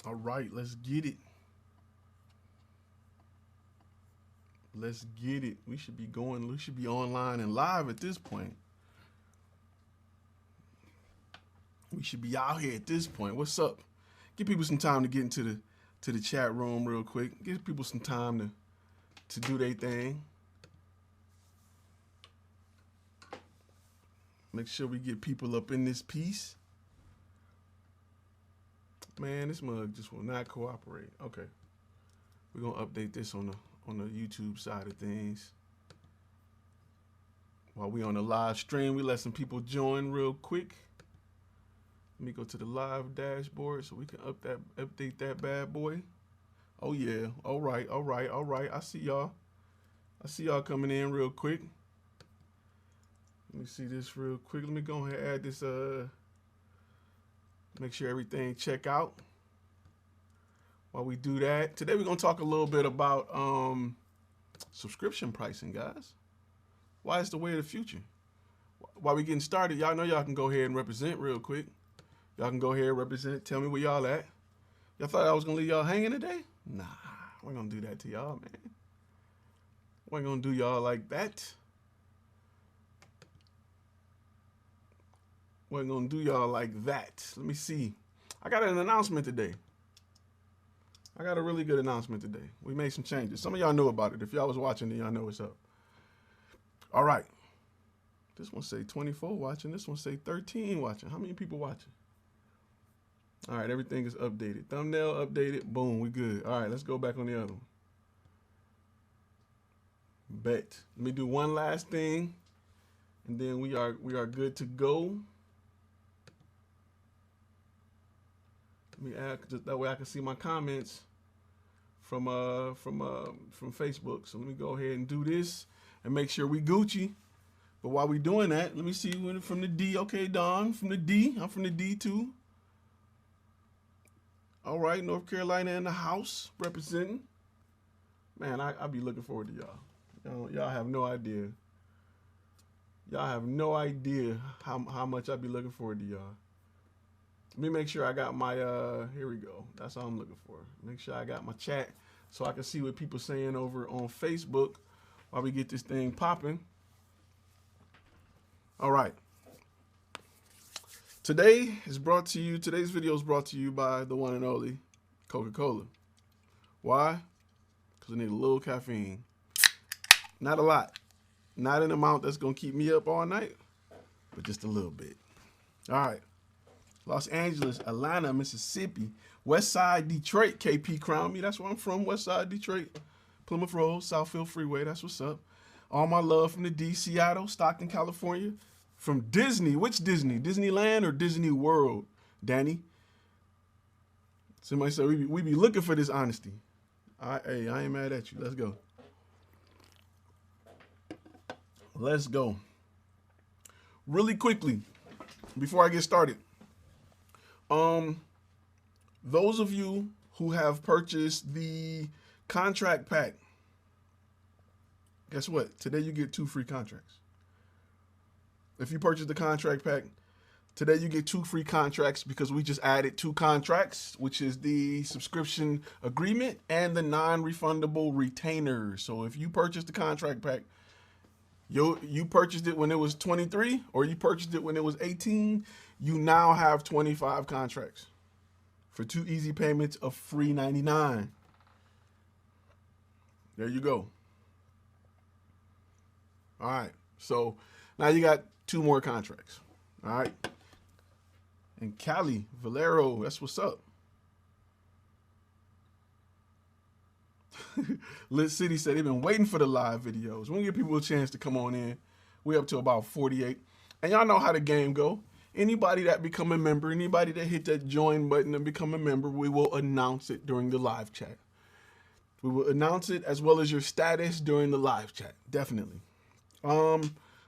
All right, let's get it. Let's get it. We should be going, we should be online and live at this point. We should be out here at this point. What's up? Give people some time to get into the chat room real quick. Give people some time to do their thing. Make sure we get people up in this piece. Man, this mug just will not cooperate. Okay. We're gonna update this on the YouTube side of things. While we on the live stream, we let some people join real quick. Let me go to the live dashboard so we can update that bad boy. Oh yeah. All right. I see y'all. I see y'all coming in real quick. Let me see this real quick. Let me go ahead and add this make sure everything check out. While we do that, today we're gonna talk a little bit about subscription pricing, guys. Why it's the way of the future. While we getting started, y'all know y'all can go ahead and represent real quick. Y'all can go ahead and represent. Tell me where y'all at. Y'all thought I was gonna leave y'all hanging today? Nah, we're gonna do that to y'all, man. We're gonna do y'all like that. We're gonna do y'all like that. Let me see. I got an announcement today. I got a really good announcement today. We made some changes. Some of y'all know about it. If y'all was watching, then y'all know what's up. All right. This one say 24 watching. This one say 13 watching. How many people watching? All right, everything is updated. Thumbnail updated. Boom, we good. All right, let's go back on the other one. Bet. Let me do one last thing, and then we are good to go. Let me add, just that way I can see my comments from Facebook. So let me go ahead and do this and make sure we Gucci. But while we doing that, let me see from the D. Okay, Don, from the D. I'm from the D too. All right, North Carolina in the house representing. Man, I be looking forward to y'all. Y'all have no idea. Y'all have no idea how much I be looking forward to y'all. Let me make sure I got my, here we go. That's all I'm looking for. Make sure I got my chat so I can see what people saying over on Facebook while we get this thing popping. All right. Today's video is brought to you by the one and only Coca-Cola. Why? Because I need a little caffeine. Not a lot. Not an amount that's going to keep me up all night, but just a little bit. All right. Los Angeles, Atlanta, Mississippi, West Side, Detroit, KP crown me. That's where I'm from, West Side, Detroit. Plymouth Road, Southfield Freeway, that's what's up. All my love from the D, Seattle, Stockton, California. From Disney, which Disney? Disneyland or Disney World, Danny? Somebody said we be looking for this honesty. Hey, I ain't mad at you. Let's go. Let's go. Really quickly, before I get started. Those of you who have purchased the contract pack, guess what? Today you get 2 free contracts. If you purchase the contract pack, today you get 2 free contracts because we just added 2 contracts, which is the subscription agreement and the non-refundable retainer. So if you purchase the contract pack, you purchased it when it was 23 or you purchased it when it was 18, you now have 25 contracts for 2 easy payments of free $99. There you go. All right. So now you got 2 more contracts. All right. And Cali, Valero, that's what's up. Lit City said they've been waiting for the live videos. We're gonna give people a chance to come on in. We're up to about 48. And y'all know how the game go. Anybody that become a member, anybody that hit that join button and become a member, we will announce it during the live chat. We will announce it as well as your status during the live chat. Definitely.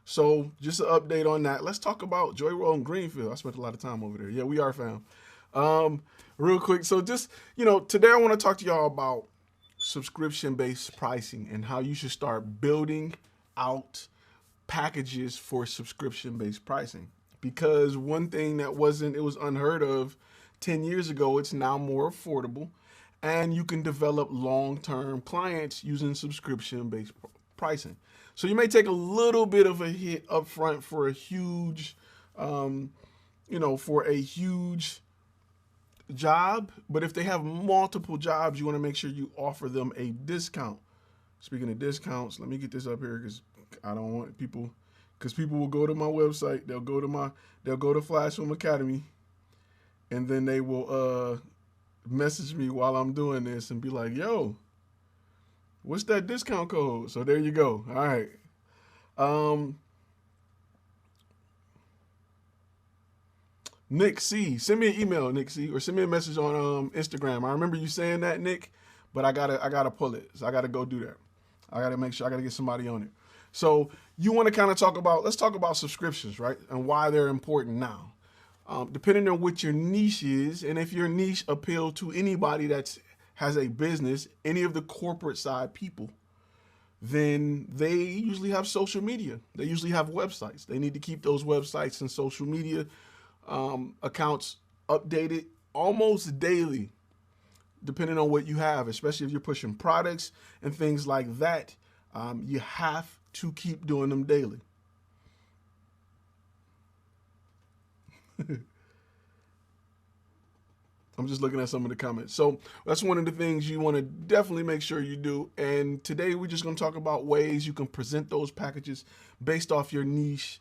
So just an update on that. Let's talk about Joy Road and Greenfield. I spent a lot of time over there. Yeah, we are fam. Real quick. So just, today I want to talk to y'all about subscription-based pricing and how you should start building out packages for subscription-based pricing. Because one thing that it was unheard of 10 years ago, it's now more affordable. And you can develop long-term clients using subscription-based pricing. So you may take a little bit of a hit up front for a huge, for a huge job. But if they have multiple jobs, you want to make sure you offer them a discount. Speaking of discounts, let me get this up here because I don't want people, because people will go to my website, they'll go to Flash Film Academy, and then they will message me while I'm doing this and be like, yo, what's that discount code? So there you go. All right. Nick C, send me an email, Nick C, or send me a message on Instagram. I remember you saying that, Nick, but I gotta pull it. So I gotta go do that. I gotta make sure, I gotta get somebody on it. So you want to kind of let's talk about subscriptions, right? And why they're important now. Depending on what your niche is, and if your niche appeals to anybody that has a business, any of the corporate side people, then they usually have social media. They usually have websites. They need to keep those websites and social media accounts updated almost daily, depending on what you have, especially if you're pushing products and things like that. You have to keep doing them daily. I'm just looking at some of the comments. So that's one of the things you want to definitely make sure you do. And today we're just going to talk about ways you can present those packages based off your niche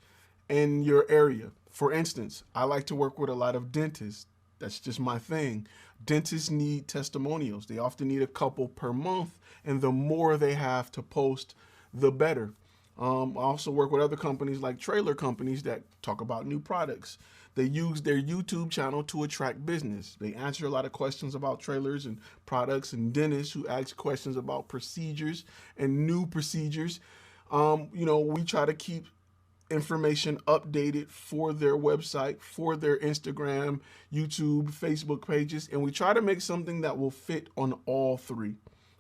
and your area. For instance, I like to work with a lot of dentists. That's just my thing. Dentists need testimonials. They often need a couple per month, and the more they have to post, the better. I also work with other companies like trailer companies that talk about new products. They use their YouTube channel to attract business. They answer a lot of questions about trailers and products, and dentists who ask questions about procedures and new procedures. We try to keep information updated for their website, for their Instagram, YouTube, Facebook pages, and we try to make something that will fit on all three.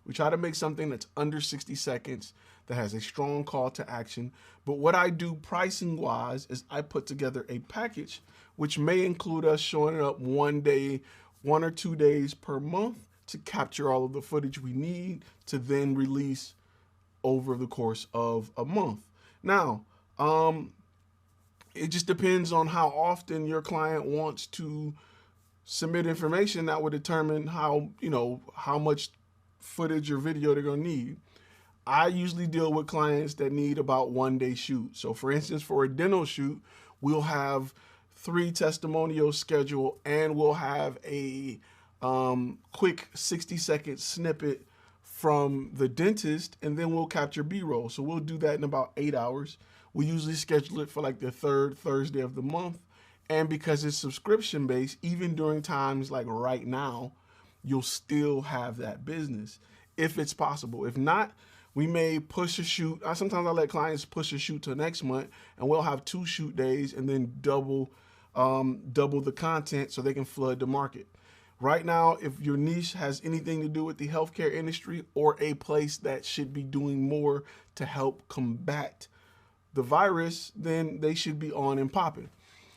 We try to make something that's under 60 seconds, that has a strong call to action. But what I do pricing wise is I put together a package, which may include us showing up 1 day, 1 or 2 days per month to capture all of the footage we need to then release over the course of a month. Now, it just depends on how often your client wants to submit information. That would determine how much footage or video they're going to need. I usually deal with clients that need about 1 day shoot. So for instance, for a dental shoot, we'll have 3 testimonials scheduled, and we'll have a quick 60-second snippet from the dentist, and then we'll capture B-roll. So we'll do that in about 8 hours. We usually schedule it for like the 3rd Thursday of the month. And because it's subscription based, even during times like right now, you'll still have that business if it's possible. If not, we may push a shoot. Sometimes I let clients push a shoot to next month, and we'll have 2 shoot days and then double the content so they can flood the market. Right now, if your niche has anything to do with the healthcare industry or a place that should be doing more to help combat the virus, then they should be on and popping.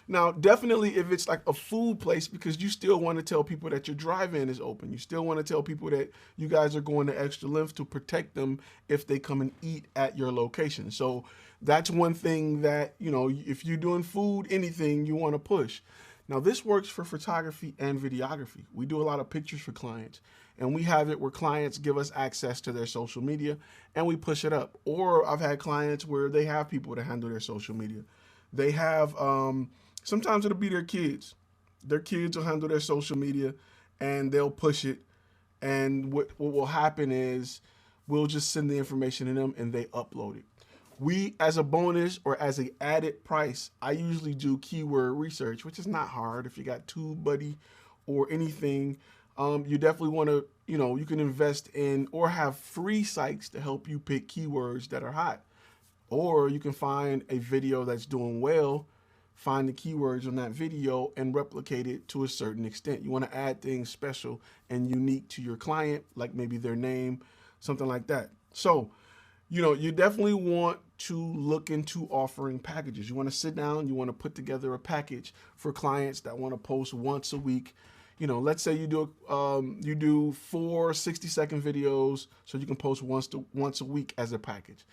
Now, definitely if it's like a food place, because you still want to tell people that your drive-in is open. You still want to tell people that you guys are going the extra length to protect them if they come and eat at your location. So that's one thing that, if you're doing food, anything you want to push. Now, this works for photography and videography. We do a lot of pictures for clients, and we have it where clients give us access to their social media and we push it up. Or I've had clients where they have people to handle their social media. They have, sometimes it'll be their kids. Their kids will handle their social media and they'll push it. And what will happen is we'll just send the information to them and they upload it. We, as a bonus or as an added price, I usually do keyword research, which is not hard. If you got TubeBuddy or anything, you definitely want to, you can invest in or have free sites to help you pick keywords that are hot. Or you can find a video that's doing well, find the keywords on that video and replicate it to a certain extent. You want to add things special and unique to your client, like maybe their name, something like that. So, you definitely want to look into offering packages. You want to sit down, you want to put together a package for clients that want to post once a week. You know, let's say you do 4 60-second videos so you can post once a week as a package.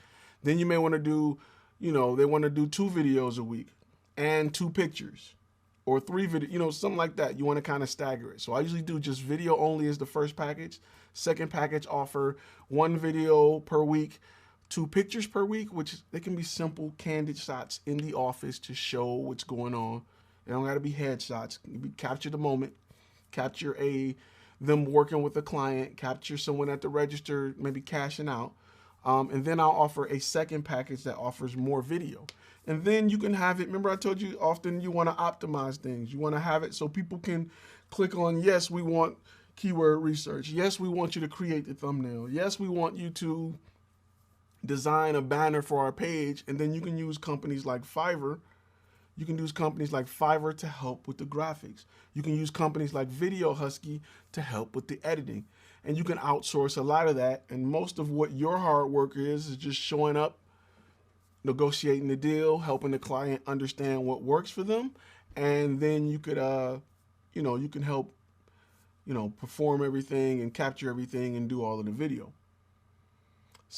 Then you may want to do, you know, they want to do 2 videos a week and 2 pictures, or 3 videos, you know, something like that. You want to kind of stagger it. So I usually do just video only as the first package. Second package, offer 1 video per week, 2 pictures per week, which they can be simple, candid shots in the office to show what's going on. They don't got to be headshots. Capture the moment, capture them working with a client, capture someone at the register, maybe cashing out. And then I'll offer a second package that offers more video. And then you can have it, remember I told you often you want to optimize things. You want to have it so people can click on, yes, we want keyword research. Yes, we want you to create the thumbnail. Yes, we want you to design a banner for our page. And then you can use companies like Fiverr. You can use companies like Fiverr to help with the graphics. You can use companies like VideoHusky to help with the editing. And you can outsource a lot of that. And most of what your hard work is just showing up, negotiating the deal, helping the client understand what works for them. And then you could, you know, you can help, you know, perform everything and capture everything and do all of the video.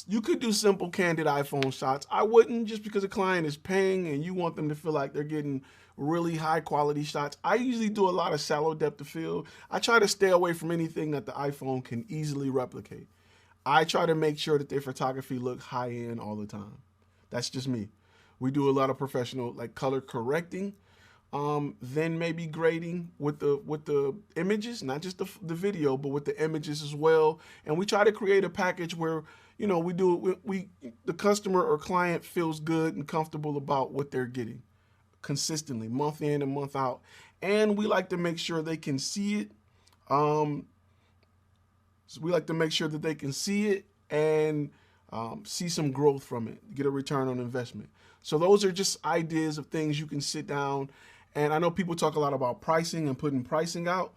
You could do simple, candid iPhone shots. I wouldn't, just because a client is paying and you want them to feel like they're getting really high quality shots. I usually do a lot of shallow depth of field. I try to stay away from anything that the iPhone can easily replicate. I try to make sure that their photography look high end all the time. That's just me. We do a lot of professional, like color correcting, then maybe grading with the images, not just the video, but with the images as well. And we try to create a package where, you know, the customer or client feels good and comfortable about what they're getting consistently, month in and month out. And we like to make sure they can see it. So we like to make sure that they can see it and see some growth from it, get a return on investment. So those are just ideas of things you can sit down. And I know people talk a lot about pricing and putting pricing out.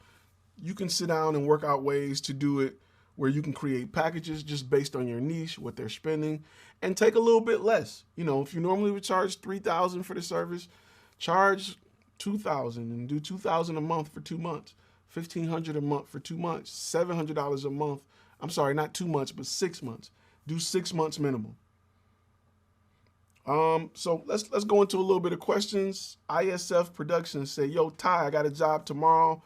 You can sit down and work out ways to do it where you can create packages just based on your niche, what they're spending, and take a little bit less. You know, if you normally would charge $3,000 for the service, charge $2,000 and do $2,000 a month for 2 months, $1,500 a month for 2 months, $700 a month. I'm sorry, not 2 months, but 6 months. Do 6 months minimum. So let's go into a little bit of questions. ISF Productions say, yo, Ty, I got a job tomorrow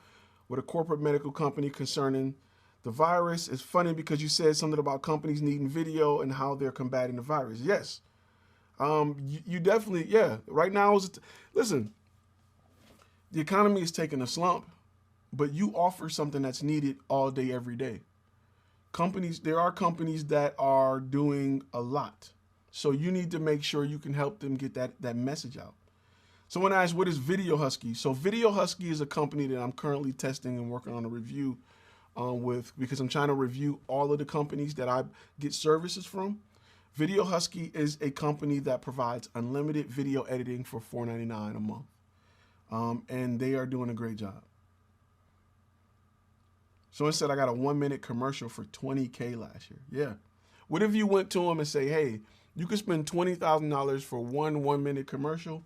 with a corporate medical company concerning the virus. It's funny because you said something about companies needing video and how they're combating the virus. Yes. You definitely, yeah. Right now, listen, the economy is taking a slump, but you offer something that's needed all day, every day. There are companies that are doing a lot. So you need to make sure you can help them get that message out. Someone asked, what is VideoHusky? So VideoHusky is a company that I'm currently testing and working on a review with, because I'm trying to review all of the companies that I get services from. VideoHusky is a company that provides unlimited video editing for $4.99 a month. And they are doing a great job. Someone said I got a 1-minute commercial for $20K last year. Yeah. What if you went to them and say, hey, you could spend $20,000 for one 1-minute commercial,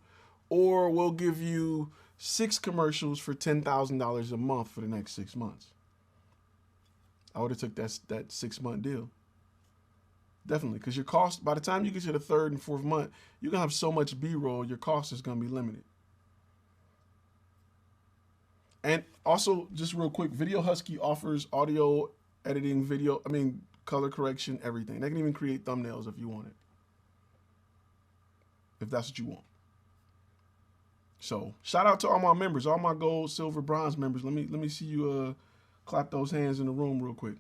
or we'll give you 6 commercials for $10,000 a month for the next 6 months. I would have took that 6-month deal. Definitely, because your cost, by the time you get to the 3rd and 4th month, you're going to have so much B-roll, your cost is going to be limited. And also, just real quick, VideoHusky offers audio editing, color correction, everything. They can even create thumbnails if you want it. If that's what you want. So, shout out to all my members, all my gold, silver, bronze members. Let me see you clap those hands in the room real quick.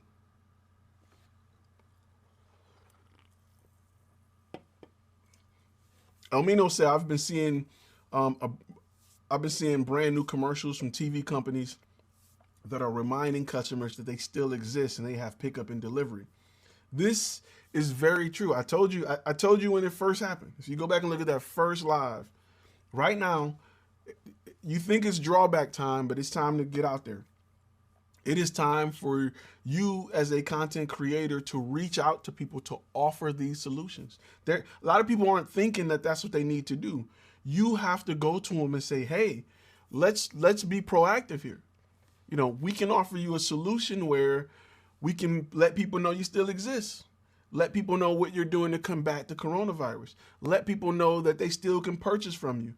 Elmino said, I've been seeing brand new commercials from TV companies that are reminding customers that they still exist and they have pickup and delivery. This is very true. I told you when it first happened. If you go back and look at that first live, right now, you think it's drawback time, but it's time to get out there. It is time for you as a content creator to reach out to people to offer these solutions. A lot of people aren't thinking that that's what they need to do. You have to go to them and say, hey, let's be proactive here. You know, we can offer you a solution where we can let people know you still exist. Let people know what you're doing to combat the coronavirus. Let people know that they still can purchase from you.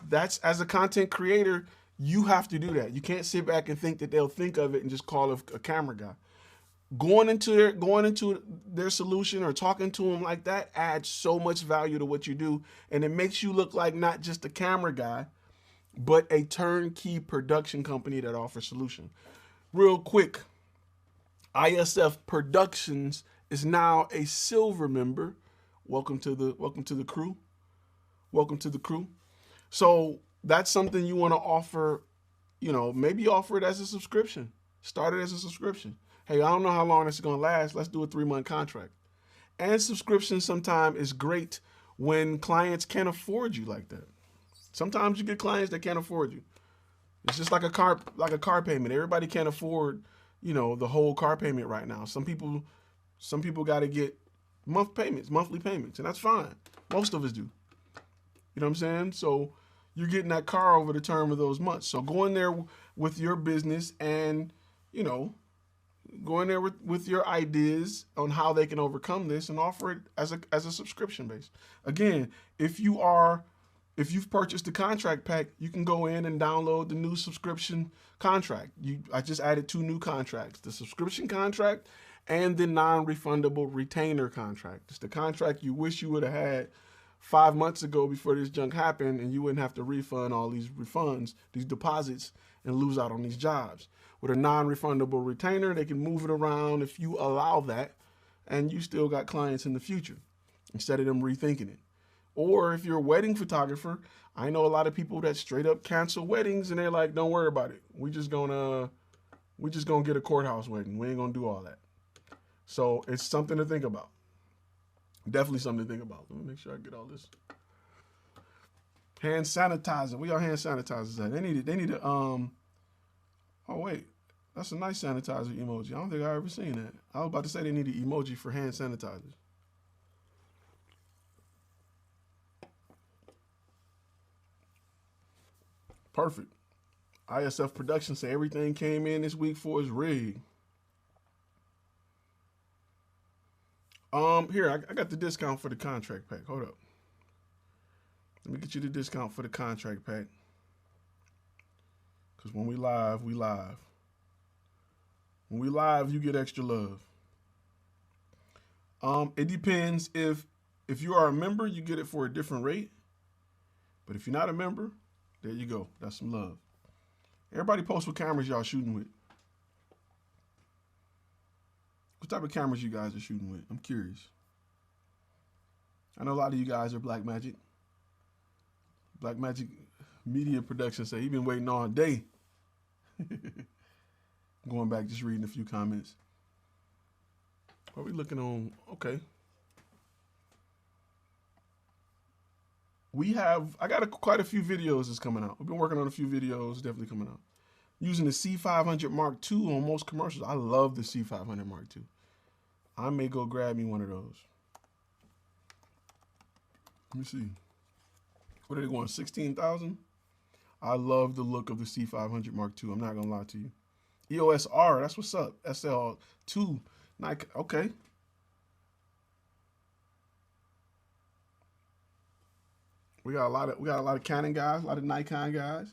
That's, as a content creator, you have to do that. You can't sit back and think that they'll think of it and just call a camera guy. Going into their solution or talking to them like that adds so much value to what you do, and it makes you look like not just a camera guy, but a turnkey production company that offers solution. Real quick, ISF Productions is now a silver member. Welcome to the crew. Welcome to the crew. So that's something you want to offer. You know, maybe offer it as a subscription. Start it as a subscription. Hey, I don't know how long this is going to last. Let's do a 3-month contract. And subscription sometimes is great when clients can't afford you like that. Sometimes you get clients that can't afford you. It's just like a car payment. Everybody can't afford, you know, the whole car payment right now. Some people got to get monthly payments, and that's fine. Most of us do. You know what I'm saying? So you're getting that car over the term of those months. So go in there with your business and, you know, go in there with your ideas on how they can overcome this and offer it as a subscription base. Again, if you've purchased the contract pack, you can go in and download the new subscription contract. I just added 2 new contracts, the subscription contract and the non-refundable retainer contract. It's the contract you wish you would have had 5 months ago before this junk happened, and you wouldn't have to refund all these refunds, these deposits, and lose out on these jobs. With a non-refundable retainer, they can move it around if you allow that, and you still got clients in the future instead of them rethinking it. Or if you're a wedding photographer, I know a lot of people that straight up cancel weddings and they're like, don't worry about it. We just gonna get a courthouse wedding. We ain't gonna do all that. So it's something to think about. Definitely something to think about. Let me make sure I get all this. Hand sanitizer. Where y'all hand sanitizers at? They need a oh wait. That's a nice sanitizer emoji. I don't think I ever seen that. I was about to say they need an emoji for hand sanitizers. Perfect. ISF Productions say everything came in this week for his rig. Here, I got the discount for the contract pack. Hold up. Let me get you the discount for the contract pack. Because when we live, we live. When we live, you get extra love. It depends. If you are a member, you get it for a different rate. But if you're not a member, there you go. That's some love. Everybody post what cameras y'all shooting with. What type of cameras you guys are shooting with? I'm curious. I know a lot of you guys are Blackmagic. Blackmagic Media Production say he been waiting all day. Going back, just reading a few comments. What are we looking on? Okay. I got quite a few videos that's coming out. We've been working on a few videos, definitely coming out. Using the C500 Mark II on most commercials. I love the C500 Mark II. I may go grab me one of those. Let me see. What are they going, 16,000? I love the look of the C500 Mark II. I'm not going to lie to you. EOS R, that's what's up. SL2, Nike, okay. We got a lot of Canon guys, a lot of Nikon guys.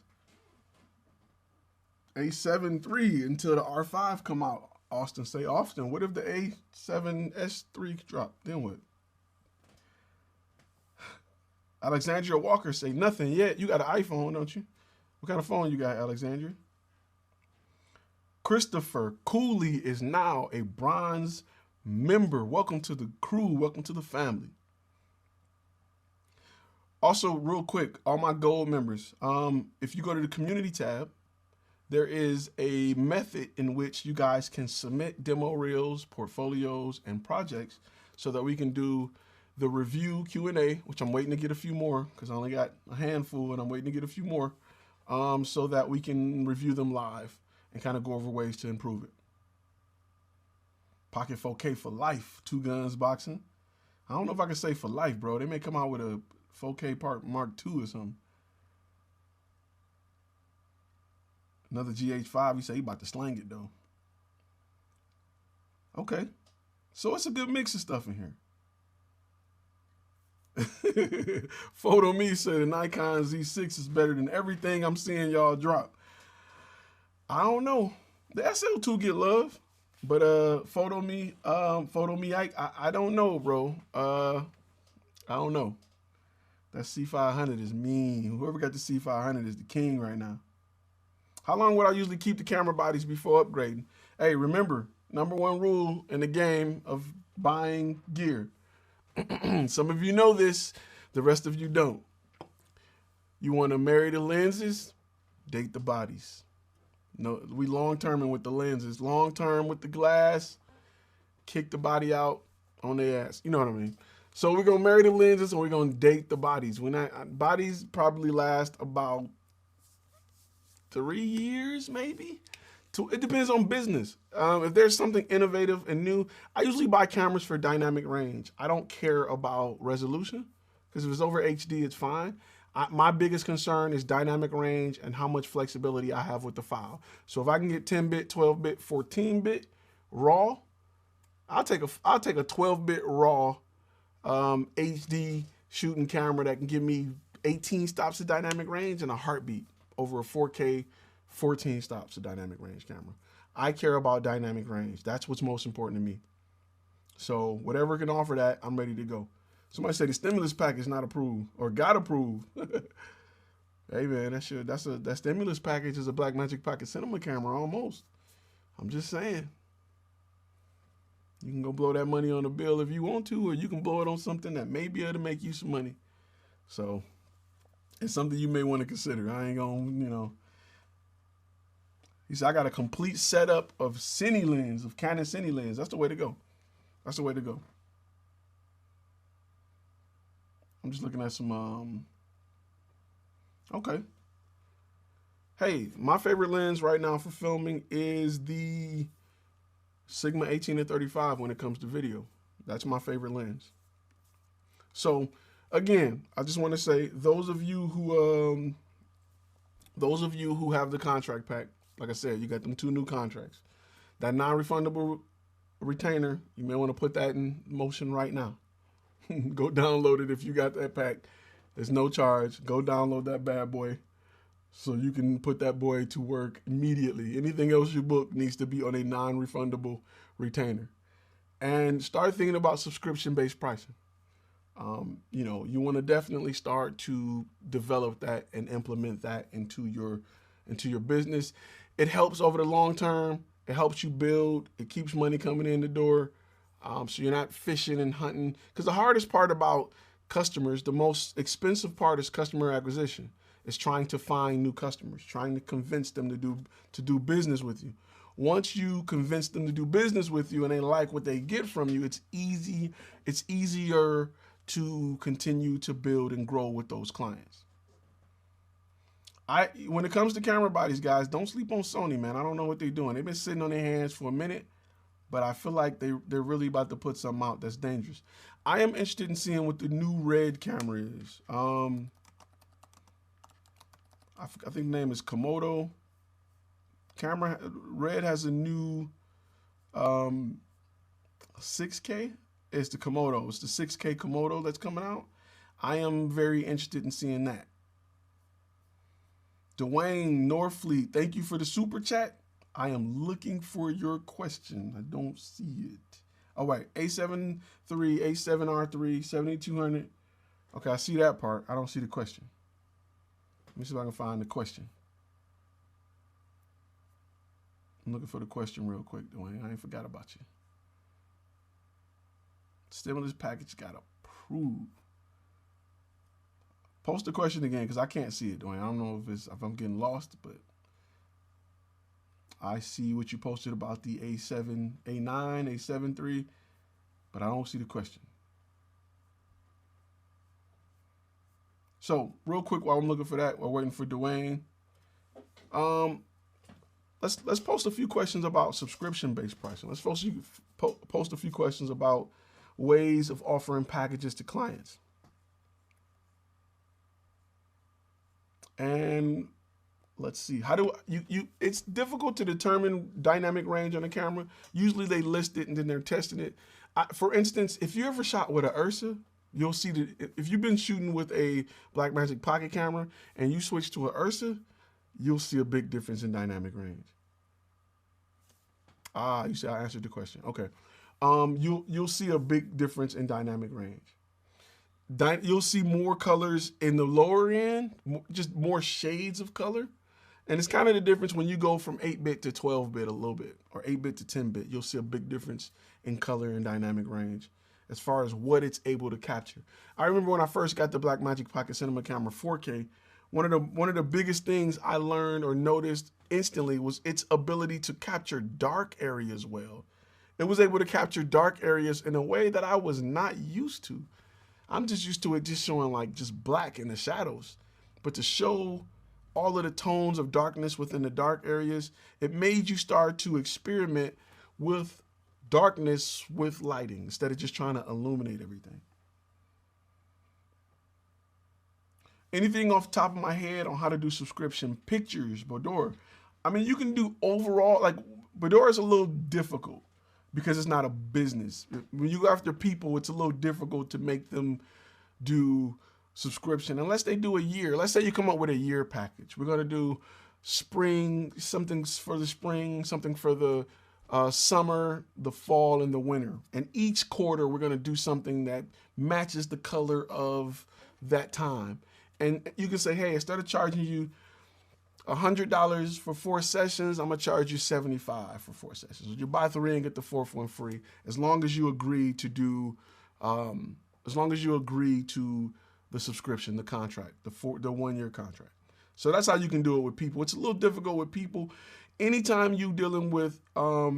A7 III until the R5 come out. Austin say, Austin, what if the A7S3 drop? Then what? Alexandria Walker say, nothing yet. You got an iPhone, don't you? What kind of phone you got, Alexandria? Christopher Cooley is now a bronze member. Welcome to the crew. Welcome to the family. Also, real quick, all my gold members, if you go to the community tab, there is a method in which you guys can submit demo reels, portfolios, and projects so that we can do the review Q&A, which I'm waiting to get a few more because I only got a handful and I'm waiting to get a few more so that we can review them live and kind of go over ways to improve it. Pocket 4K for life, 2 guns boxing. I don't know if I can say for life, bro. They may come out with a 4K Mark II or something. Another GH5. He said he about to slang it though. Okay. So it's a good mix of stuff in here. Photo Me said the Nikon Z6 is better than everything I'm seeing y'all drop. I don't know. The SL2 get love, but Photo Me, I don't know, bro. I don't know. That C500 is mean. Whoever got the C500 is the king right now. How long would I usually keep the camera bodies before upgrading? Hey, remember, #1 rule in the game of buying gear. Some of you know this, the rest of you don't. You want to marry the lenses, date the bodies. No, we long-terming with the lenses. Long-term with the glass, kick the body out on their ass. You know what I mean? So we're going to marry the lenses and we're going to date the bodies. Bodies probably last about 3 years, maybe. It depends on business. If there's something innovative and new, I usually buy cameras for dynamic range. I don't care about resolution because if it's over HD, it's fine. My biggest concern is dynamic range and how much flexibility I have with the file. So if I can get 10-bit, 12-bit, 14-bit raw, I'll take a 12-bit raw HD shooting camera that can give me 18 stops of dynamic range in a heartbeat over a 4K 14 stops of dynamic range camera. I care about dynamic range. That's what's most important to me. So whatever can offer that, I'm ready to go. Somebody said the stimulus package not approved or got approved. Hey man, that stimulus package is a Blackmagic Pocket Cinema camera almost. I'm just saying. You can go blow that money on a bill if you want to, or you can blow it on something that may be able to make you some money. So it's something you may want to consider. I ain't gonna, you know. He said, I got a complete setup of Cine lens, of Canon Cine lens. That's the way to go. That's the way to go. I'm just looking at some, okay. Hey, my favorite lens right now for filming is the Sigma 18-35 when it comes to video. That's my favorite lens. So again, I just want to say those of you who have the contract pack, like I said, you got them 2 new contracts. That non-refundable retainer, you may want to put that in motion right now. Go download it if you got that pack. There's no charge. Go download that bad boy so you can put that boy to work immediately. Anything else you book needs to be on a non-refundable retainer. And start thinking about subscription-based pricing. You know, you want to definitely start to develop that and implement that into your business. It helps over the long term. It helps you build. It keeps money coming in the door. So you're not fishing and hunting. Because the hardest part about customers, the most expensive part is customer acquisition. It's trying to find new customers, trying to convince them to do business with you. Once you convince them to do business with you and they like what they get from you, it's easier to continue to build and grow with those clients. When it comes to camera bodies, guys, don't sleep on Sony, man. I don't know what they're doing. They've been sitting on their hands for a minute, but I feel like they're really about to put something out that's dangerous. I am interested in seeing what the new Red camera is. I think the name is Komodo. Red has a new 6K. It's the Komodo. It's the 6K Komodo that's coming out. I am very interested in seeing that. Dwayne Norfleet, thank you for the super chat. I am looking for your question. I don't see it. All right, A7 III, A7R3, 7200. Okay, I see that part. I don't see the question. Let me see if I can find the question. I'm looking for the question real quick, Dwayne. I ain't forgot about you. Stimulus package got approved. Post the question again because I can't see it, Dwayne. I don't know if I'm getting lost, but I see what you posted about the A7, A9, A7 III, but I don't see the question. So real quick while I'm looking for that, while waiting for Dwayne, let's post a few questions about subscription-based pricing. Let's post a few questions about ways of offering packages to clients. And let's see. How do you? It's difficult to determine dynamic range on a camera. Usually they list it and then they're testing it. For instance, if you ever shot with an Ursa, you'll see that if you've been shooting with a Blackmagic pocket camera and you switch to an Ursa, you'll see a big difference in dynamic range. Ah, you see, I answered the question. Okay. You'll see a big difference in dynamic range. You'll see more colors in the lower end, just more shades of color. And it's kind of the difference when you go from 8-bit to 12-bit a little bit, or 8-bit to 10-bit. You'll see a big difference in color and dynamic range as far as what it's able to capture. I remember when I first got the Blackmagic Pocket Cinema Camera 4K, one of the biggest things I learned or noticed instantly was its ability to capture dark areas well. It was able to capture dark areas in a way that I was not used to. I'm just used to it just showing like just black in the shadows. But to show all of the tones of darkness within the dark areas, it made you start to experiment with darkness with lighting instead of just trying to illuminate everything. Anything off the top of my head on how to do subscription pictures, Bodor? I mean, you can do overall, like Bodor is a little difficult because it's not a business. When you go after people, it's a little difficult to make them do subscription unless they do a year. Let's say you come up with a year package. We're gonna do spring, something for the spring, something for the summer, the fall, and the winter. And each quarter, we're gonna do something that matches the color of that time. And you can say, hey, instead of charging you $100 for 4 sessions, I'm gonna charge you $75 for 4 sessions. You buy 3 and get the 4th one free, as long as you agree to do, as long as you agree to the subscription, the contract, the 1-year contract. So that's how you can do it with people. It's a little difficult with people. Anytime you're dealing with, I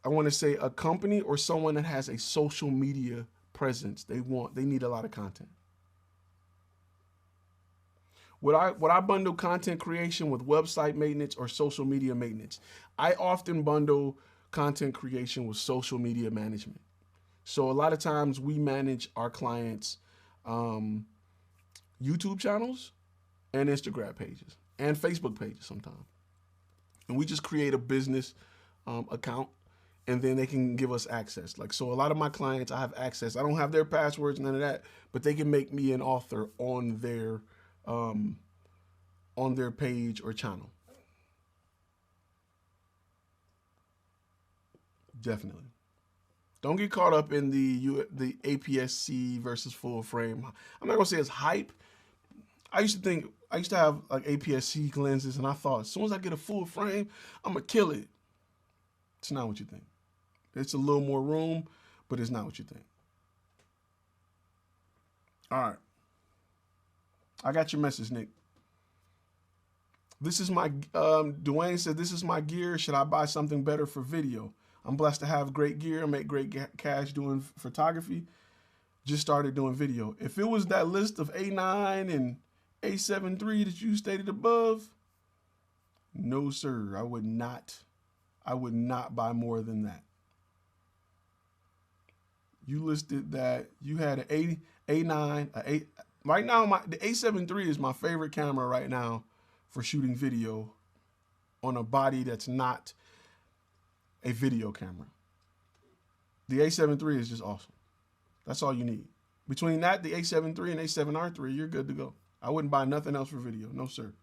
want to say a company or someone that has a social media presence, they need a lot of content. Would I bundle content creation with website maintenance or social media maintenance? I often bundle content creation with social media management. So a lot of times we manage our clients' YouTube channels and Instagram pages and Facebook pages sometimes. And we just create a business account and then they can give us access. Like, so a lot of my clients, I have access. I don't have their passwords, none of that, but they can make me an author on their page or channel. Definitely. Don't get caught up in the APS-C versus full frame. I'm not gonna say it's hype. I used to have like APS-C lenses, and I thought as soon as I get a full frame, I'm gonna kill it. It's not what you think. It's a little more room, but it's not what you think. All right. I got your message, Nick. This is my, Dwayne said, this is my gear. Should I buy something better for video? I'm blessed to have great gear and make great cash doing photography. Just started doing video. If it was that list of A9 and A7 III that you stated above, no, sir, I would not buy more than that. You listed that you had an A9, right now the A7 III is my favorite camera right now for shooting video on a body that's not a video camera. The A7 III is just awesome. That's all you need. Between that, the A7 III and A7R III, you're good to go. I wouldn't buy nothing else for video. No, sir.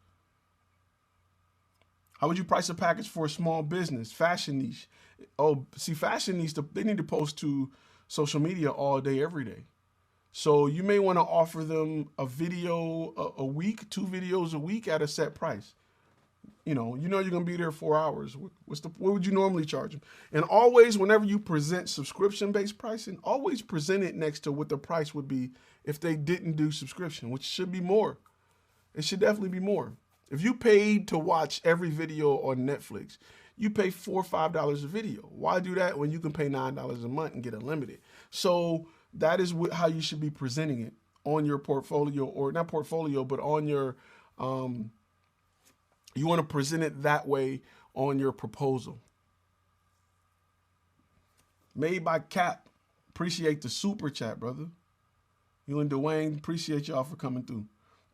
How would you price a package for a small business? Fashion niche. Oh, see, fashion needs they need to post to social media all day, every day. So you may want to offer them a video a week, 2 videos a week at a set price. You know you're going to be there 4 hours. What would you normally charge them? And always, whenever you present subscription-based pricing, always present it next to what the price would be if they didn't do subscription, which should be more. It should definitely be more. If you paid to watch every video on Netflix, you pay $4 or $5 a video. Why do that when you can pay $9 a month and get unlimited? So that is how you should be presenting it on your portfolio, or not portfolio, but on your, you want to present it that way on your proposal. Made by Cap. Appreciate the super chat, brother. You and Dwayne, appreciate y'all for coming through.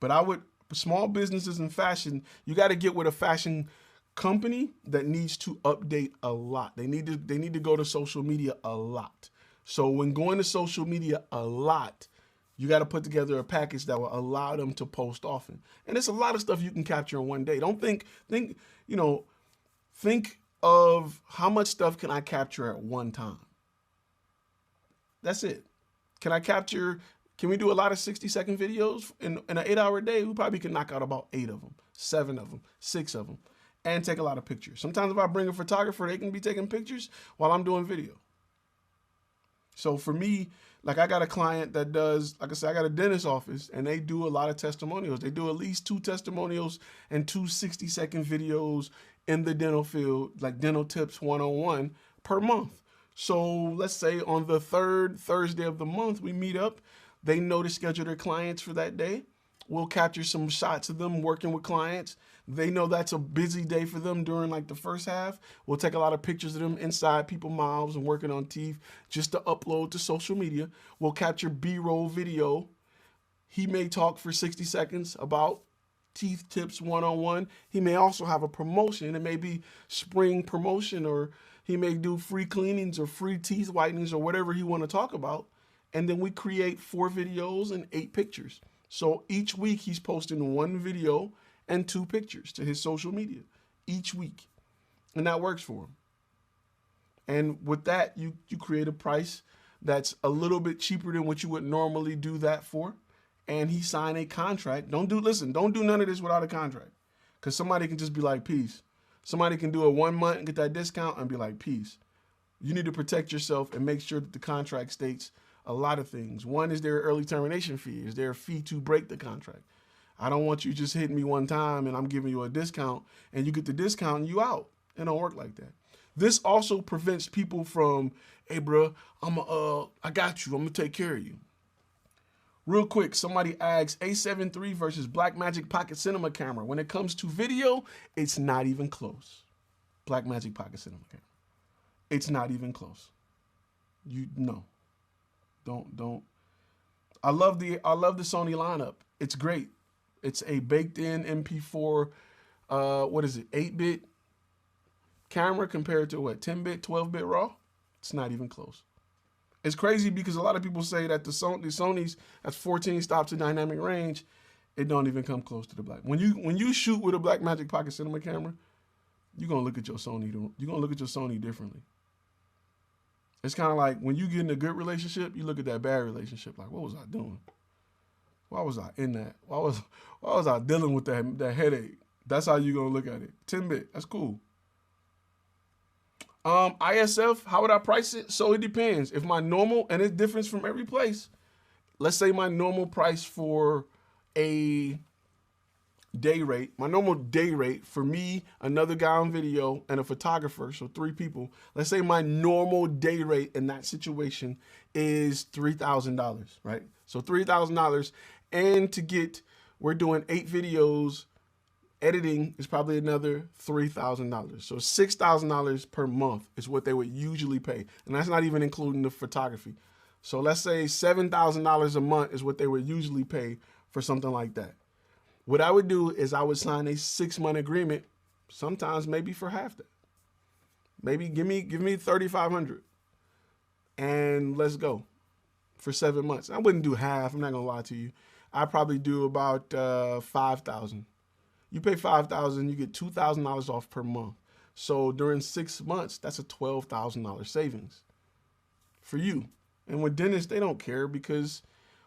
But small businesses in fashion, you got to get with a fashion company that needs to update a lot. They need to go to social media a lot. So when going to social media a lot, you got to put together a package that will allow them to post often. And it's a lot of stuff you can capture in one day. Don't think of how much stuff can I capture at one time. That's it. Can we do a lot of 60-second videos in an 8-hour day? We probably can knock out about 8 of them, 7 of them, 6 of them, and take a lot of pictures. Sometimes if I bring a photographer, they can be taking pictures while I'm doing video. So for me, like I got a client that does, like I said, I got a dentist office and they do a lot of testimonials. They do at least 2 testimonials and 2 60-second videos in the dental field, like dental tips 101 per month. So let's say on the 3rd Thursday of the month, we meet up. They know to schedule their clients for that day. We'll capture some shots of them working with clients. They know that's a busy day for them during like the first half. We'll take a lot of pictures of them inside people's mouths and working on teeth just to upload to social media. We'll capture B-roll video. He may talk for 60 seconds about teeth tips 101. He may also have a promotion. It may be spring promotion, or he may do free cleanings or free teeth whitenings or whatever he want to talk about. And then we create 4 videos and 8 pictures. So each week he's posting 1 video and 2 pictures to his social media each week. And that works for him. And with that, you create a price that's a little bit cheaper than what you would normally do that for. And he signed a contract. Don't do none of this without a contract. Because somebody can just be like, peace. Somebody can do a 1 month and get that discount and be like, peace. You need to protect yourself and make sure that the contract states a lot of things. One, is there an early termination fee? Is there a fee to break the contract? I don't want you just hitting me one time and I'm giving you a discount and you get the discount and you out. It don't work like that. This also prevents people from, hey bro, I got you, I'm gonna take care of you. Real quick, somebody asks, A7 III versus Blackmagic Pocket Cinema camera. When it comes to video, it's not even close. Blackmagic Pocket Cinema camera. It's not even close. Don't. I love the Sony lineup. It's great. It's a baked in MP4, 8-bit camera compared to 10-bit, 12-bit RAW? It's not even close. It's crazy because a lot of people say that the Sony's that's 14 stops to dynamic range, it don't even come close to the Black. When you shoot with a Blackmagic Pocket Cinema camera, you're gonna look at your Sony differently. It's kind of like when you get in a good relationship, you look at that bad relationship like, what was I doing? Why was I in that? Why was I dealing with that headache? That's how you're gonna look at it. 10-bit, that's cool. ISF, how would I price it? So it depends. If my normal, and it differs from every place. Let's say my normal price for a day rate, my normal day rate for me, another guy on video, and a photographer, so 3 people. Let's say my normal day rate in that situation is $3,000, right? So $3,000, and we're doing 8 videos. Editing is probably another $3,000. So $6,000 per month is what they would usually pay. And that's not even including the photography. So let's say $7,000 a month is what they would usually pay for something like that. What I would do is I would sign a 6-month agreement, sometimes maybe for half that. Maybe give me $3,500 and let's go for 7 months. I wouldn't do half, I'm not gonna lie to you. I'd probably do about $5,000. You pay $5,000, you get $2,000 off per month. So during 6 months, that's a $12,000 savings for you. And with dentists, they don't care because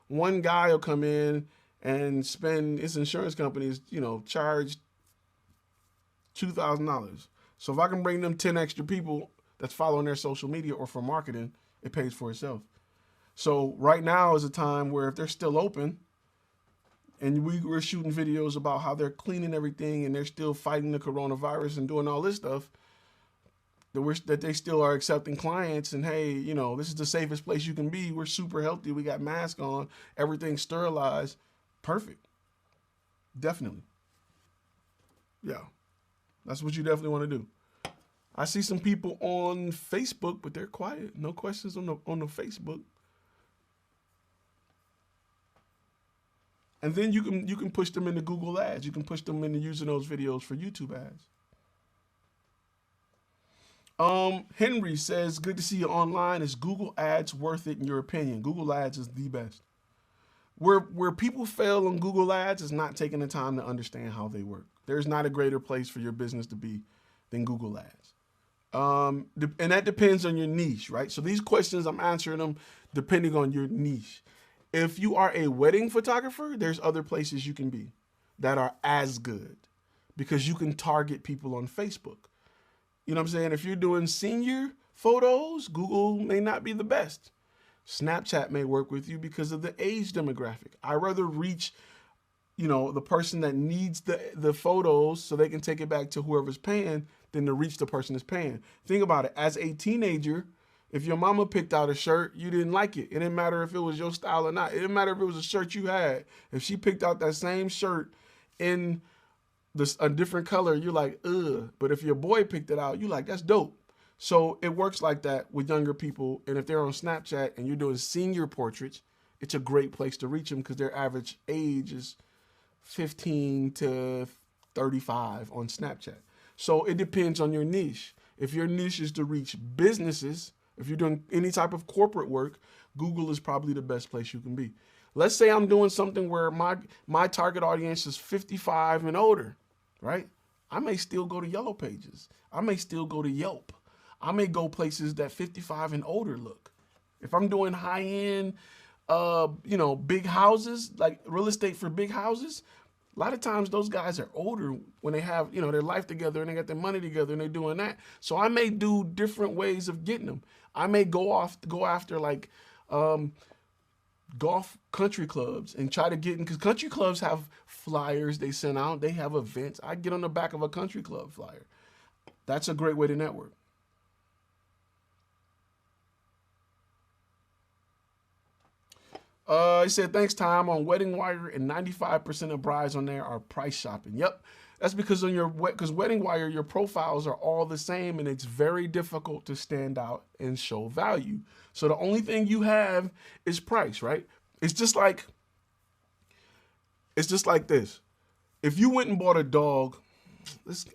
one guy will come in and spend his insurance companies, charge $2,000. So if I can bring them 10 extra people that's following their social media or for marketing, it pays for itself. So right now is a time where if they're still open and we're shooting videos about how they're cleaning everything and they're still fighting the coronavirus and doing all this stuff, that they still are accepting clients and, hey, this is the safest place you can be. We're super healthy. We got masks on. Everything's sterilized. Perfect. Definitely. Yeah. That's what you definitely want to do. I see some people on Facebook, but they're quiet. No questions on the Facebook. And then you can push them into Google ads. You can push them into using those videos for YouTube ads. Henry says, good to see you online. Is Google ads worth it in your opinion? Google ads is the best. Where people fail on Google ads is not taking the time to understand how they work. There's not a greater place for your business to be than Google ads. And that depends on your niche, right? So these questions, I'm answering them depending on your niche. If you are a wedding photographer, there's other places you can be that are as good because you can target people on Facebook. You know what I'm saying? If you're doing senior photos, Google may not be the best. Snapchat may work with you because of the age demographic. I rather reach, the person that needs the photos so they can take it back to whoever's paying than to reach the person that's paying. Think about it. As a teenager, if your mama picked out a shirt, you didn't like it. It didn't matter if it was your style or not. It didn't matter if it was a shirt you had. If she picked out that same shirt in a different color, you're like, ugh. But if your boy picked it out, you're like, that's dope. So it works like that with younger people. And if they're on Snapchat and you're doing senior portraits, it's a great place to reach them because their average age is 15 to 35 on Snapchat. So it depends on your niche. If your niche is to reach businesses, if you're doing any type of corporate work, Google is probably the best place you can be. Let's say I'm doing something where my target audience is 55 and older, right? I may still go to Yellow Pages. I may still go to Yelp. I may go places that 55 and older look. If I'm doing high-end, big houses, like real estate for big houses, a lot of times those guys are older when they have, their life together and they got their money together and they're doing that. So I may do different ways of getting them. I may go after like golf country clubs and try to get in, because country clubs have flyers they send out. They have events. I get on the back of a country club flyer. That's a great way to network. He said, thanks, Tom. On Wedding Wire, and 95% of brides on there are price shopping. Yep. That's because because Wedding Wire, your profiles are all the same, and it's very difficult to stand out and show value. So the only thing you have is price, right? It's just like this. If you went and bought a dog, it's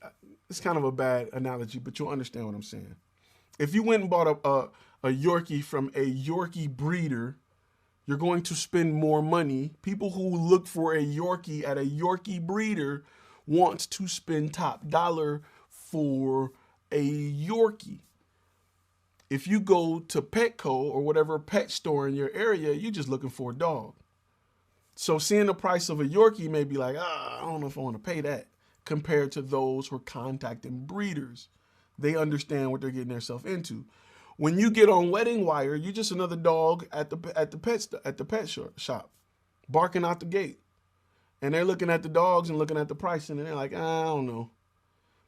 kind of a bad analogy, but you'll understand what I'm saying. If you went and bought a Yorkie from a Yorkie breeder, you're going to spend more money. People who look for a Yorkie at a Yorkie breeder want to spend top dollar for a Yorkie. If you go to Petco or whatever pet store in your area, you're just looking for a dog. So seeing the price of a Yorkie may be like, I don't know if I want to pay that, compared to those who are contacting breeders. They understand what they're getting themselves into. When you get on Wedding Wire, you're just another dog at the pet shop, barking out the gate. And they're looking at the dogs and looking at the pricing, and they're like, I don't know.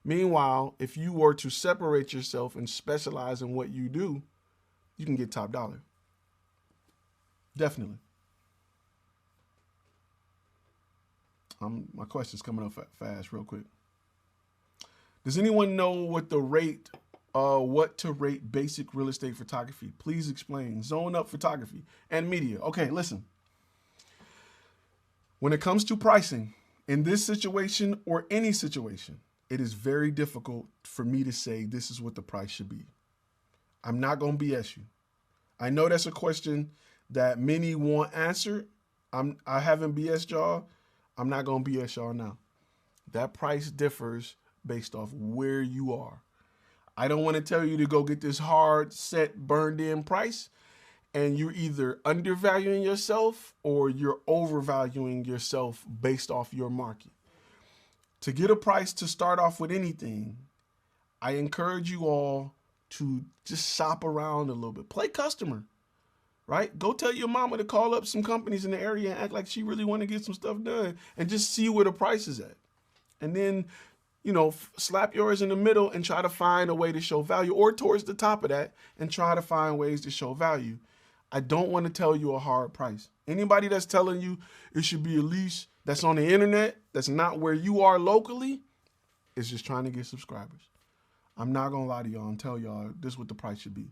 Meanwhile, if you were to separate yourself and specialize in what you do, you can get top dollar. Definitely. My question's coming up fast real quick. Does anyone know what to rate basic real estate photography? Please explain. Zone Up Photography and Media. Okay, listen. When it comes to pricing, in this situation or any situation, it is very difficult for me to say this is what the price should be. I'm not going to BS you. I know that's a question that many want answered. I haven't BS y'all. I'm not going to BS y'all now. That price differs based off where you are. I don't want to tell you to go get this hard set burned in price and you're either undervaluing yourself or you're overvaluing yourself based off your market. To get a price to start off with anything, I encourage you all to just shop around a little bit. Play customer, right? Go tell your mama to call up some companies in the area and act like she really want to get some stuff done and just see where the price is at. And then, slap yours in the middle and try to find a way to show value, or towards the top of that and try to find ways to show value. I don't want to tell you a hard price. Anybody that's telling you it should be a lease that's on the internet, that's not where you are locally, is just trying to get subscribers. I'm not going to lie to y'all and tell y'all this is what the price should be.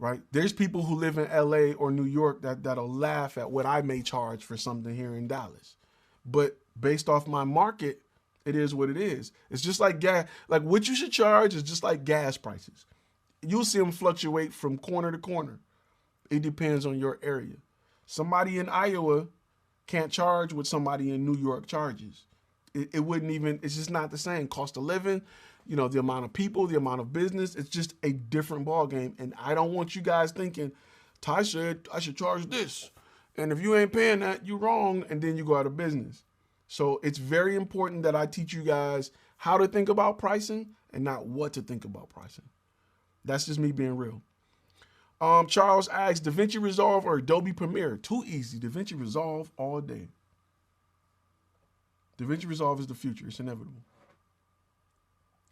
right? There's people who live in LA or New York that'll laugh at what I may charge for something here in Dallas. But based off my market, it is what it is. It's just like gas. Like what you should charge is just like gas prices. You'll see them fluctuate from corner to corner. It depends on your area. Somebody in Iowa can't charge what somebody in New York charges. It wouldn't even, it's just not the same. Cost of living, you know, the amount of people, the amount of business, it's just a different ball game. And I don't want you guys thinking, Ty said I should charge this. And if you ain't paying that, you're wrong. And then you go out of business. So it's very important that I teach you guys how to think about pricing and not what to think about pricing. That's just me being real. Charles asks, DaVinci Resolve or Adobe Premiere? Too easy. DaVinci Resolve all day. DaVinci Resolve is the future. It's inevitable.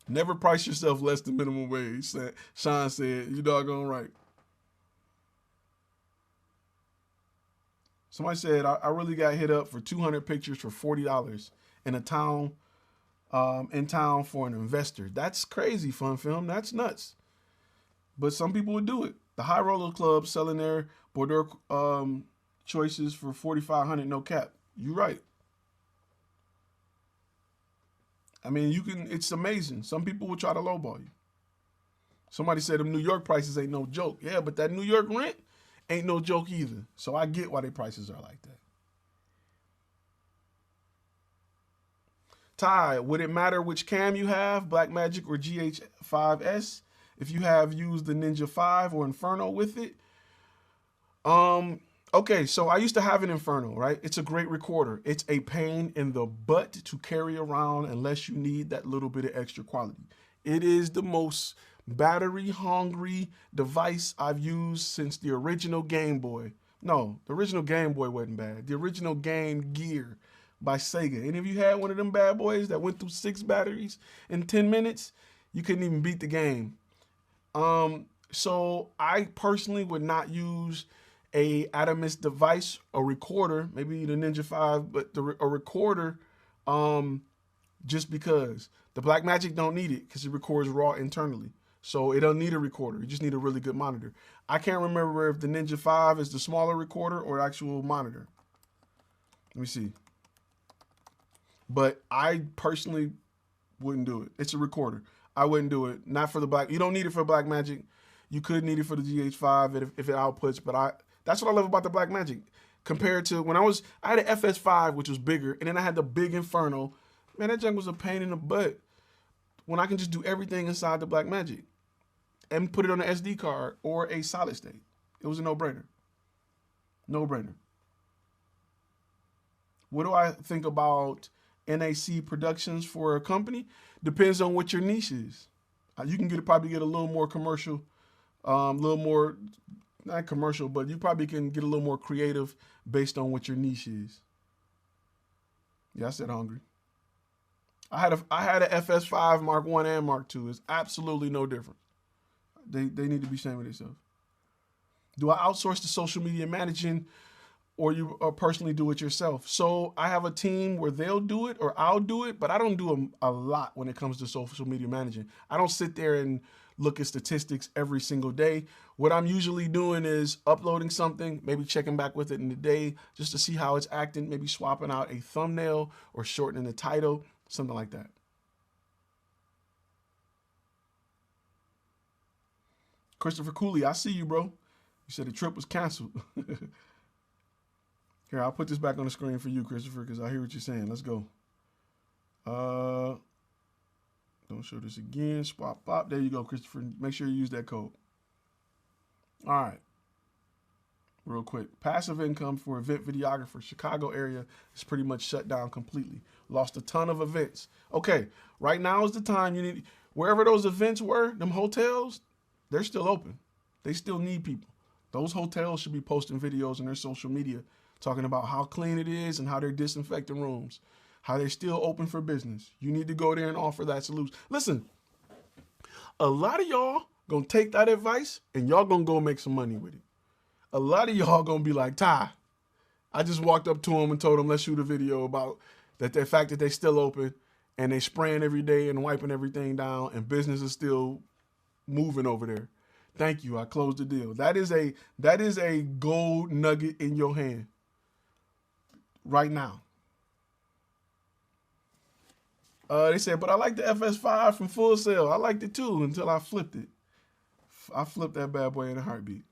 Never price yourself less than minimum wage. Sean said, you doggone right. Somebody said, I really got hit up for 200 pictures for $40 in a town, in town for an investor. That's crazy, Fun Film. That's nuts. But some people would do it. The High Roller Club selling their Bordeaux choices for $4,500, no cap. You're right. I mean, you can, it's amazing. Some people will try to lowball you. Somebody said them New York prices ain't no joke. Yeah, but that New York rent ain't no joke either. So I get why their prices are like that. Ty, would it matter which cam you have, Blackmagic or GH5S? If you have used the Ninja 5 or Inferno with it? Okay, so I used to have an Inferno, right? It's a great recorder. It's a pain in the butt to carry around unless you need that little bit of extra quality. It is the most battery-hungry device I've used since the original Game Boy. No, the original Game Boy wasn't bad. The original Game Gear by Sega. Any of you had one of them bad boys that went through 6 batteries in 10 minutes? You couldn't even beat the game. So I personally would not use a Atomos device, a recorder, maybe the Ninja 5, but a recorder, just because. The Blackmagic don't need it because it records raw internally. So it don't need a recorder. You just need a really good monitor. I can't remember if the Ninja 5 is the smaller recorder or actual monitor. Let me see. But I personally wouldn't do it. It's a recorder. I wouldn't do it. Not for the Black. You don't need it for Blackmagic. You could need it for the GH5 if it outputs, but that's what I love about the Blackmagic. Compared to when I had an FS5, which was bigger, and then I had the big Inferno. Man, that junk was a pain in the butt when I can just do everything inside the Blackmagic and put it on an SD card or a solid state. It was a no-brainer. No-brainer. What do I think about NAC productions for a company? Depends on what your niche is. You can probably get a little more commercial, a little more, not commercial, but you probably can get a little more creative based on what your niche is. Yeah, I said hungry. I had a FS5 Mark 1 and Mark 2. It's absolutely no different. They need to be ashamed of themselves. Do I outsource the social media managing or you personally do it yourself? So I have a team where they'll do it or I'll do it, but I don't do a lot when it comes to social media managing. I don't sit there and look at statistics every single day. What I'm usually doing is uploading something, maybe checking back with it in the day just to see how it's acting, maybe swapping out a thumbnail or shortening the title, something like that. Christopher Cooley, I see you, bro. You said the trip was canceled. Here, I'll put this back on the screen for you, Christopher, because I hear what you're saying. Let's go. Don't show this again. Swap, pop. There you go, Christopher. Make sure you use that code. All right. Real quick. Passive income for event videographer. Chicago area is pretty much shut down completely. Lost a ton of events. Okay, right now is the time you need, wherever those events were, them hotels, they're still open. They still need people. Those hotels should be posting videos on their social media talking about how clean it is and how they're disinfecting rooms, how they're still open for business. You need to go there and offer that solution. Listen, a lot of y'all gonna take that advice and y'all gonna go make some money with it. A lot of y'all gonna be like, Ty, I just walked up to them and told them, let's shoot a video about that the fact that they still open and they spraying every day and wiping everything down and business is still moving over there. Thank you. I closed the deal. That is a gold nugget in your hand right now. They said, but I like the FS5 from Full Sail. I liked it too until I flipped it. I flipped that bad boy in a heartbeat.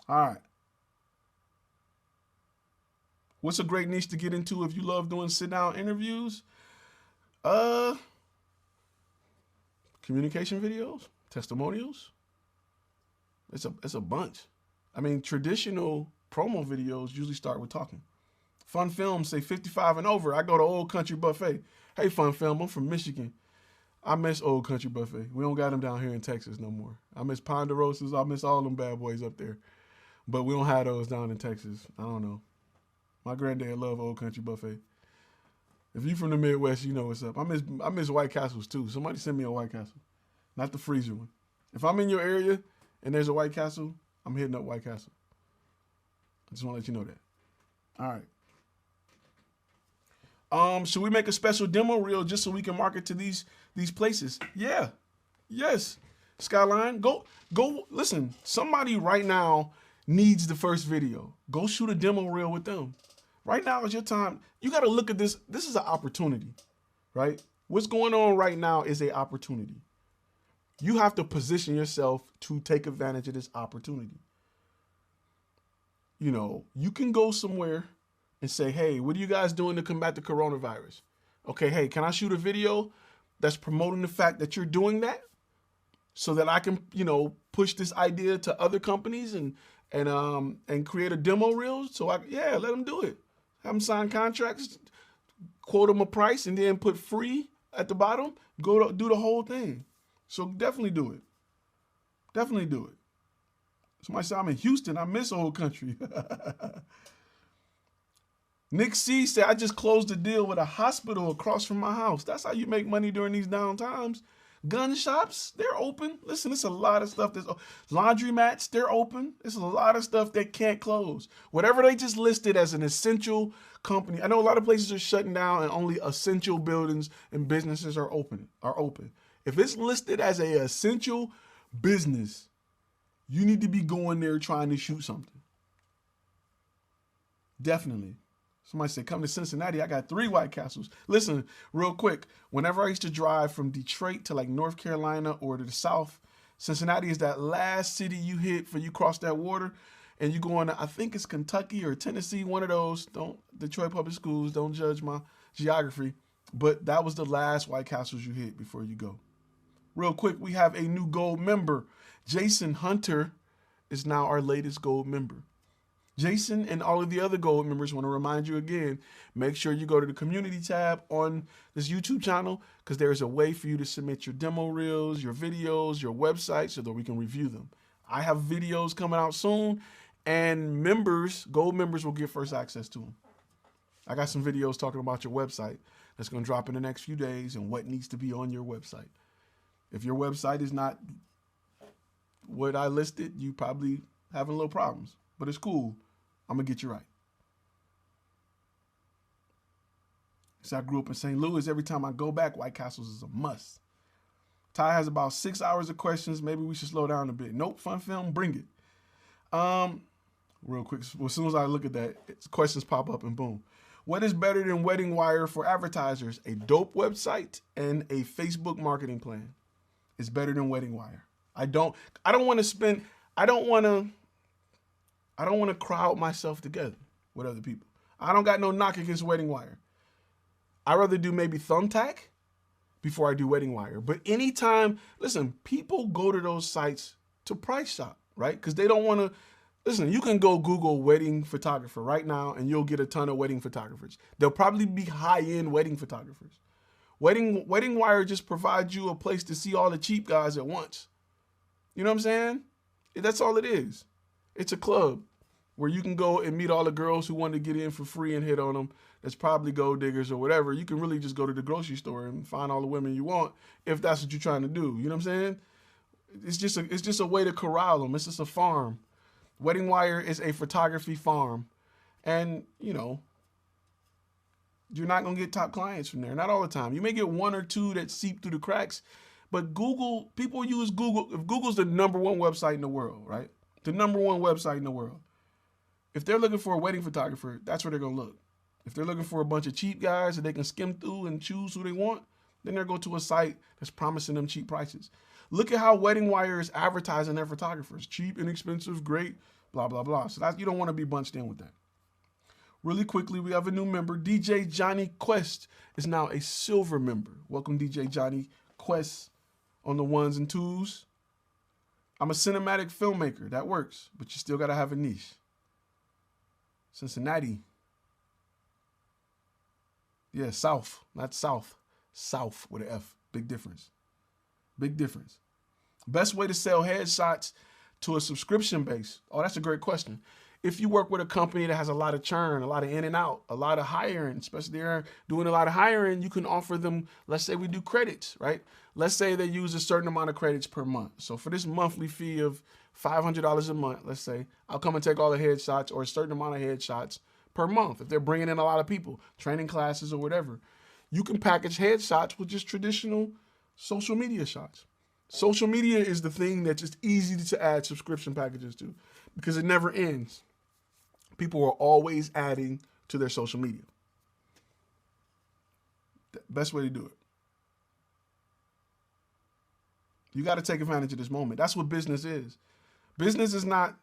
All right. What's a great niche to get into if you love doing sit-down interviews? Communication videos, testimonials. It's a bunch. I mean, traditional promo videos usually start with talking. Fun Films say 55 and over. I go to Old Country Buffet. Hey, Fun Film, I'm from Michigan. I miss Old Country Buffet. We don't got them down here in Texas no more. I miss Ponderosas. I miss all them bad boys up there. But we don't have those down in Texas. I don't know. My granddad loved Old Country Buffet. If you from the Midwest, you know what's up. I miss White Castles too. Somebody send me a White Castle. Not the freezer one. If I'm in your area and there's a White Castle, I'm hitting up White Castle. I just want to let you know that. All right. Should we make a special demo reel just so we can market to these places? Yeah. Yes. Skyline, go listen. Somebody right now needs the first video. Go shoot a demo reel with them. Right now is your time. You got to look at this. This is an opportunity, right? What's going on right now is an opportunity. You have to position yourself to take advantage of this opportunity. You know, you can go somewhere and say, hey, what are you guys doing to combat the coronavirus? Okay, hey, can I shoot a video that's promoting the fact that you're doing that so that I can, you know, push this idea to other companies and create a demo reel? So let them do it. Have them sign contracts, quote them a price, and then put free at the bottom. Do the whole thing. So definitely do it. Definitely do it. Somebody said I'm in Houston. I miss Old Country. Nick C said, I just closed a deal with a hospital across from my house. That's how you make money during these down times. Gun shops, they're open. Listen, it's a lot of stuff. There's laundromats, they're open. There's a lot of stuff that can't close. Whatever they just listed as an essential company. I know a lot of places are shutting down and only essential buildings and businesses are open. If it's listed as an essential business, you need to be going there trying to shoot something. Definitely. Somebody said, come to Cincinnati. I got 3 White Castles. Listen, real quick. Whenever I used to drive from Detroit to like North Carolina or to the South, Cincinnati is that last city you hit for you cross that water and you go on, I think it's Kentucky or Tennessee, one of those. Detroit Public Schools, don't judge my geography. But that was the last White Castles you hit before you go. Real quick, we have a new gold member. Jason Hunter is now our latest gold member. Jason and all of the other gold members want to remind you again, make sure you go to the community tab on this YouTube channel because there is a way for you to submit your demo reels, your videos, your website so that we can review them. I have videos coming out soon and gold members will get first access to them. I got some videos talking about your website that's going to drop in the next few days and what needs to be on your website. If your website is not what I listed, you probably having little problems. But it's cool. I'm going to get you right. So I grew up in St. Louis. Every time I go back, White Castles is a must. Ty has about 6 hours of questions. Maybe we should slow down a bit. Nope, Fun Film, bring it. Real quick, as soon as I look at that, questions pop up and boom. What is better than Wedding Wire for advertisers? A dope website and a Facebook marketing plan. It's better than Wedding Wire. I don't want to crowd myself together with other people. I don't got no knock against Wedding Wire. I'd rather do maybe Thumbtack before I do Wedding Wire. But anytime, listen, people go to those sites to price shop, right? Because they don't want to, listen, you can go Google wedding photographer right now and you'll get a ton of wedding photographers. They'll probably be high-end wedding photographers. Wedding Wire just provides you a place to see all the cheap guys at once. You know what I'm saying? That's all it is. It's a club where you can go and meet all the girls who want to get in for free and hit on them. That's probably gold diggers or whatever. You can really just go to the grocery store and find all the women you want if that's what you're trying to do. You know what I'm saying? It's just a way to corral them. It's just a farm. Wedding Wire is a photography farm. And, you know, you're not going to get top clients from there. Not all the time. You may get 1 or 2 that seep through the cracks, But Google, people use Google. If Google's the #1 website in the world, right? The #1 website in the world. If they're looking for a wedding photographer, that's where they're going to look. If they're looking for a bunch of cheap guys that they can skim through and choose who they want, then they'll go to a site that's promising them cheap prices. Look at how Wedding Wire is advertising their photographers. Cheap, inexpensive, great, blah, blah, blah. So you don't want to be bunched in with that. Really quickly, we have a new member. DJ Johnny Quest is now a silver member. Welcome, DJ Johnny Quest on the ones and twos. I'm a cinematic filmmaker. That works, but you still got to have a niche. Cincinnati. Yeah, South, not South. South with an F. Big difference. Big difference. Best way to sell headshots to a subscription base. Oh, that's a great question. If you work with a company that has a lot of churn, a lot of in and out, a lot of hiring, especially they're doing a lot of hiring, you can offer them, let's say we do credits, right? Let's say they use a certain amount of credits per month. So for this monthly fee of $500 a month, let's say, I'll come and take all the headshots or a certain amount of headshots per month. If they're bringing in a lot of people, training classes or whatever, you can package headshots with just traditional social media shots. Social media is the thing that's just easy to add subscription packages to because it never ends. People are always adding to their social media. Best way to do it. You got to take advantage of this moment. That's what business is. Business is not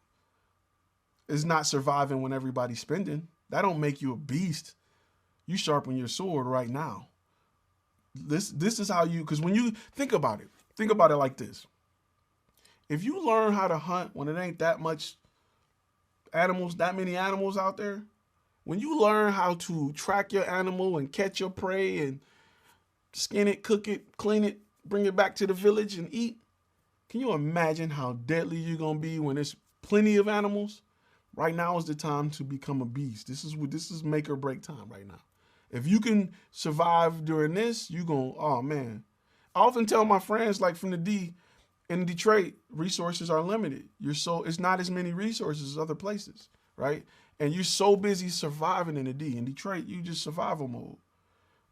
surviving when everybody's spending. That don't make you a beast. You sharpen your sword right now. This is how you, because when you think about it like this. If you learn how to hunt when it ain't that many animals out there, when you learn how to track your animal and catch your prey and skin it, cook it, clean it, bring it back to the village and eat, can you imagine how deadly you're going to be when there's plenty of animals? Right now is the time to become a beast. This is make or break time right now. If you can survive during this, you going, oh man. I often tell my friends, like from the D, in Detroit, resources are limited. It's not as many resources as other places, right? And you're so busy surviving in the D. In Detroit, you just survival mode.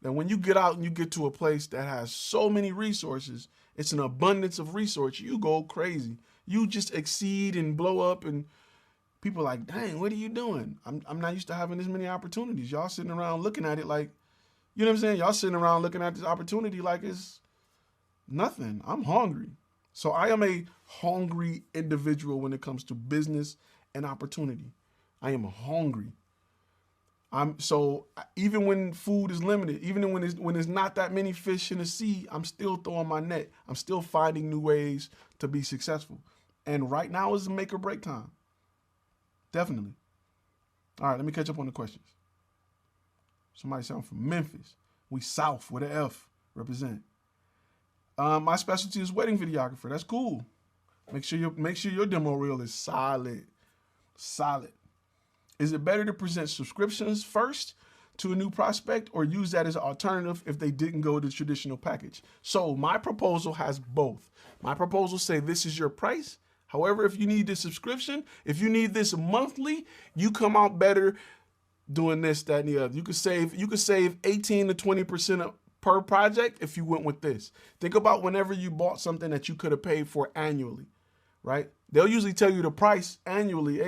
Then when you get out and you get to a place that has so many resources, it's an abundance of resources, you go crazy. You just exceed and blow up, and people are like, dang, what are you doing? I'm not used to having this many opportunities. Y'all sitting around looking at it like, you know what I'm saying? Y'all sitting around looking at this opportunity like it's nothing. I'm hungry. So I am a hungry individual when it comes to business and opportunity. I am hungry. So even when food is limited, even when there's not that many fish in the sea, I'm still throwing my net. I'm still finding new ways to be successful. And right now is the make or break time. Definitely. All right, let me catch up on the questions. Somebody sound from Memphis. We South with an F, represent. My specialty is wedding videographer. That's cool. Make sure your demo reel is solid. Solid. Is it better to present subscriptions first to a new prospect or use that as an alternative if they didn't go the traditional package? So my proposal has both. My proposal say this is your price. However, if you need this subscription, if you need this monthly, you come out better doing this, that, and the other. You could save 18 to 20% per project if you went with this. Think about whenever you bought something that you could have paid for annually, right? They'll usually tell you the price annually.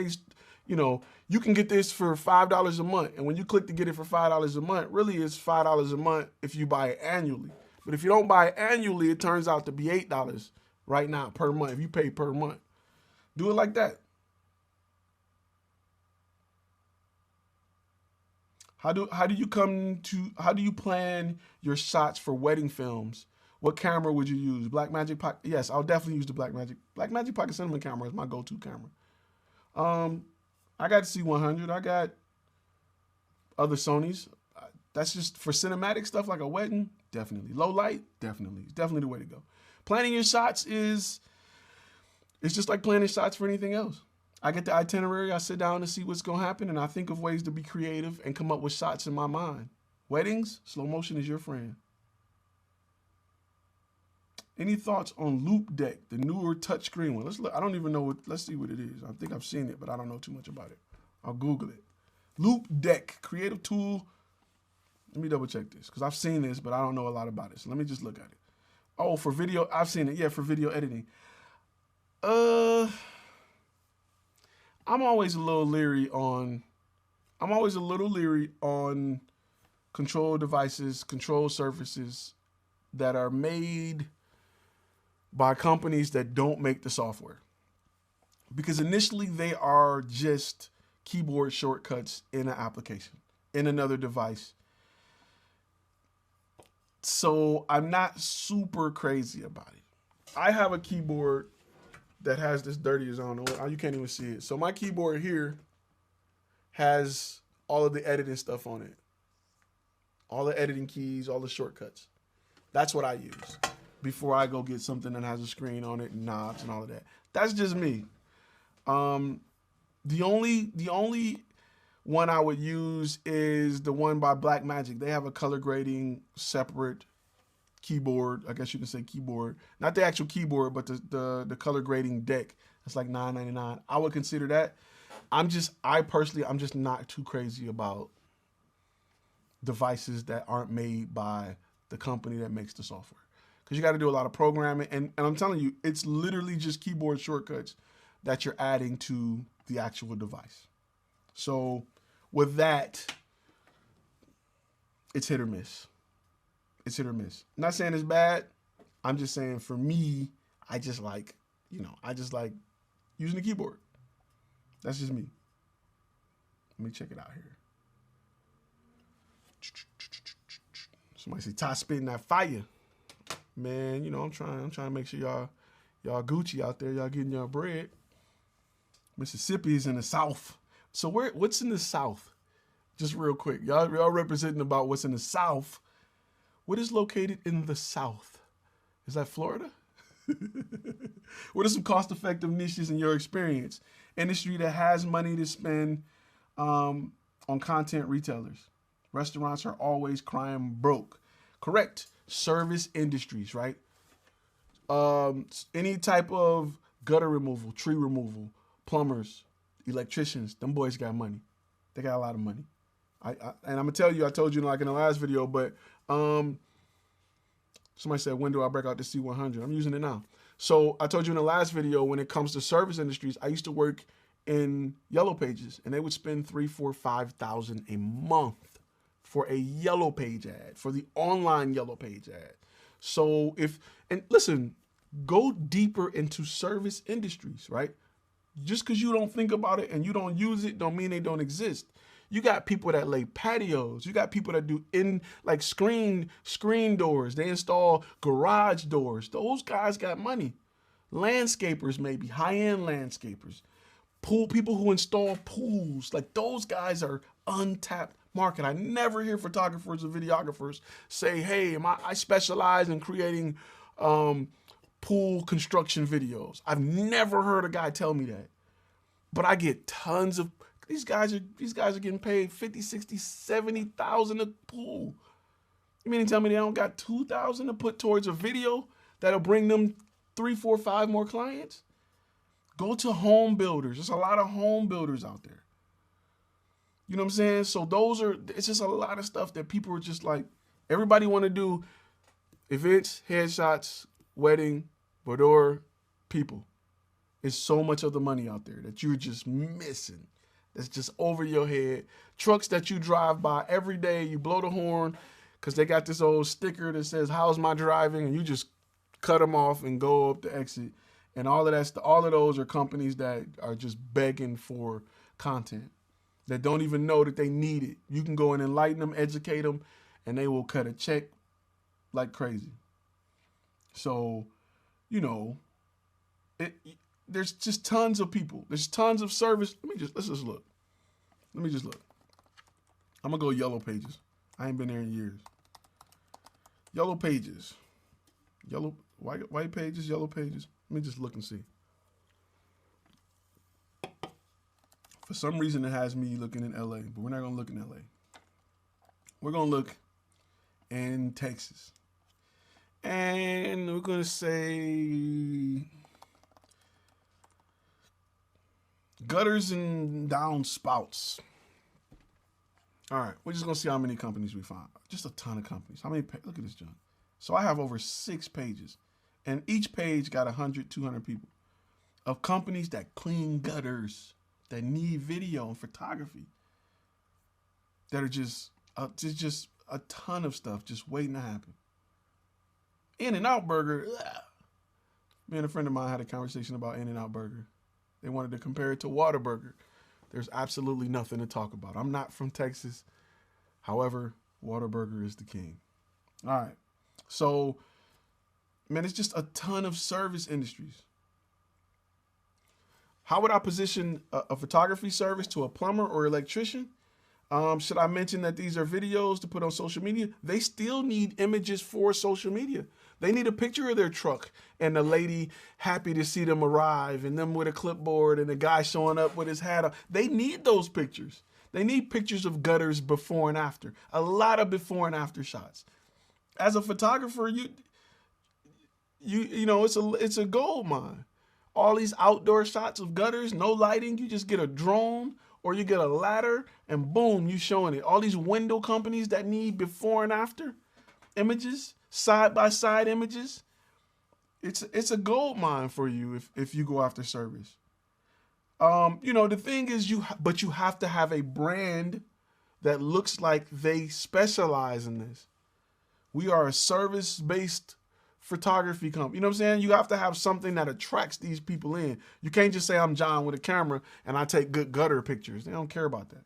You know, you can get this for $5 a month. And when you click to get it for $5 a month, really it's $5 a month if you buy it annually. But if you don't buy it annually, it turns out to be $8 right now per month if you pay per month. Do it like that. How do you plan your shots for wedding films? What camera would you use? Blackmagic Pocket? Yes, I'll definitely use the Blackmagic Pocket Cinema camera is my go-to camera. I got C100. I got other Sonys. That's just for cinematic stuff like a wedding. Definitely. Low light. Definitely. It's definitely the way to go. Planning your shots it's just like planning shots for anything else. I get the itinerary, I sit down and see what's going to happen, and I think of ways to be creative and come up with shots in my mind. Weddings, slow motion is your friend. Any thoughts on Loop Deck, the newer touchscreen one? Let's look. I don't even know let's see what it is. I think I've seen it, but I don't know too much about it. I'll Google it. Loop Deck, creative tool. Let me double check this, because I've seen this, but I don't know a lot about it. So let me just look at it. Oh, for video, I've seen it. Yeah, for video editing. I'm always a little leery on. Control devices, control surfaces that are made by companies that don't make the software. Because initially they are just keyboard shortcuts in an application, in another device. So I'm not super crazy about it. I have a keyboard that has this dirty as I don't know. You can't even see it. So my keyboard here has all of the editing stuff on it. All the editing keys, all the shortcuts. That's what I use before I go get something that has a screen on it and knobs and all of that. That's just me. The only one I would use is the one by Blackmagic. They have a color grading separate keyboard. I guess you can say keyboard. Not the actual keyboard, but the color grading deck. That's like $9.99. I would consider that. I'm just not too crazy about devices that aren't made by the company that makes the software. Because you got to do a lot of programming. And I'm telling you, it's literally just keyboard shortcuts that you're adding to the actual device. So with that, it's hit or miss. It's hit or miss. I'm not saying it's bad. I'm just saying for me, I just like using the keyboard. That's just me. Let me check it out here. Somebody say Ty spitting that fire. Man, you know, I'm trying to make sure y'all Gucci out there, y'all getting your bread. Mississippi is in the South. So what's in the South? Just real quick. Y'all representing about what's in the South. What is located in the South? Is that Florida? What are some cost-effective niches in your experience? Industry that has money to spend on content retailers. Restaurants are always crying broke. Correct. Service industries, right? Any type of gutter removal, tree removal, plumbers, electricians, them boys got money. They got a lot of money. And I'm gonna tell you, I told you like in the last video, but somebody said, when do I break out the C100? I'm using it now. So I told you in the last video, when it comes to service industries, I used to work in Yellow Pages, and they would spend $3,000, $4,000, $5,000 a month for a Yellow Page ad, for the online Yellow Page ad. So listen, go deeper into service industries, right? Just because you don't think about it and you don't use it, don't mean they don't exist. You got people that lay patios. You got people that do screen doors. They install garage doors. Those guys got money. Landscapers, maybe high-end landscapers. People who install pools. Like those guys are untapped market. I never hear photographers or videographers say, hey, I specialize in creating pool construction videos. I've never heard a guy tell me that. But I get tons of, these guys are getting paid $50,000, $60,000, $70,000 a pool. You mean to tell me they don't got $2,000 to put towards a video that'll bring them 3, 4, 5 more clients? Go to home builders. There's a lot of home builders out there. You know what I'm saying? So it's just a lot of stuff that people are just like, everybody want to do events, headshots, wedding, boudoir, people. It's so much of the money out there that you're just missing. That's just over your head. Trucks that you drive by every day, you blow the horn because they got this old sticker that says, how's my driving? And you just cut them off and go up the exit. And all of those are companies that are just begging for content, that don't even know that they need it. You can go and enlighten them, educate them, and they will cut a check like crazy. So, you know, there's just tons of people. There's tons of service. Let's just look. Let me just look. I'm gonna go Yellow Pages. I ain't been there in years. Yellow Pages. White Pages, Yellow Pages. Let me just look and see. For some reason, it has me looking in LA, but we're not gonna look in LA. We're gonna look in Texas. And we're gonna say gutters and downspouts. All right, we're just gonna see how many companies we find. Just a ton of companies. Look at this, John. So I have over 6 pages, and each page got 100, 200 people of companies that clean gutters, that need video and photography, that are just a ton of stuff just waiting to happen. In-N-Out Burger, me and a friend of mine had a conversation about In-N-Out Burger. They wanted to compare it to Whataburger. There's absolutely nothing to talk about. I'm not from Texas. However, Whataburger is the king. All right. So, man, it's just a ton of service industries. How would I position a photography service to a plumber or electrician? Should I mention that these are videos to put on social media? They still need images for social media. They need a picture of their truck and the lady happy to see them arrive and them with a clipboard and the guy showing up with his hat on. They need those pictures. They need pictures of gutters before and after. A lot of before and after shots. As a photographer, you know, it's a gold mine. All these outdoor shots of gutters, no lighting, you just get a drone or you get a ladder and boom, you showing it. All these window companies that need before and after images, side-by-side images, it's a gold mine for you if you go after service. You know, the thing is but you have to have a brand that looks like they specialize in this. We are a service-based photography company. You know what I'm saying? You have to have something that attracts these people in. You can't just say I'm John with a camera and I take good gutter pictures. They don't care about that.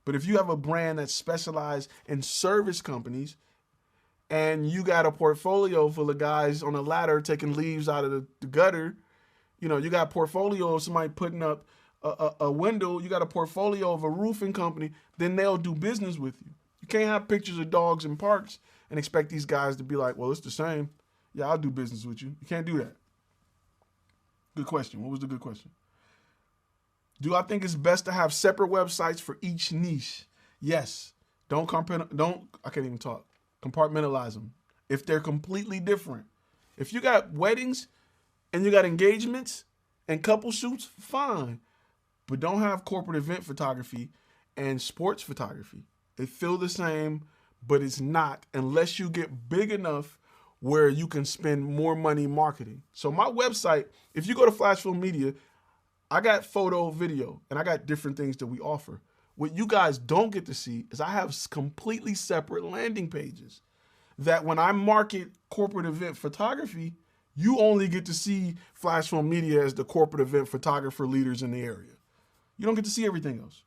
But if you have a brand that specializes in service companies and you got a portfolio full of guys on a ladder taking leaves out of the gutter, you know, you got a portfolio of somebody putting up a window, you got a portfolio of a roofing company, then they'll do business with you. You can't have pictures of dogs in parks and expect these guys to be like, well, it's the same. Yeah, I'll do business with you. You can't do that. Good question. What was the good question? Do I think it's best to have separate websites for each niche? Yes. I can't even talk. Compartmentalize them. If they're completely different. If you got weddings and you got engagements and couple shoots, fine. But don't have corporate event photography and sports photography. They feel the same, but it's not unless you get big enough where you can spend more money marketing. So my website, if you go to Flashfilm Media, I got photo, video, and I got different things that we offer. What you guys don't get to see is I have completely separate landing pages that when I market corporate event photography, you only get to see Flashfilm Media as the corporate event photographer leaders in the area. You don't get to see everything else.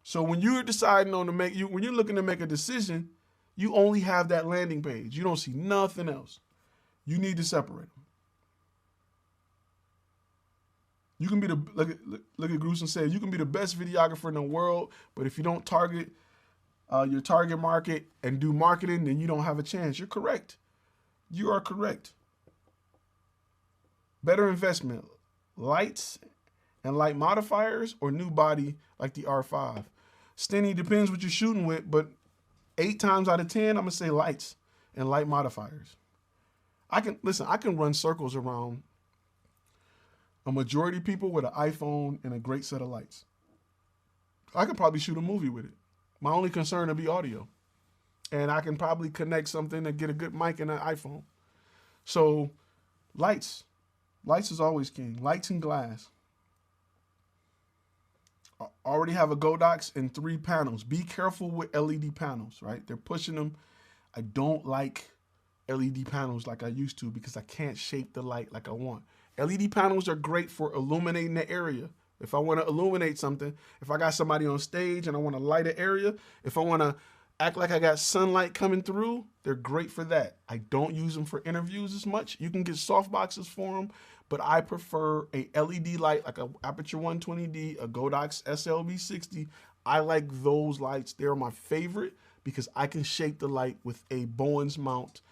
So when you're deciding when you're looking to make a decision, you only have that landing page. You don't see nothing else. You need to separate them. You can be look at Gruesome said, you can be the best videographer in the world, but if you don't target your target market and do marketing, then you don't have a chance. You're correct. You are correct. Better investment, lights and light modifiers or new body like the R5. Stenny, depends what you're shooting with, but 8 times out of 10, I'm gonna say lights and light modifiers. I can run circles around a majority of people with an iPhone and a great set of lights. I could probably shoot a movie with it. My only concern would be audio. And I can probably connect something and get a good mic in an iPhone. So lights. Lights is always king. Lights and glass. I already have a Godox and 3 panels. Be careful with LED panels, right? They're pushing them. I don't like LED panels like I used to because I can't shape the light like I want. LED panels are great for illuminating the area. If I want to illuminate something, if I got somebody on stage and I want to light an area, if I want to act like I got sunlight coming through, they're great for that. I don't use them for interviews as much. You can get soft boxes for them, but I prefer a LED light like a Aperture 120D, a Godox SLB60. I like those lights. They're my favorite because I can shape the light with a Bowens mount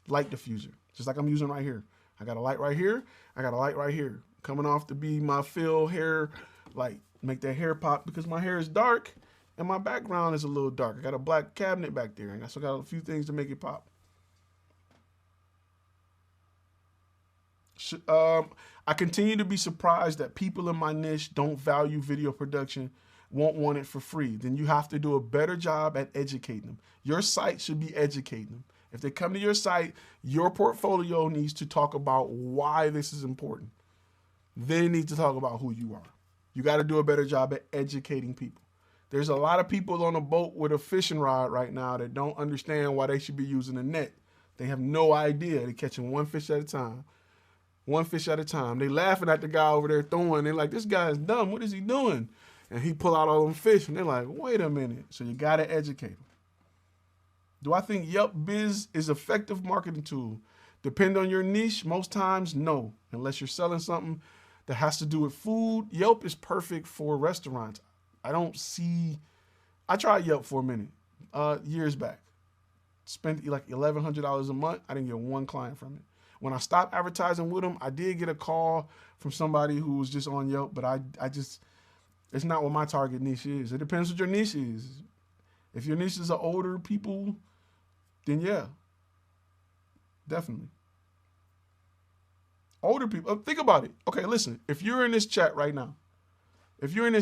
light diffuser, just like I'm using right here. I got a light right here. I got a light right here. Coming off to be my fill hair light. Make that hair pop because my hair is dark and my background is a little dark. I got a black cabinet back there. And I still got a few things to make it pop. I continue to be surprised that people in my niche don't value video production, won't want it for free. Then you have to do a better job at educating them. Your site should be educating them. If they come to your site, your portfolio needs to talk about why this is important. They need to talk about who you are. You got to do a better job at educating people. There's a lot of people on a boat with a fishing rod right now that don't understand why they should be using a net. They have no idea. They're catching one fish at a time. One fish at a time. They laughing at the guy over there throwing. They're like, this guy is dumb. What is he doing? And he pull out all them fish, and they're like, wait a minute. So you got to educate them. Do I think Yelp Biz is an effective marketing tool? Depend on your niche. Most times, no. Unless you're selling something that has to do with food. Yelp is perfect for restaurants. I tried Yelp for a minute, years back. Spent like $1,100 a month. I didn't get one client from it. When I stopped advertising with them, I did get a call from somebody who was just on Yelp, but it's not what my target niche is. It depends what your niche is. If your niche is older people, then yeah, definitely. Older people, think about it. Okay, listen, if you're in this chat right now, when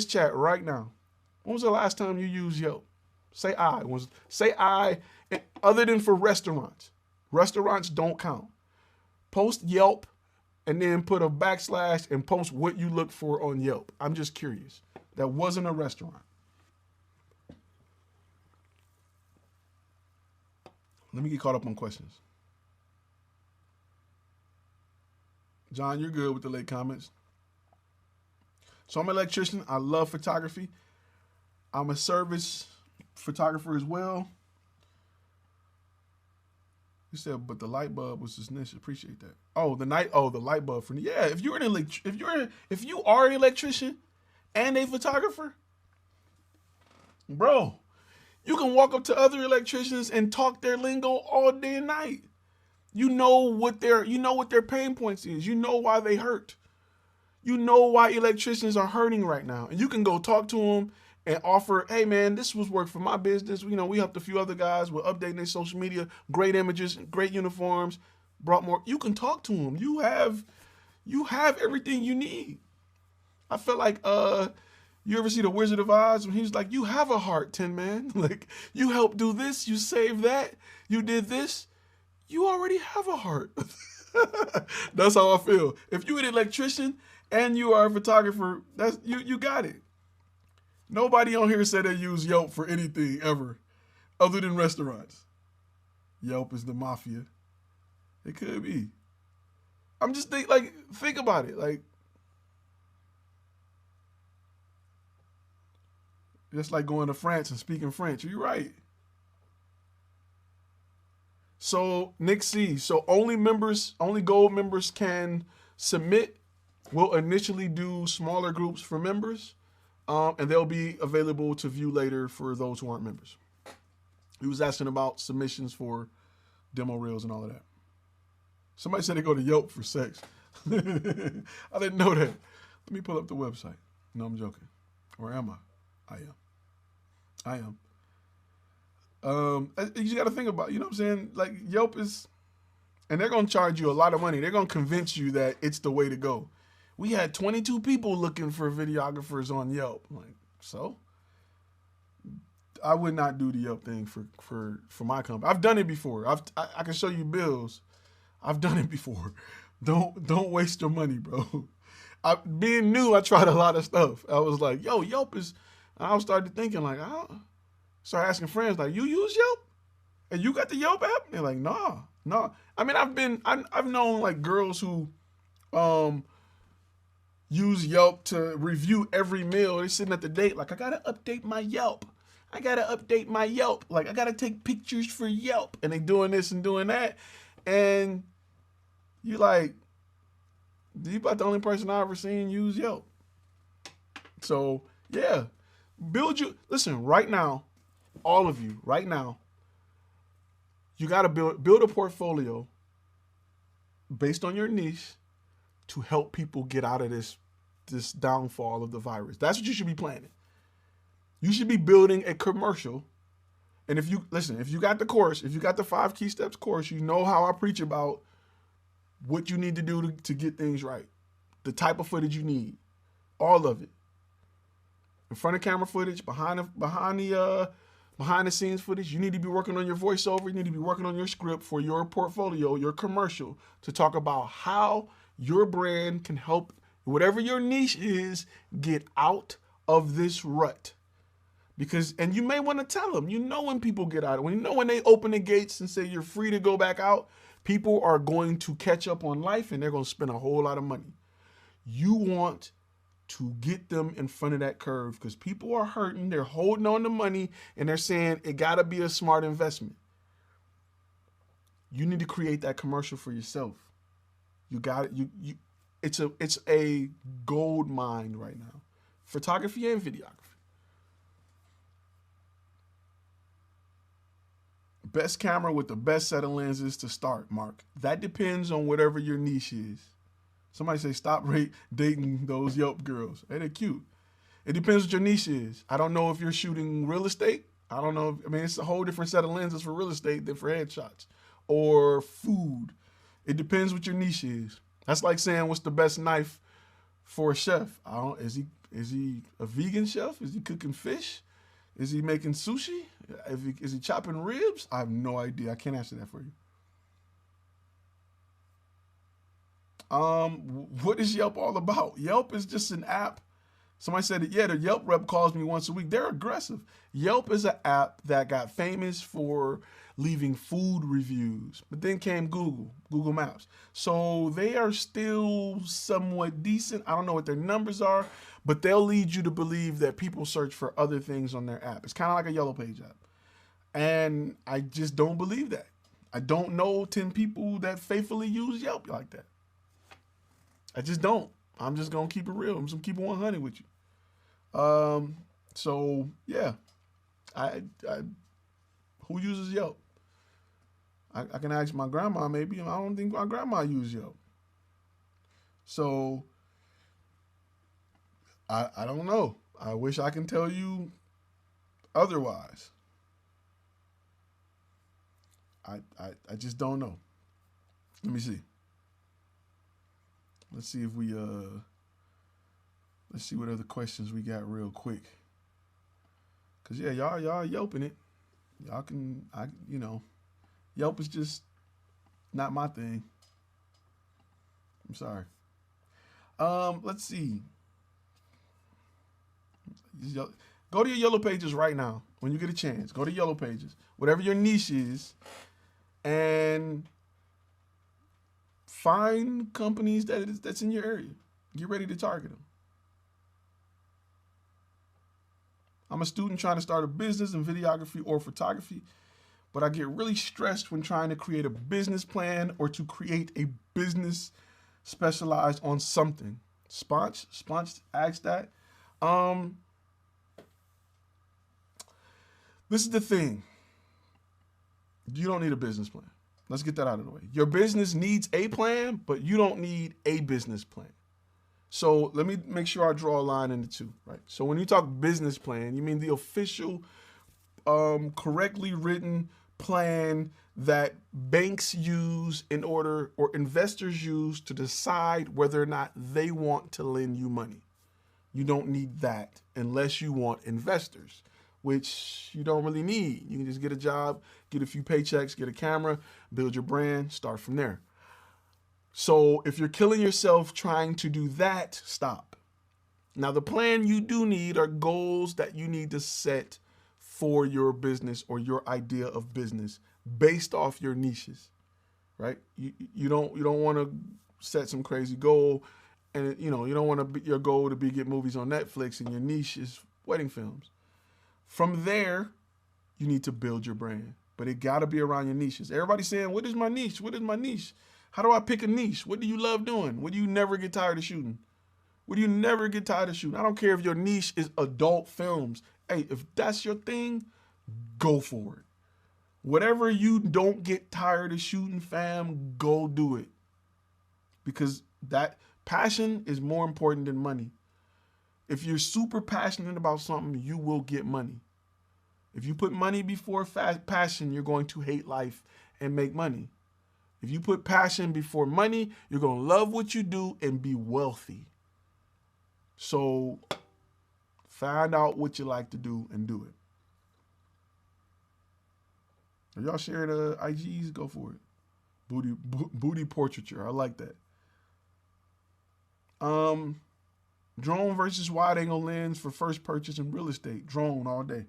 was the last time you used Yelp? Say I, other than for restaurants. Restaurants don't count. Post Yelp and then put a backslash and post what you look for on Yelp. I'm just curious. That wasn't a restaurant. Let me get caught up on questions. John, you're good with the late comments. So I'm an electrician. I love photography. I'm a service photographer as well. You said, but the light bulb was his niche. Appreciate that. Oh, the light bulb for yeah. If you are an electrician and a photographer, bro, you can walk up to other electricians and talk their lingo all day and night. You know what their pain points is. You know why they hurt. You know why electricians are hurting right now. And you can go talk to them and offer, hey man, this was work for my business. We helped a few other guys with updating their social media, great images, great uniforms, brought more. You can talk to them. You have everything you need. I feel like you ever see The Wizard of Oz when he's like, you have a heart, Tin Man. Like, you helped do this, you saved that, you did this. You already have a heart. That's how I feel. If you're an electrician and you are a photographer, that's you got it. Nobody on here said they use Yelp for anything ever, other than restaurants. Yelp is the mafia. It could be. I'm just think about it. Like, just like going to France and speaking French. You're right. So Nick C. So only gold members can submit. We'll initially do smaller groups for members, and they'll be available to view later for those who aren't members. He was asking about submissions for demo reels and all of that. Somebody said they go to Yelp for sex. I didn't know that. Let me pull up the website. No, I'm joking. Or am I? I am. You got to think about, you know what I'm saying? Like, Yelp is, and they're going to charge you a lot of money. They're going to convince you that it's the way to go. We had 22 people looking for videographers on Yelp. I'm like, so? I would not do the Yelp thing for my company. I've done it before. I can show you bills. I've done it before. Don't waste your money, bro. Being new, I tried a lot of stuff. I was like, yo, Yelp is, and I started thinking like, started asking friends, like, you use Yelp? And you got the Yelp app? They're like, no. I mean, I've known like girls who use Yelp to review every meal. They're sitting at the date like, I gotta update my Yelp. Like, I gotta take pictures for Yelp. And they doing this and doing that. And you like, you about the only person I ever seen use Yelp. So yeah, listen, right now, all of you, right now, you got to build a portfolio based on your niche to help people get out of this downfall of the virus. That's what you should be planning. You should be building a commercial. And if you got the course, if you got the 5 Key Steps course, you know how I preach about what you need to do to get things right. The type of footage you need. All of it. In front of camera footage, behind behind the scenes footage. You need to be working on your voiceover. You need to be working on your script for your portfolio, your commercial, to talk about how your brand can help whatever your niche is get out of this rut. Because, and you may want to tell them, when people get out, when they open the gates and say you're free to go back out, people are going to catch up on life and they're going to spend a whole lot of money. You want to get them in front of that curve because people are hurting, they're holding on to money, and they're saying it got to be a smart investment. You need to create that commercial for yourself. You got it. It's a gold mine right now. Photography and videography. Best camera with the best set of lenses to start, Mark. That depends on whatever your niche is. Somebody say stop dating those Yelp girls. Hey, they're cute. It depends what your niche is. I don't know if you're shooting real estate. I don't know. It's a whole different set of lenses for real estate than for headshots or food. It depends what your niche is. That's like saying what's the best knife for a chef. Is he a vegan chef? Is he cooking fish? Is he making sushi? Is he chopping ribs? I have no idea. I can't answer that for you. What is Yelp all about? Yelp is just an app. Somebody said that, yeah, the Yelp rep calls me once a week. They're aggressive. Yelp is an app that got famous for leaving food reviews, but then came Google Maps. So they are still somewhat decent. I don't know what their numbers are, but they'll lead you to believe that people search for other things on their app. It's kind of like a Yellow Page app. And I just don't believe that. I don't know 10 people that faithfully use Yelp like that. I just don't. I'm just going to keep it real. I'm just going to keep it 100 with you. So, yeah. Who uses Yelp? I can ask my grandma maybe. I don't think my grandma uses Yelp. So, I don't know. I wish I can tell you otherwise. I just don't know. Let me see. Let's see if we let's see what other questions we got real quick. Cause yeah, y'all Yelping it. Y'all can Yelp is just not my thing. I'm sorry. Let's see. Go to your Yellow Pages right now. When you get a chance, go to Yellow Pages. Whatever your niche is, and find companies that's in your area. Get ready to target them. I'm a student trying to start a business in videography or photography, but I get really stressed when trying to create a business plan or to create a business specialized on something. Sponge asked that. This is the thing. You don't need a business plan. Let's get that out of the way. Your business needs a plan, but you don't need a business plan. So let me make sure I draw a line in the two, right? So when you talk business plan, you mean the official, correctly written plan that banks use in order, or investors use to decide whether or not they want to lend you money. You don't need that unless you want investors, which you don't really need. You can just get a job, get a few paychecks, get a camera, build your brand, start from there. So if you're killing yourself trying to do that, stop. Now, the plan you do need are goals that you need to set for your business or your idea of business based off your niches, right? You don't want to set some crazy goal, and you don't want your goal to be get movies on Netflix, and your niche is wedding films. From there, you need to build your brand, but it got to be around your niches. Everybody's saying, what is my niche? What is my niche? How do I pick a niche? What do you love doing? What do you never get tired of shooting? What do you never get tired of shooting? I don't care if your niche is adult films. Hey, if that's your thing, go for it. Whatever you don't get tired of shooting, fam, go do it. Because that passion is more important than money. If you're super passionate about something, you will get money. If you put money before passion, you're going to hate life and make money. If you put passion before money, you're going to love what you do and be wealthy. So find out what you like to do and do it. If y'all share the IGs, go for it. Booty portraiture. I like that. Drone versus wide angle lens for first purchase in real estate. Drone all day.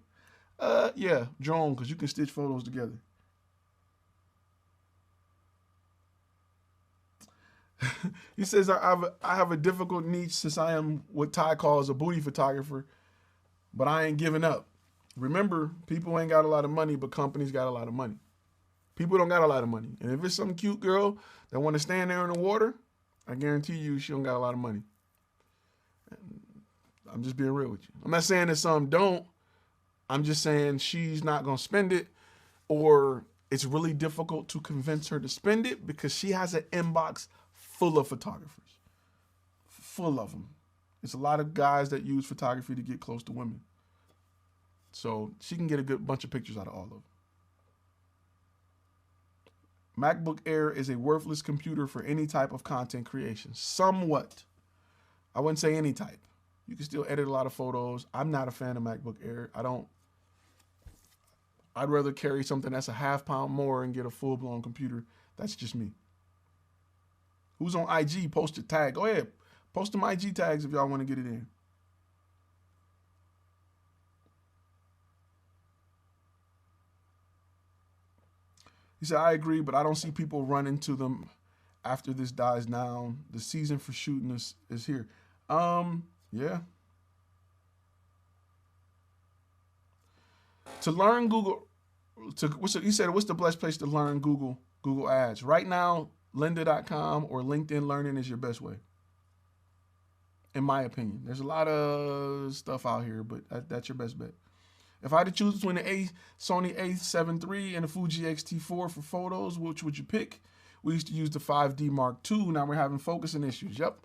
Yeah, drone, because you can stitch photos together. He says, I have a difficult niche since I am what Ty calls a booty photographer, but I ain't giving up. Remember, people ain't got a lot of money, but companies got a lot of money. People don't got a lot of money. And if it's some cute girl that want to stand there in the water, I guarantee you she don't got a lot of money. I'm just being real with you. I'm not saying that some don't. I'm just saying she's not going to spend it, or it's really difficult to convince her to spend it because she has an inbox full of photographers. Full of them. It's a lot of guys that use photography to get close to women. So she can get a good bunch of pictures out of all of them. MacBook Air is a worthless computer for any type of content creation. Somewhat. I wouldn't say any type. You can still edit a lot of photos. I'm not a fan of MacBook Air. I'd rather carry something that's a ½ pound more and get a full-blown computer. That's just me. Who's on IG? Post a tag. Go ahead. Post them IG tags if y'all want to get it in. He said, I agree, but I don't see people run into them after this dies down. The season for shooting is here. Yeah. To learn Google, he said, what's the best place to learn Google Ads? Right now, lynda.com or LinkedIn Learning is your best way. In my opinion. There's a lot of stuff out here, but that's your best bet. If I had to choose between the Sony A7 III and the Fuji X-T4 for photos, which would you pick? We used to use the 5D Mark II. Now we're having focusing issues. Yep.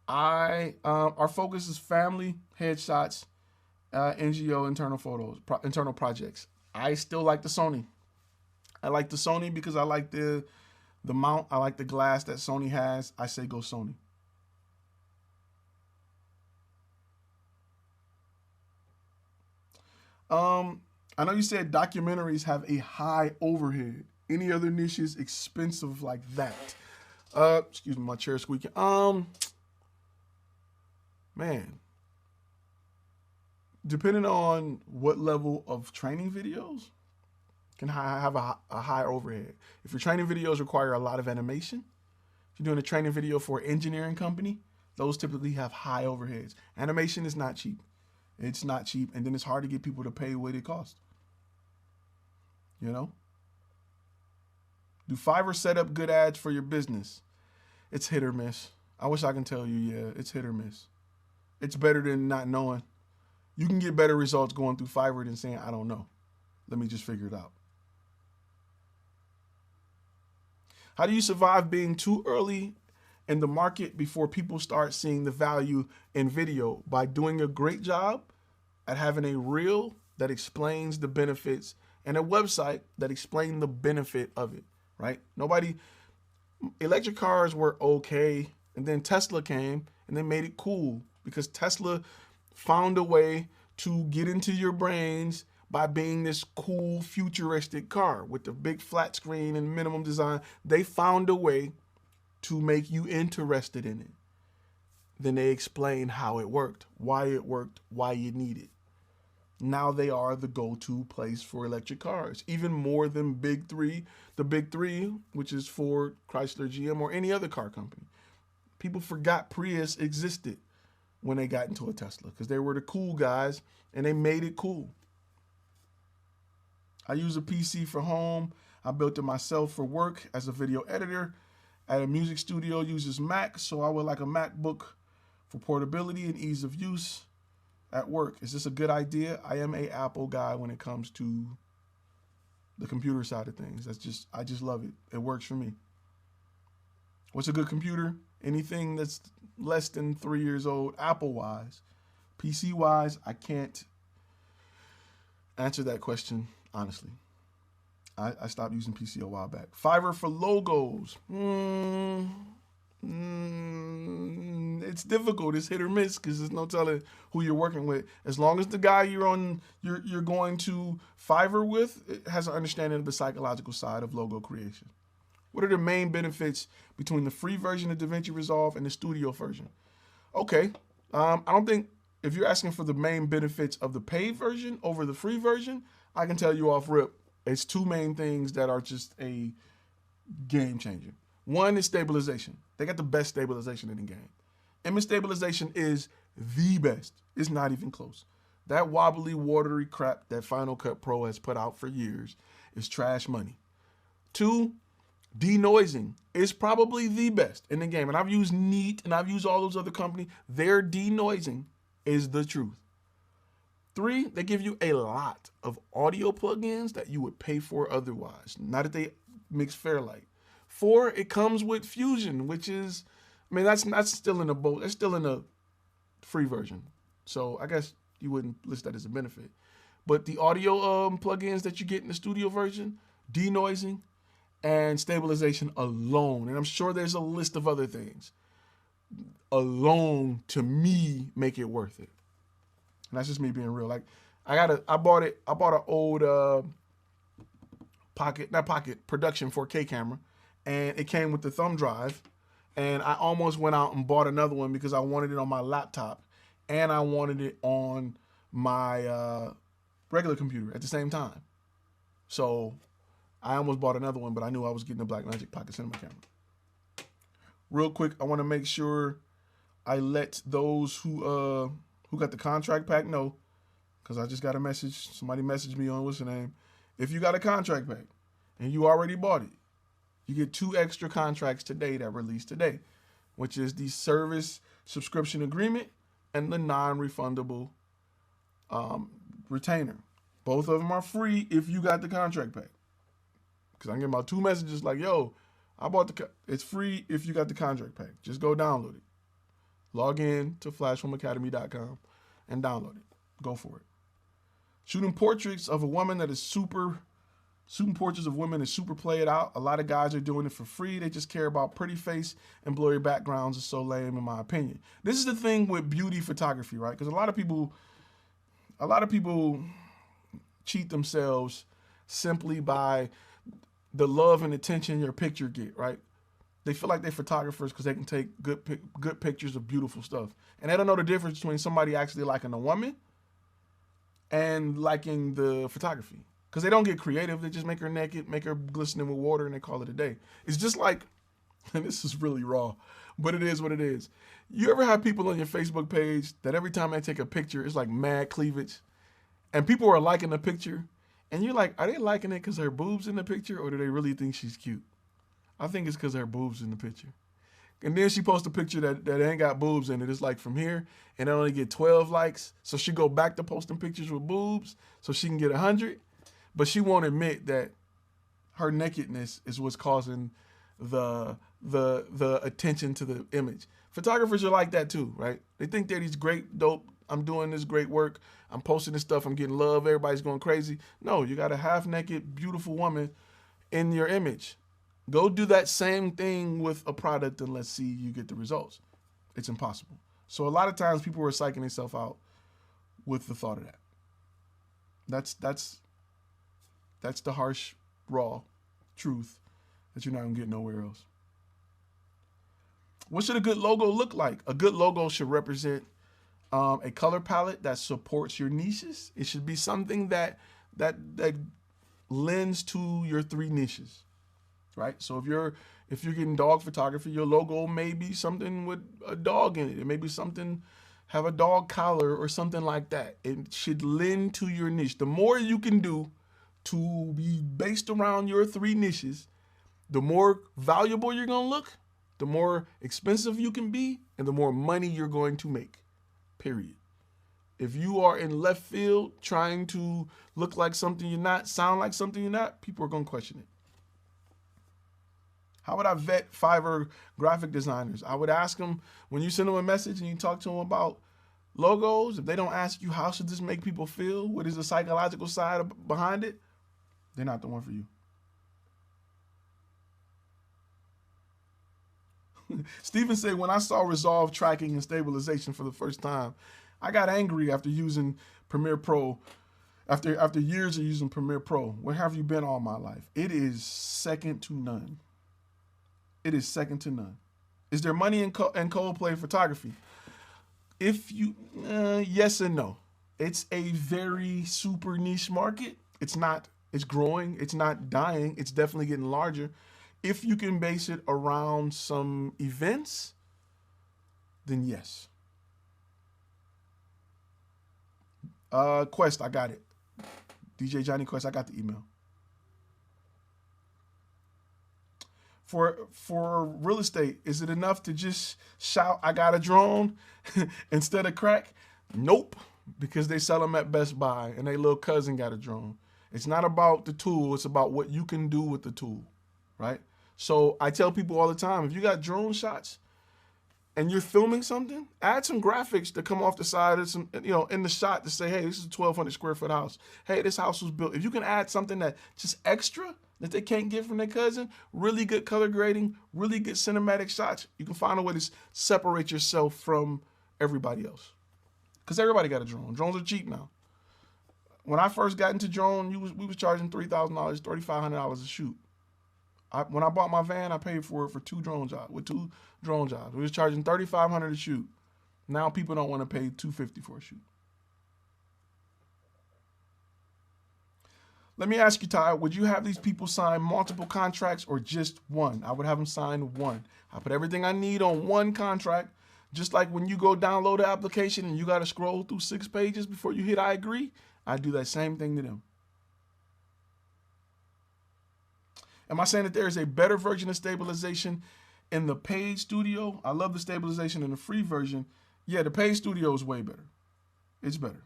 Our focus is family, headshots, NGO, internal photos, internal projects. I still like the Sony. I like the Sony because I like the mount. I like the glass that Sony has. I say go Sony. I know you said documentaries have a high overhead. Any other niches expensive like that? Excuse me, my chair squeaking. Man, depending on what level of training videos can have a high overhead. If your training videos require a lot of animation, if you're doing a training video for an engineering company, those typically have high overheads. Animation is not cheap. It's not cheap, and then it's hard to get people to pay what it costs. You know? Do Fiverr set up good ads for your business? It's hit or miss. I wish I can tell you, yeah, it's hit or miss. It's better than not knowing. You can get better results going through Fiverr than saying, I don't know. Let me just figure it out. How do you survive being too early in the market before people start seeing the value in video? By doing a great job at having a reel that explains the benefits and a website that explains the benefit of it, right? Electric cars were okay, and then Tesla came and they made it cool because Tesla found a way to get into your brains by being this cool futuristic car with the big flat screen and minimum design. They found a way to make you interested in it. Then they explained how it worked, why you need it. Now they are the go-to place for electric cars, even more than Big Three. The Big Three, which is Ford, Chrysler, GM, or any other car company. People forgot Prius existed when they got into a Tesla because they were the cool guys and they made it cool. I use a PC for home. I built it myself for work as a video editor. At a music studio uses Mac, so I would like a MacBook for portability and ease of use at work. Is this a good idea? I am a Apple guy when it comes to the computer side of things. I just love it. It works for me. What's a good computer? Anything that's less than 3 years old, Apple-wise. PC-wise, I can't answer that question, honestly. I stopped using PC a while back. Fiverr for logos. it's difficult. It's hit or miss because there's no telling who you're working with. As long as the guy you're going to Fiverr with has an understanding of the psychological side of logo creation. What are the main benefits between the free version of DaVinci Resolve and the studio version? Okay, I don't think if you're asking for the main benefits of the paid version over the free version, I can tell you off rip, it's two main things that are just a game changer. One is stabilization. They got the best stabilization in the game. Image stabilization is the best. It's not even close. That wobbly, watery crap that Final Cut Pro has put out for years is trash money. Two, denoising is probably the best in the game. And I've used Neat and I've used all those other companies. Their denoising is the truth. Three, they give you a lot of audio plugins that you would pay for otherwise. Not that they mix Fairlight. Four, it comes with Fusion, which is, I mean, that's still in the boat. That's still in the free version. So I guess you wouldn't list that as a benefit. But the audio plugins that you get in the studio version, denoising and stabilization alone, and I'm sure there's a list of other things, alone to me make it worth it. And that's just me being real. Like I bought an old production 4K camera, and it came with the thumb drive, and I almost went out and bought another one because I wanted it on my laptop and I wanted it on my regular computer at the same time. So I almost bought another one, but I knew I was getting a Blackmagic Pocket Cinema camera. Real quick, I want to make sure I let those who got the contract pack know, because I just got a message. Somebody messaged me on what's the name. If you got a contract pack and you already bought it, you get 2 extra contracts today that release today, which is the service subscription agreement and the non-refundable retainer. Both of them are free if you got the contract pack. Because I get about 2 messages like, yo, I bought it's free if you got the contract pack. Just go download it. Log in to flashfilmacademy.com and download it. Go for it. Shooting portraits of a woman that is shooting portraits of women is super played out. A lot of guys are doing it for free. They just care about pretty face and blurry backgrounds. Is so lame in my opinion. This is the thing with beauty photography, right? Because a lot of people cheat themselves simply by the love and attention your picture get, right? They feel like they're photographers because they can take good pictures of beautiful stuff. And they don't know the difference between somebody actually liking a woman and liking the photography. Because they don't get creative. They just make her naked, make her glistening with water, and they call it a day. It's just like, and this is really raw, but it is what it is. You ever have people on your Facebook page that every time they take a picture, it's like mad cleavage, and people are liking the picture, and you're like, are they liking it because her boobs in the picture, or do they really think she's cute? I think it's because her boobs in the picture. And then she posts a picture that ain't got boobs in it. It's like from here, and they only get 12 likes. So she go back to posting pictures with boobs so she can get 100. But she won't admit that her nakedness is what's causing the attention to the image. Photographers are like that too, right? They think they're these great, dope, I'm doing this great work, I'm posting this stuff, I'm getting love, everybody's going crazy. No, you got a half-naked, beautiful woman in your image. Go do that same thing with a product and let's see you get the results. It's impossible. So a lot of times people are psyching themselves out with the thought of that. That's the harsh, raw truth that you're not gonna get nowhere else. What should a good logo look like? A good logo should represent a color palette that supports your niches. It should be something that lends to your 3 niches, right? So if you're getting dog photography, your logo may be something with a dog in it. It may be something, have a dog collar or something like that. It should lend to your niche. The more you can do to be based around your 3 niches, the more valuable you're gonna look, the more expensive you can be, and the more money you're going to make, period. If you are in left field trying to look like something you're not, sound like something you're not, people are gonna question it. How would I vet Fiverr graphic designers? I would ask them, when you send them a message and you talk to them about logos, if they don't ask you, how should this make people feel? What is the psychological side behind it? They're not the one for you. Stephen said, when I saw resolve tracking and stabilization for the first time, I got angry after using Premiere Pro. After years of using Premiere Pro, where have you been all my life? It is second to none. It is second to none. Is there money in cold play photography? If you, yes and no. It's a very super niche market. It's growing. It's not dying. It's definitely getting larger. If you can base it around some events, then yes. Quest, I got it. DJ Johnny Quest, I got the email. For real estate, is it enough to just shout, I got a drone instead of crack? Nope, because they sell them at Best Buy and their little cousin got a drone. It's not about the tool, it's about what you can do with the tool, right? So I tell people all the time, if you got drone shots and you're filming something, add some graphics to come off the side of some, in the shot to say, hey, this is a 1,200 square foot house. Hey, this house was built. If you can add something that just extra that they can't get from their cousin, really good color grading, really good cinematic shots, you can find a way to separate yourself from everybody else. Because everybody got a drone. Drones are cheap now. When I first got into drone, we was charging $3,000, $3,500 a shoot. When I bought my van, I paid for it for two drone jobs. We was charging $3,500 a shoot. Now people don't want to pay $250 for a shoot. Let me ask you, Ty, would you have these people sign multiple contracts or just one? I would have them sign one. I put everything I need on one contract, just like when you go download an application and you got to scroll through 6 pages before you hit I agree. I do that same thing to them. Am I saying that there is a better version of stabilization in the paid studio? I love the stabilization in the free version. Yeah, the paid studio is way better. It's better.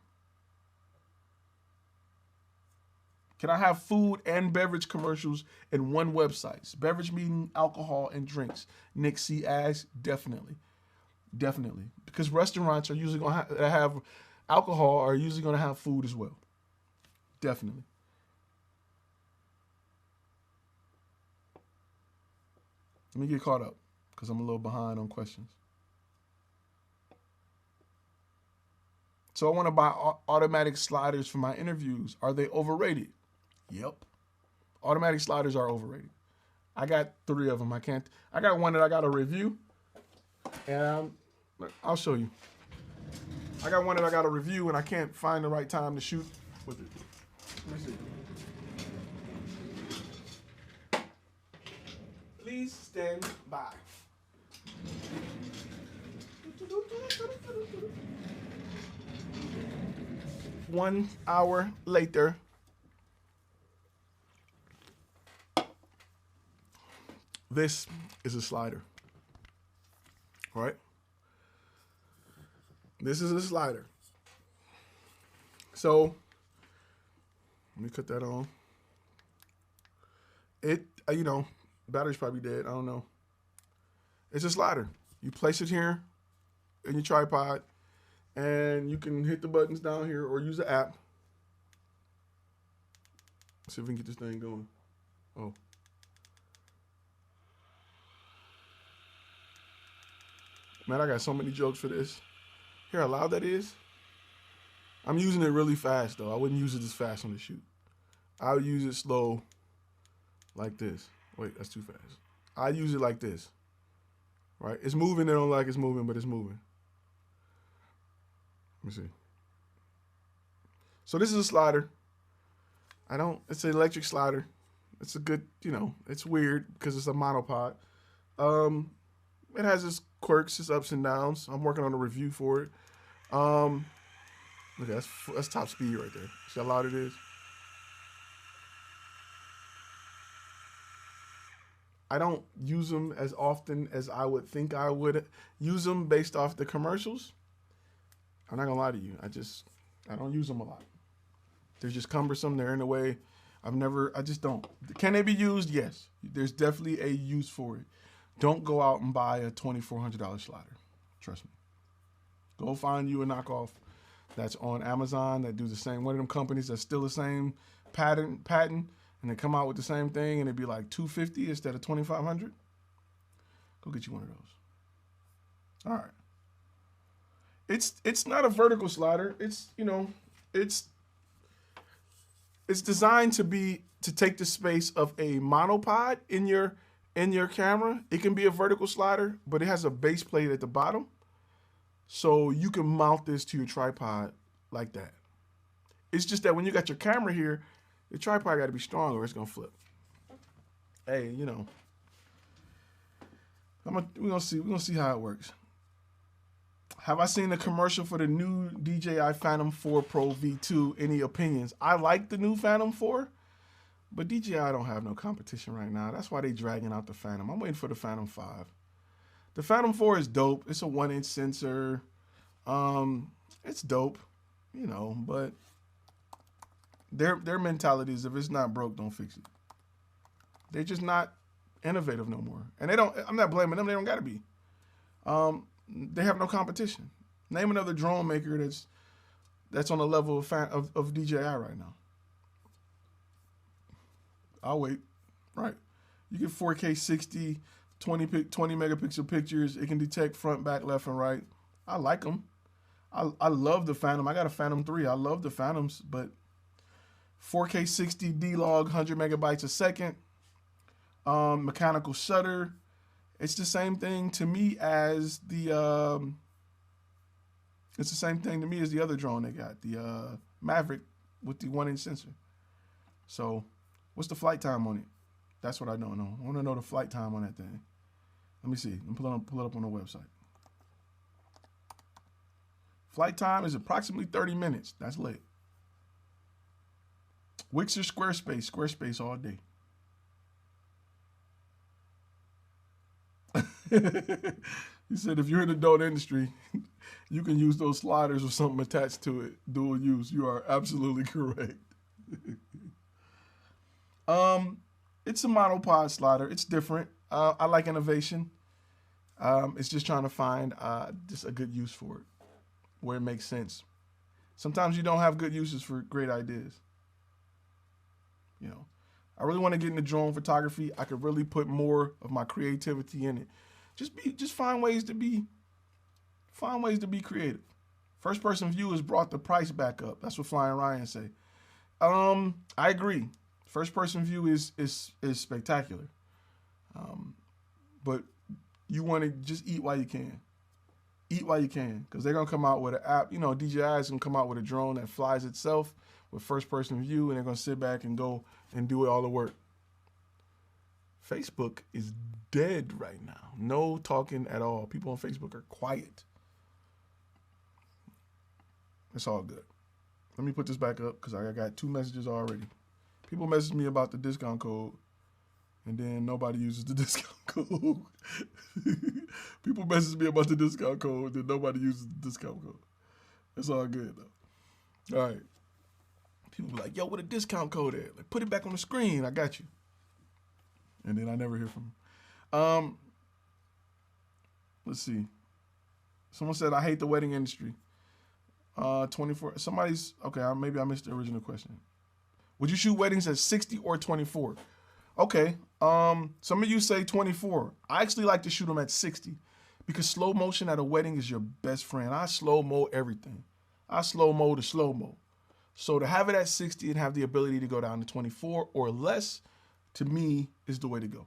Can I have food and beverage commercials in one website? Beverage meaning alcohol and drinks. Nick C. asks, definitely. Definitely. Because restaurants are usually going to have alcohol, are usually going to have food as well. Definitely. Let me get caught up because I'm a little behind on questions. So I want to buy automatic sliders for my interviews. Are they overrated? Yep. Automatic sliders are overrated. I got 3 of them. I got one that I got a review. And I'll show you. I got one that I got a review and I can't find the right time to shoot with it. Let me see. Please stand by. 1 hour later. This is a slider. All right? This is a slider. So, let me cut that on. It, battery's probably dead. I don't know. It's a slider. You place it here in your tripod, and you can hit the buttons down here or use the app. Let's see if we can get this thing going. Oh. Man, I got so many jokes for this. Hear how loud that is? I'm using it really fast, though. I wouldn't use it this fast on the shoot. I would use it slow like this. Wait, that's too fast. I use it like this. Right? It's moving. They don't like it's moving, but it's moving. Let me see. So this is a slider. It's an electric slider. It's a good, it's weird because it's a monopod. It has its quirks, its ups and downs. I'm working on a review for it. Look, that's top speed right there. See how loud it is? I don't use them as often as I would think I would use them based off the commercials. I'm not gonna lie to you. I don't use them a lot. They're just cumbersome. They're in the way. I just don't. Can they be used? Yes. There's definitely a use for it. Don't go out and buy a $2,400 slider. Trust me. Go find you a knockoff that's on Amazon that do the same. One of them companies that's still the same patent, and they come out with the same thing, and it'd be like $250 instead of $2,500. Go get you one of those. All right. It's not a vertical slider. It's, you know, it's designed to take the space of a monopod in your camera. It can be a vertical slider, but it has a base plate at the bottom. So you can mount this to your tripod like that. It's just that when you got your camera here, the tripod got to be strong or it's going to flip. Hey, you know, we're going to see how it works. Have I seen the commercial for the new DJI Phantom 4 Pro V2? Any opinions? I like the new Phantom 4, but DJI don't have no competition right now. That's why they dragging out the Phantom. I'm waiting for the Phantom 5. The Phantom 4 is dope. It's a 1-inch sensor. It's dope, you know, but their mentality is if it's not broke, don't fix it. They're just not innovative no more. And I'm not blaming them. They don't got to be. They have no competition. Name another drone maker that's on the level of DJI right now. I'll wait. Right. You get 4K 60, 20 megapixel pictures. It can detect front, back, left, and right. I like them. I love the Phantom. I got a Phantom 3. I love the Phantoms, but 4K 60 D-Log, 100 megabytes a second. Mechanical shutter. It's the same thing to me as the other drone they got, the Maverick with the 1-inch sensor. So, what's the flight time on it? That's what I don't know. I want to know the flight time on that thing. Let me see. I'm pull it up on the website. Flight time is approximately 30 minutes. That's late. Wix or Squarespace? Squarespace all day. He said if you're in the adult industry, you can use those sliders or something attached to it. Dual use. You are absolutely correct. It's a monopod slider. It's different. I like innovation. It's just trying to find just a good use for it, where it makes sense. Sometimes you don't have good uses for great ideas. You know, I really want to get into drone photography. I could really put more of my creativity in it. Just find ways to be creative. First person view has brought the price back up. That's what Flying Ryan say. I agree. First person view is spectacular. But you want to just eat while you can. Eat while you can, because they're gonna come out with an app. You know, DJI is gonna come out with a drone that flies itself with first person view, and they're gonna sit back and go and do all the work. Facebook is dead right now. No talking at all. People on Facebook are quiet. It's all good. Let me put this back up because I got 2 messages already. People message me about the discount code, and then nobody uses the discount code. People message me about the discount code, then nobody uses the discount code. It's all good, though. All right. People be like, yo, what a discount code at? Like, put it back on the screen. I got you. And then I never hear from them. Let's see. Someone said, I hate the wedding industry. 24. Okay, maybe I missed the original question. Would you shoot weddings at 60 or 24? Okay. Some of you say 24. I actually like to shoot them at 60 because slow motion at a wedding is your best friend. I slow-mo everything. I slow-mo the slow-mo. So to have it at 60 and have the ability to go down to 24 or less, to me, is the way to go.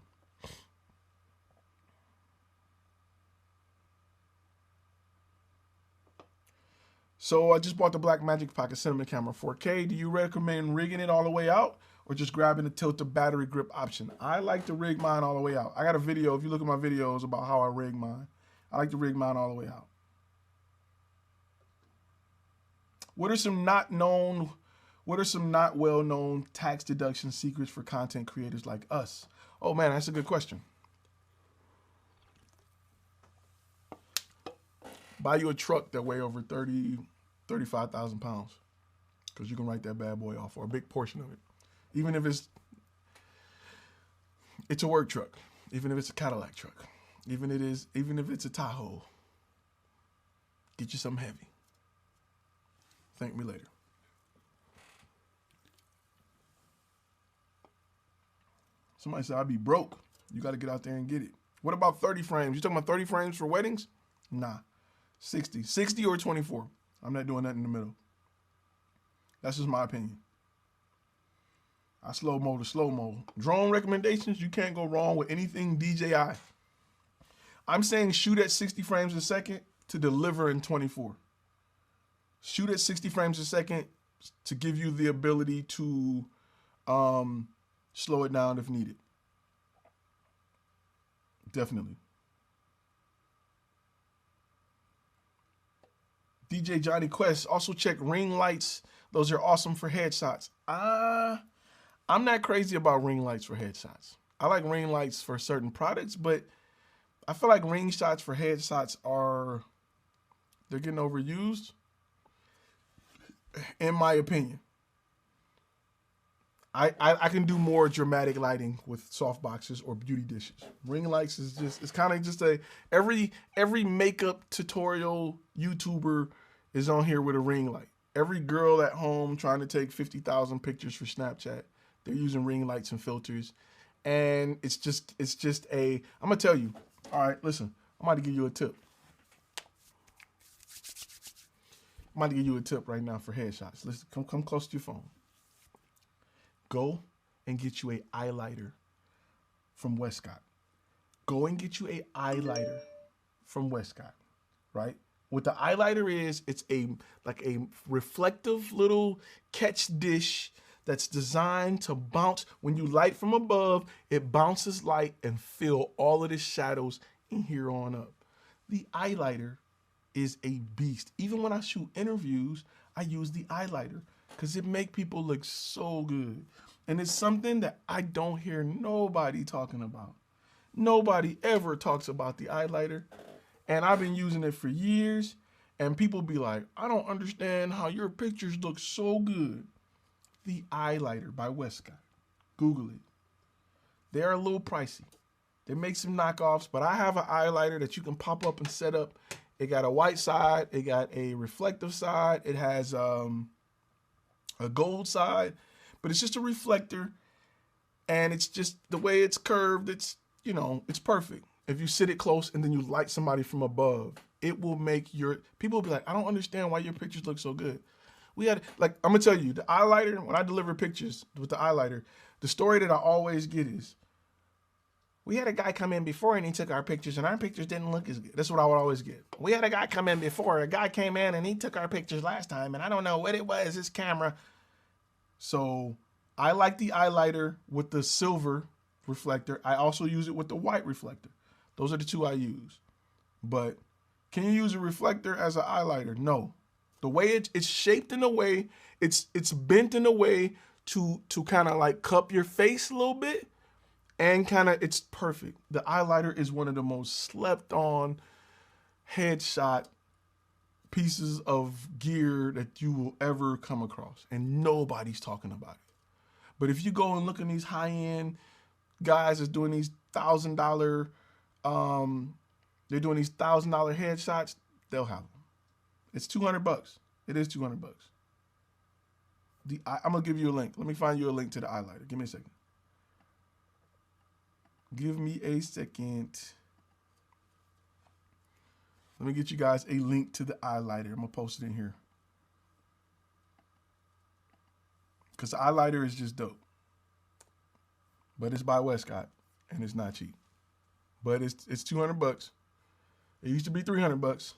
So I just bought the Blackmagic Pocket Cinema Camera 4K. Do you recommend rigging it all the way out or just grabbing the tilted battery grip option? I like to rig mine all the way out. I got a video, if you look at my videos, about how I rig mine. I like to rig mine all the way out. What are some not well-known tax deduction secrets for content creators like us? Oh man, that's a good question. Buy you a truck that weigh over 35,000 pounds, because you can write that bad boy off, or a big portion of it. Even if it's a work truck, even if it's a Cadillac truck, even if it's a Tahoe, get you something heavy. Thank me later. Somebody said, I'd be broke. You got to get out there and get it. What about 30 frames? You talking about 30 frames for weddings? Nah, 60. 60 or 24. I'm not doing that in the middle. That's just my opinion. I slow-mo to slow-mo. Drone recommendations, you can't go wrong with anything DJI. I'm saying shoot at 60 frames a second to deliver in 24. Shoot at 60 frames a second to give you the ability to slow it down if needed. Definitely. DJ Johnny Quest, also check ring lights. Those are awesome for headshots. I'm not crazy about ring lights for headshots. I like ring lights for certain products, but I feel like ring shots for headshots they're getting overused, in my opinion. I can do more dramatic lighting with soft boxes or beauty dishes. Ring lights is it's kind of just every makeup tutorial YouTuber is on here with a ring light. Every girl at home trying to take 50,000 pictures for Snapchat, they're using ring lights and filters. And it's just I'm gonna tell you, all right, listen, I'm about to give you a tip. I'm about to give you a tip right now for headshots. Listen, come close to your phone. Go and get you a eyeliner from Westcott. Go and get you a eyeliner from Westcott, right? What the eyeliner is, it's like a reflective little catch dish that's designed to bounce. When you light from above, it bounces light and fill all of the shadows in here on up. The eyeliner is a beast. Even when I shoot interviews, I use the eyeliner because it make people look so good. And it's something that I don't hear nobody talking about. Nobody ever talks about the eyeliner. And I've been using it for years. And people be like, I don't understand how your pictures look so good. The eyeliner by Westcott. Google it. They're a little pricey. They make some knockoffs, but I have an eyeliner that you can pop up and set up. It got a white side. It got a reflective side. It has a gold side. But it's just a reflector, and it's just the way it's curved. It's, it's perfect. If you sit it close and then you light somebody from above, it will make people will be like, I don't understand why your pictures look so good. I'm gonna tell you, the eyeliner, when I deliver pictures with the eyeliner, the story that I always get is, we had a guy come in before and he took our pictures and our pictures didn't look as good. That's what I would always get. We had a guy come in before, a guy came in and he took our pictures last time and I don't know what it was, his camera. So I like the eyeliner with the silver reflector. I also use it with the white reflector. Those are the two I use. But can you use a reflector as an eyeliner? No. The way it's shaped in a way, it's bent in a way to kind of like cup your face a little bit, and it's perfect. The eyeliner is one of the most slept on headshot pieces of gear that you will ever come across, and nobody's talking about it. But if you go and look at these high-end guys that's doing these $1,000, they're doing these $1,000 headshots, they'll have them. It's $200. It is $200. I'm gonna give you a link. Let me find you a link to the eyeliner. Give me a second. Give me a second. Let me get you guys a link to the eyeliner. I'm gonna post it in here. Because the eyeliner is just dope. But it's by Westcott and it's not cheap. But it's $200. It used to be $300.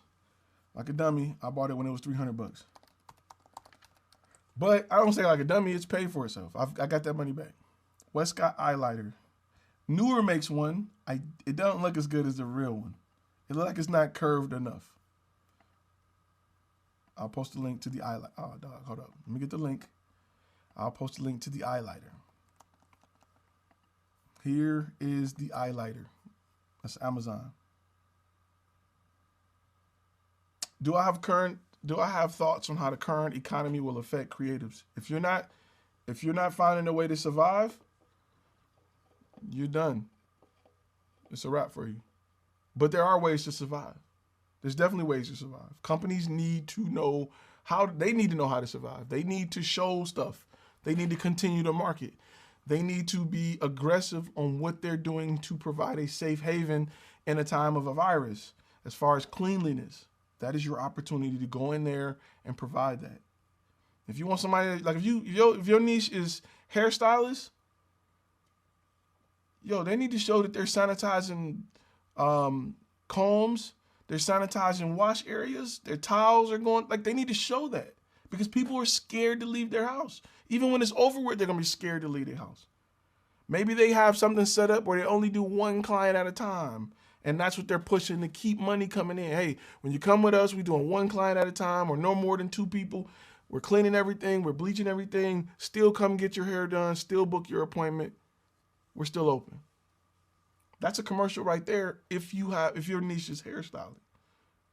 Like a dummy, I bought it when it was $300. But I don't say like a dummy, it's paid for itself. I got that money back. Westcott eyeliner. Newer makes one. It doesn't look as good as the real one. It looks like it's not curved enough. I'll post a link to the eyeliner. Oh, dog, hold up. Let me get the link. I'll post a link to the eyeliner. Here is the eyeliner. That's Amazon. Do I have thoughts on how the current economy will affect creatives? If you're not finding a way to survive, you're done. It's a wrap for you. But there are ways to survive. There's definitely ways to survive. Companies need to know how to survive. They need to show stuff. They need to continue to market. They need to be aggressive on what they're doing to provide a safe haven in a time of a virus. As far as cleanliness, that is your opportunity to go in there and provide that. If you want somebody, like if your niche is hairstylists, they need to show that they're sanitizing combs, they're sanitizing wash areas, their towels are going, like they need to show that because people are scared to leave their house. Even when it's over with, they're gonna be scared to leave their house. Maybe they have something set up where they only do one client at a time. And that's what they're pushing to keep money coming in. Hey, when you come with us, we're doing one client at a time or no more than 2 people. We're cleaning everything. We're bleaching everything. Still come get your hair done. Still book your appointment. We're still open. That's a commercial right there if your niche is hairstyling.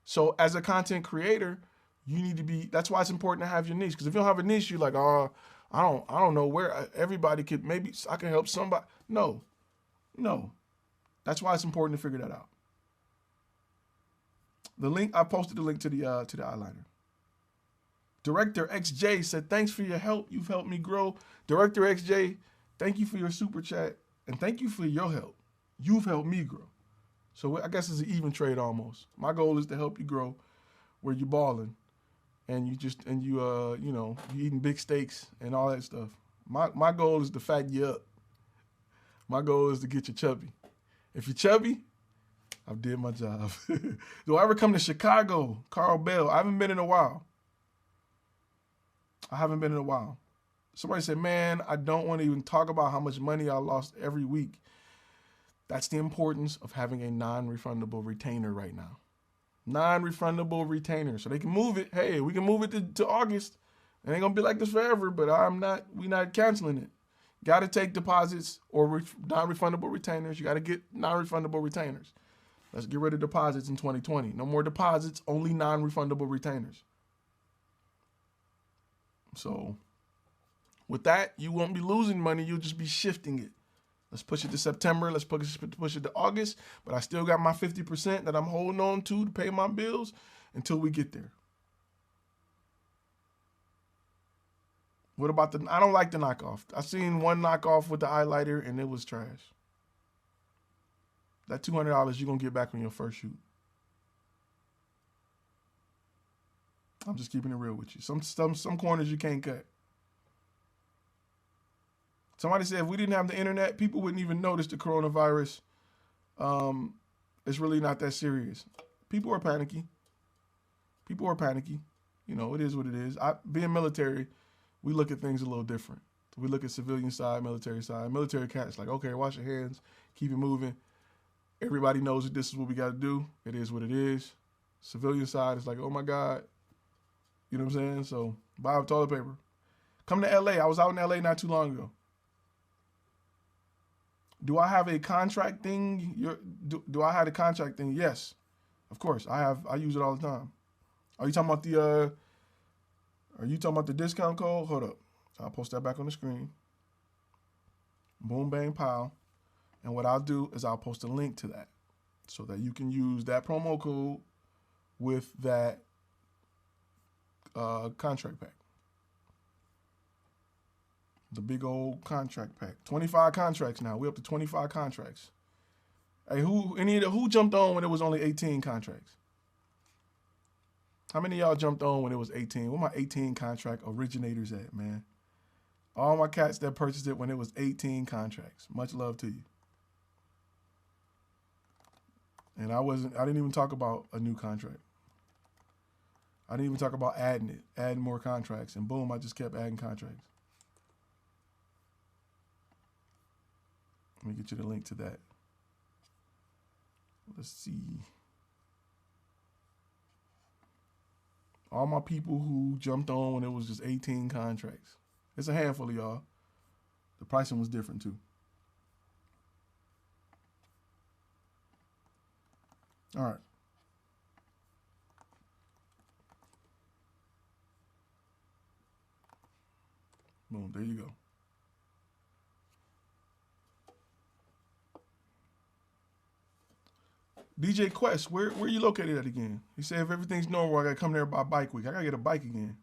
So as a content creator, you need to be, that's why it's important to have your niche. Because if you don't have a niche, you're like, oh, I don't know where everybody could, maybe I can help somebody. No. That's why it's important to figure that out. The link, I posted the link to the eyeliner. Director XJ said, thanks for your help. You've helped me grow. Director XJ, thank you for your super chat. And thank you for your help. You've helped me grow. So I guess it's an even trade almost. My goal is to help you grow where you're balling. And you eating big steaks and all that stuff. My goal is to fatten you up. My goal is to get you chubby. If you're chubby, I've did my job. Do I ever come to Chicago? Carl Bell. I haven't been in a while. Somebody said, man, I don't want to even talk about how much money I lost every week. That's the importance of having a non-refundable retainer right now. Non-refundable retainer. So they can move it. Hey, we can move it to August. It ain't going to be like this forever, but we're not canceling it. Got to take deposits or non-refundable retainers. You got to get non-refundable retainers. Let's get rid of deposits in 2020. No more deposits, only non-refundable retainers. So with that, you won't be losing money. You'll just be shifting it. Let's push it to September. Let's push it to August. But I still got my 50% that I'm holding on to pay my bills until we get there. What about I don't like the knockoff. I seen one knockoff with the eyeliner and it was trash. That $200 you're going to get back on your first shoot. I'm just keeping it real with you. Some corners you can't cut. Somebody said if we didn't have the internet, people wouldn't even notice the coronavirus. It's really not that serious. People are panicky. It is what it is. Being military, we look at things a little different. We look at civilian side, military side. Military cats like, okay, wash your hands, keep it moving. Everybody knows that this is what we got to do. It is what it is. Civilian side is like, oh my God. You know what I'm saying? So buy toilet paper. Come to LA. I was out in LA not too long ago. Do I have a contract thing? Do I have a contract thing? Yes, of course. I use it all the time. Are you talking about the discount code? Hold up. I'll post that back on the screen. Boom, bang, pow. And what I'll do is I'll post a link to that so that you can use that promo code with that contract pack. The big old contract pack. 25 contracts now. We're up to 25 contracts. Hey, who jumped on when it was only 18 contracts? How many of y'all jumped on when it was 18? Where my 18 contract originators at, man? All my cats that purchased it when it was 18 contracts. Much love to you. And I didn't even talk about a new contract. I didn't even talk about adding more contracts. And boom, I just kept adding contracts. Let me get you the link to that. Let's see. All my people who jumped on when it was just 18 contracts. It's a handful of y'all. The pricing was different too. All right. Boom, there you go. DJ Quest, where you located at again? He said if everything's normal, I gotta come there by bike week. I gotta get a bike again.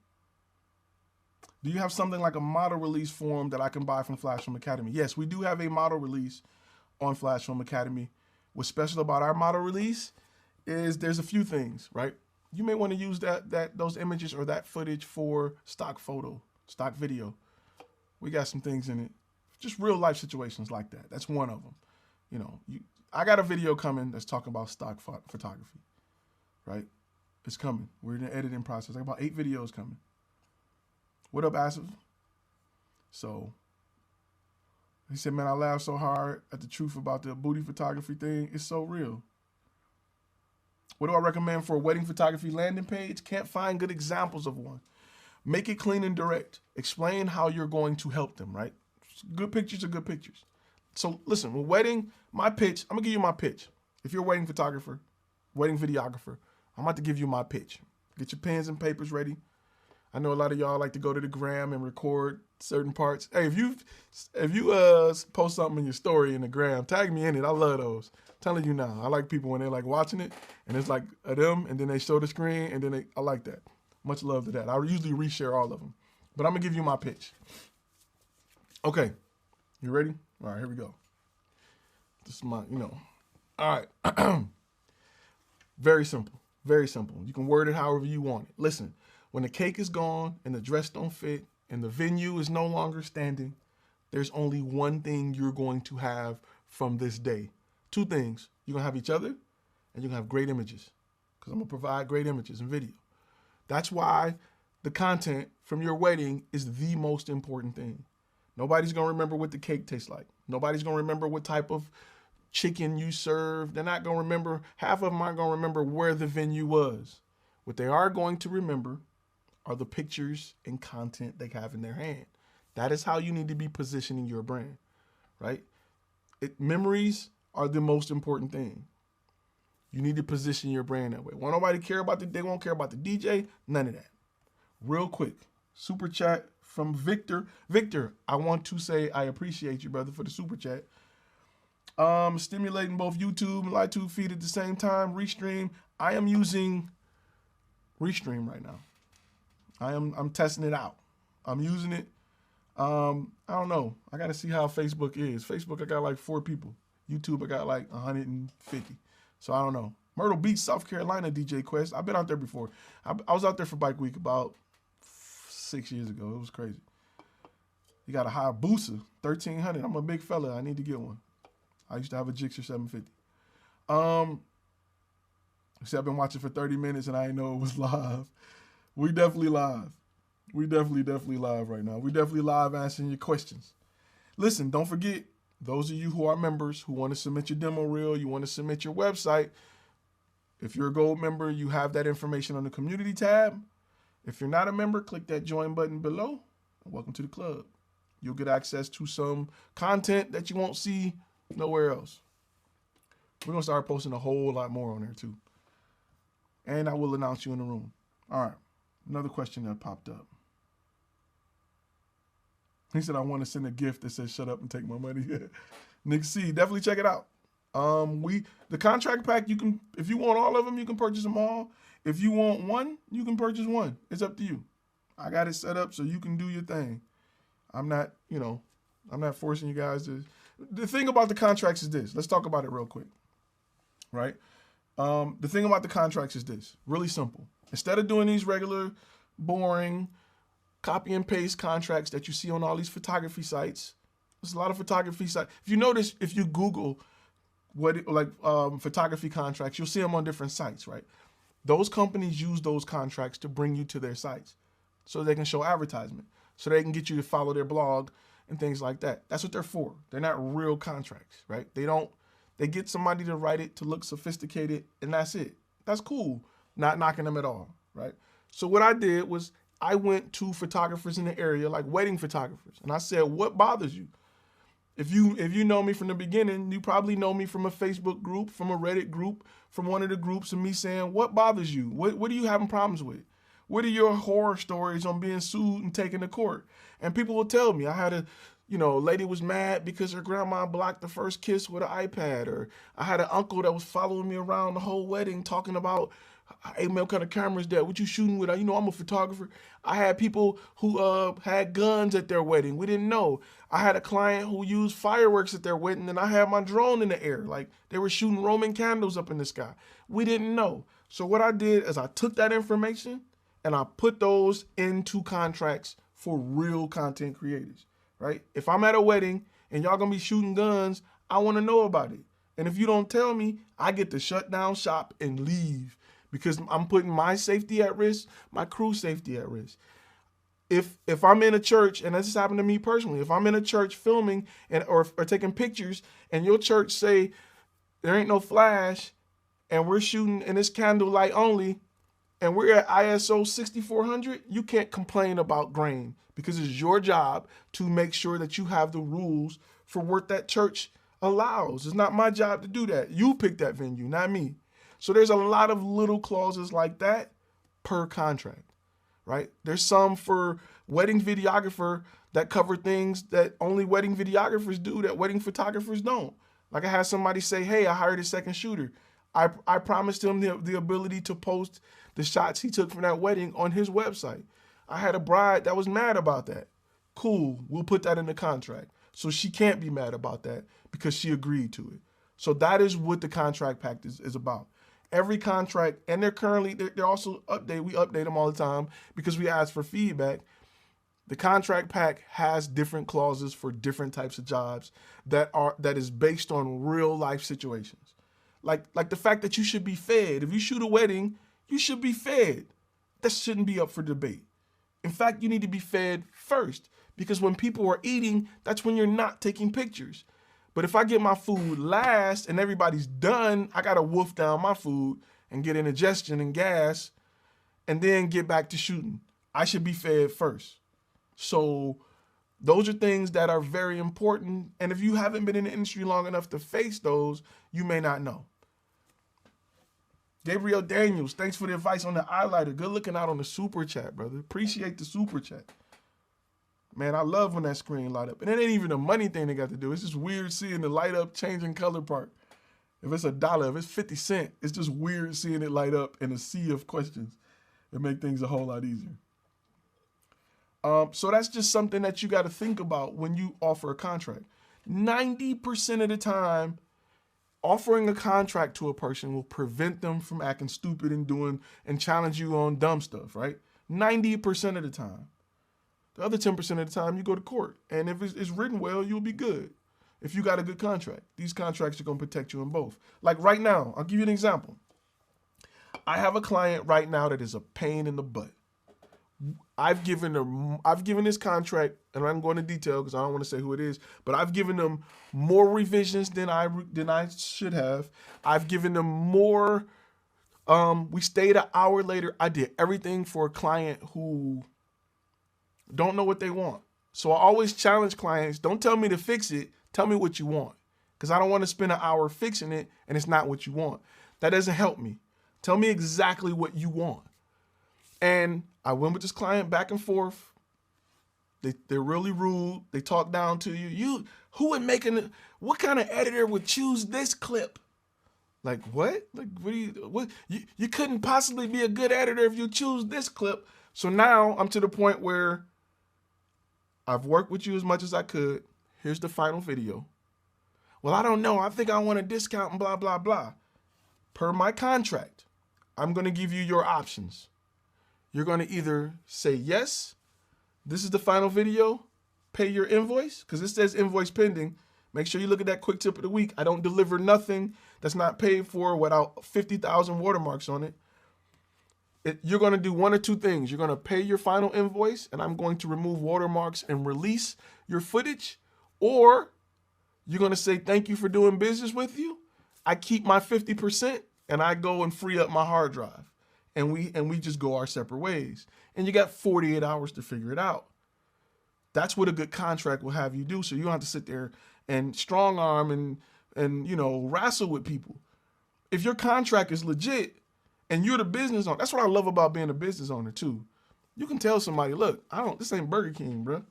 Do you have something like a model release form that I can buy from Flash Film Academy? Yes, we do have a model release on Flash Film Academy. What's special about our model release is there's a few things, right? You may want to use those images or that footage for stock photo, stock video. We got some things in it, just real life situations like that. That's one of them. You know, I got a video coming that's talking about stock photography, right? It's coming. We're in the editing process. I got about 8 videos coming. What up, Asif? So he said, man, I laughed so hard at the truth about the booty photography thing. It's so real. What do I recommend for a wedding photography landing page? Can't find good examples of one. Make it clean and direct. Explain how you're going to help them, right? Good pictures are good pictures. So listen, with wedding, my pitch, I'm gonna give you my pitch. If you're a wedding photographer, wedding videographer, I'm about to give you my pitch. Get your pens and papers ready. I know a lot of y'all like to go to the gram and record certain parts. Hey, if you post something in your story in the gram, tag me in it. I love those. I'm telling you now, I like people when they're like watching it and it's like them and then they show the screen and then I like that. Much love to that. I usually reshare all of them, but I'm gonna give you my pitch. Okay, you ready? All right, here we go. This is my, all right. Very simple, very simple. You can word it however you want it. Listen. When the cake is gone and the dress don't fit and the venue is no longer standing, there's only one thing you're going to have from this day. 2 things. You're going to have each other and you're going to have great images because I'm going to provide great images and video. That's why the content from your wedding is the most important thing. Nobody's going to remember what the cake tastes like. Nobody's going to remember what type of chicken you served. They're not going to remember. Half of them aren't going to remember where the venue was. What they are going to remember are the pictures and content they have in their hand. That is how you need to be positioning your brand, right? Memories are the most important thing. You need to position your brand that way. Won't nobody care about they won't care about the DJ, none of that. Real quick, super chat from Victor. Victor, I want to say I appreciate you, brother, for the super chat. Stimulating both YouTube and LiveTube feed at the same time. Restream. I am using Restream right now. I'm testing it out. I'm using it. I don't know. I got to see how Facebook is. Facebook, I got like 4 people. YouTube, I got like 150. So I don't know. Myrtle Beach, South Carolina, DJ Quest. I've been out there before. I was out there for Bike Week about 6 years ago. It was crazy. You got a Hayabusa, 1300. I'm a big fella. I need to get one. I used to have a Gixxer 750. See, I've been watching for 30 minutes and I didn't know it was live. We definitely live. We definitely live right now. We definitely live answering your questions. Listen, don't forget, those of you who are members who want to submit your demo reel, you want to submit your website, if you're a gold member, you have that information on the community tab. If you're not a member, click that join button below. And welcome to the club. You'll get access to some content that you won't see nowhere else. We're going to start posting a whole lot more on there too. And I will announce you in the room. All right. Another question that popped up. He said, I want to send a gift that says, shut up and take my money. Nick C, definitely check it out. The contract pack, you can, if you want all of them, you can purchase them all. If you want one, you can purchase one. It's up to you. I got it set up so you can do your thing. I'm not forcing you guys to. The thing about the contracts is this. Let's talk about it real quick. Right? The thing about the contracts is this. Really simple. Instead of doing these regular, boring, copy and paste contracts that you see on all these photography sites, there's a lot of photography sites. If you notice, if you Google photography contracts, you'll see them on different sites, right? Those companies use those contracts to bring you to their sites so they can show advertisement, so they can get you to follow their blog and things like that. That's what they're for. They're not real contracts, right? They get somebody to write it to look sophisticated, and that's it. That's cool. Not knocking them at all, right? So what I did was I went to photographers in the area, like wedding photographers, and I said, what bothers you? If you know me from the beginning, you probably know me from a Facebook group, from a Reddit group, from one of the groups, and me saying, what bothers you? What are you having problems with? What are your horror stories on being sued and taken to court? And people will tell me. I had a lady was mad because her grandma blocked the first kiss with an iPad, or I had an uncle that was following me around the whole wedding talking about Hey man, what kind of camera is that? What you shooting with? You know, I'm a photographer. I had people who had guns at their wedding. We didn't know. I had a client who used fireworks at their wedding, and I had my drone in the air. Like, they were shooting Roman candles up in the sky. We didn't know. So what I did is I took that information and I put those into contracts for real content creators, right? If I'm at a wedding and y'all gonna be shooting guns, I wanna know about it. And if you don't tell me, I get to shut down shop and leave because I'm putting my safety at risk, my crew's safety at risk. If I'm in a church, and this has happened to me personally, if I'm in a church filming or taking pictures and your church say there ain't no flash and we're shooting and it's candlelight only and we're at ISO 6400, you can't complain about grain because it's your job to make sure that you have the rules for what that church allows. It's not my job to do that. You pick that venue, not me. So there's a lot of little clauses like that per contract, right? There's some for wedding videographer that cover things that only wedding videographers do that wedding photographers don't. Like, I had somebody say, hey, I hired a second shooter. I promised him the ability to post the shots he took from that wedding on his website. I had a bride that was mad about that. Cool, we'll put that in the contract. So she can't be mad about that because she agreed to it. So that is what the contract pack is about. Every contract, and they're also we update them all the time because we ask for feedback. The contract pack has different clauses for different types of jobs that is based on real life situations. Like the fact that you should be fed. If you shoot a wedding, you should be fed. That shouldn't be up for debate. In fact, you need to be fed first because when people are eating, that's when you're not taking pictures. But if I get my food last and everybody's done, I gotta wolf down my food and get indigestion and gas and then get back to shooting. I should be fed first. So those are things that are very important. And if you haven't been in the industry long enough to face those, you may not know. Gabriel Daniels, thanks for the advice on the eyeliner. Good looking out on the super chat, brother. Appreciate the super chat. Man, I love when that screen light up. And it ain't even a money thing they got to do. It's just weird seeing the light up changing color part. If it's $1, if it's 50 cents, it's just weird seeing it light up in a sea of questions. It make things a whole lot easier. So that's just something that you got to think about when you offer a contract. 90% of the time, offering a contract to a person will prevent them from acting stupid and challenge you on dumb stuff, right? 90% of the time. The other 10% of the time, you go to court. And if it's written well, you'll be good. If you got a good contract. These contracts are going to protect you in both. Like right now, I'll give you an example. I have a client right now that is a pain in the butt. I've given this contract, and I'm going to detail because I don't want to say who it is, but I've given them more revisions than I should have. I've given them more. We stayed an hour later. I did everything for a client who don't know what they want. So I always challenge clients, don't tell me to fix it, tell me what you want. Because I don't want to spend an hour fixing it and it's not what you want. That doesn't help me. Tell me exactly what you want. And I went with this client back and forth. They're really rude. They talk down to you. What kind of editor would choose this clip? Like, what? Like, what? You couldn't possibly be a good editor if you choose this clip. So now I'm to the point where I've worked with you as much as I could. Here's the final video. Well, I don't know. I think I want a discount and blah, blah, blah. Per my contract, I'm going to give you your options. You're going to either say, yes, this is the final video, pay your invoice, because it says invoice pending. Make sure you look at that quick tip of the week. I don't deliver nothing that's not paid for without 50,000 watermarks on it. You're going to do one or two things. You're going to pay your final invoice, and I'm going to remove watermarks and release your footage, or you're going to say, thank you for doing business with you. I keep my 50%, and I go and free up my hard drive, and we just go our separate ways. And you got 48 hours to figure it out. That's what a good contract will have you do, so you don't have to sit there and strong arm and wrestle with people. If your contract is legit, and you're the business owner. That's what I love about being a business owner too. You can tell somebody, look, this ain't Burger King, bro.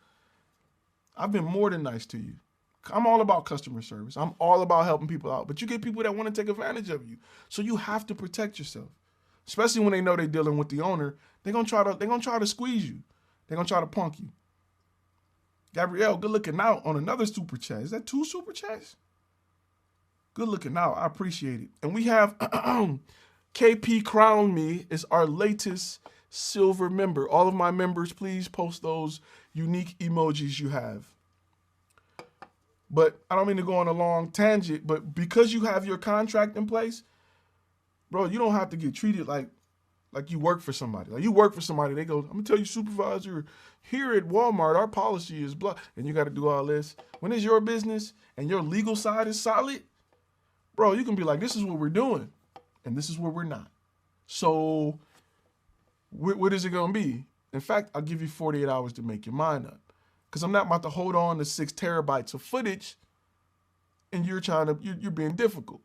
I've been more than nice to you. I'm all about customer service. I'm all about helping people out. But you get people that want to take advantage of you. So you have to protect yourself. especially when they know they're dealing with the owner. They're gonna try to squeeze you. They're gonna try to punk you. Gabrielle, good looking out on another super chat. Is that 2 super chats? Good looking out. I appreciate it. And we have KP Crown Me is our latest silver member. All of my members, please post those unique emojis you have. But I don't mean to go on a long tangent, but because you have your contract in place, bro, you don't have to get treated like you work for somebody. Like you work for somebody, they go, I'm gonna tell you, supervisor, here at Walmart, our policy is blah, and you gotta do all this. When it's your business and your legal side is solid, bro, you can be like, this is what we're doing, and this is what we're not. So what is it gonna be? In fact, I'll give you 48 hours to make your mind up. Because I'm not about to hold on to 6 terabytes of footage and you're being difficult.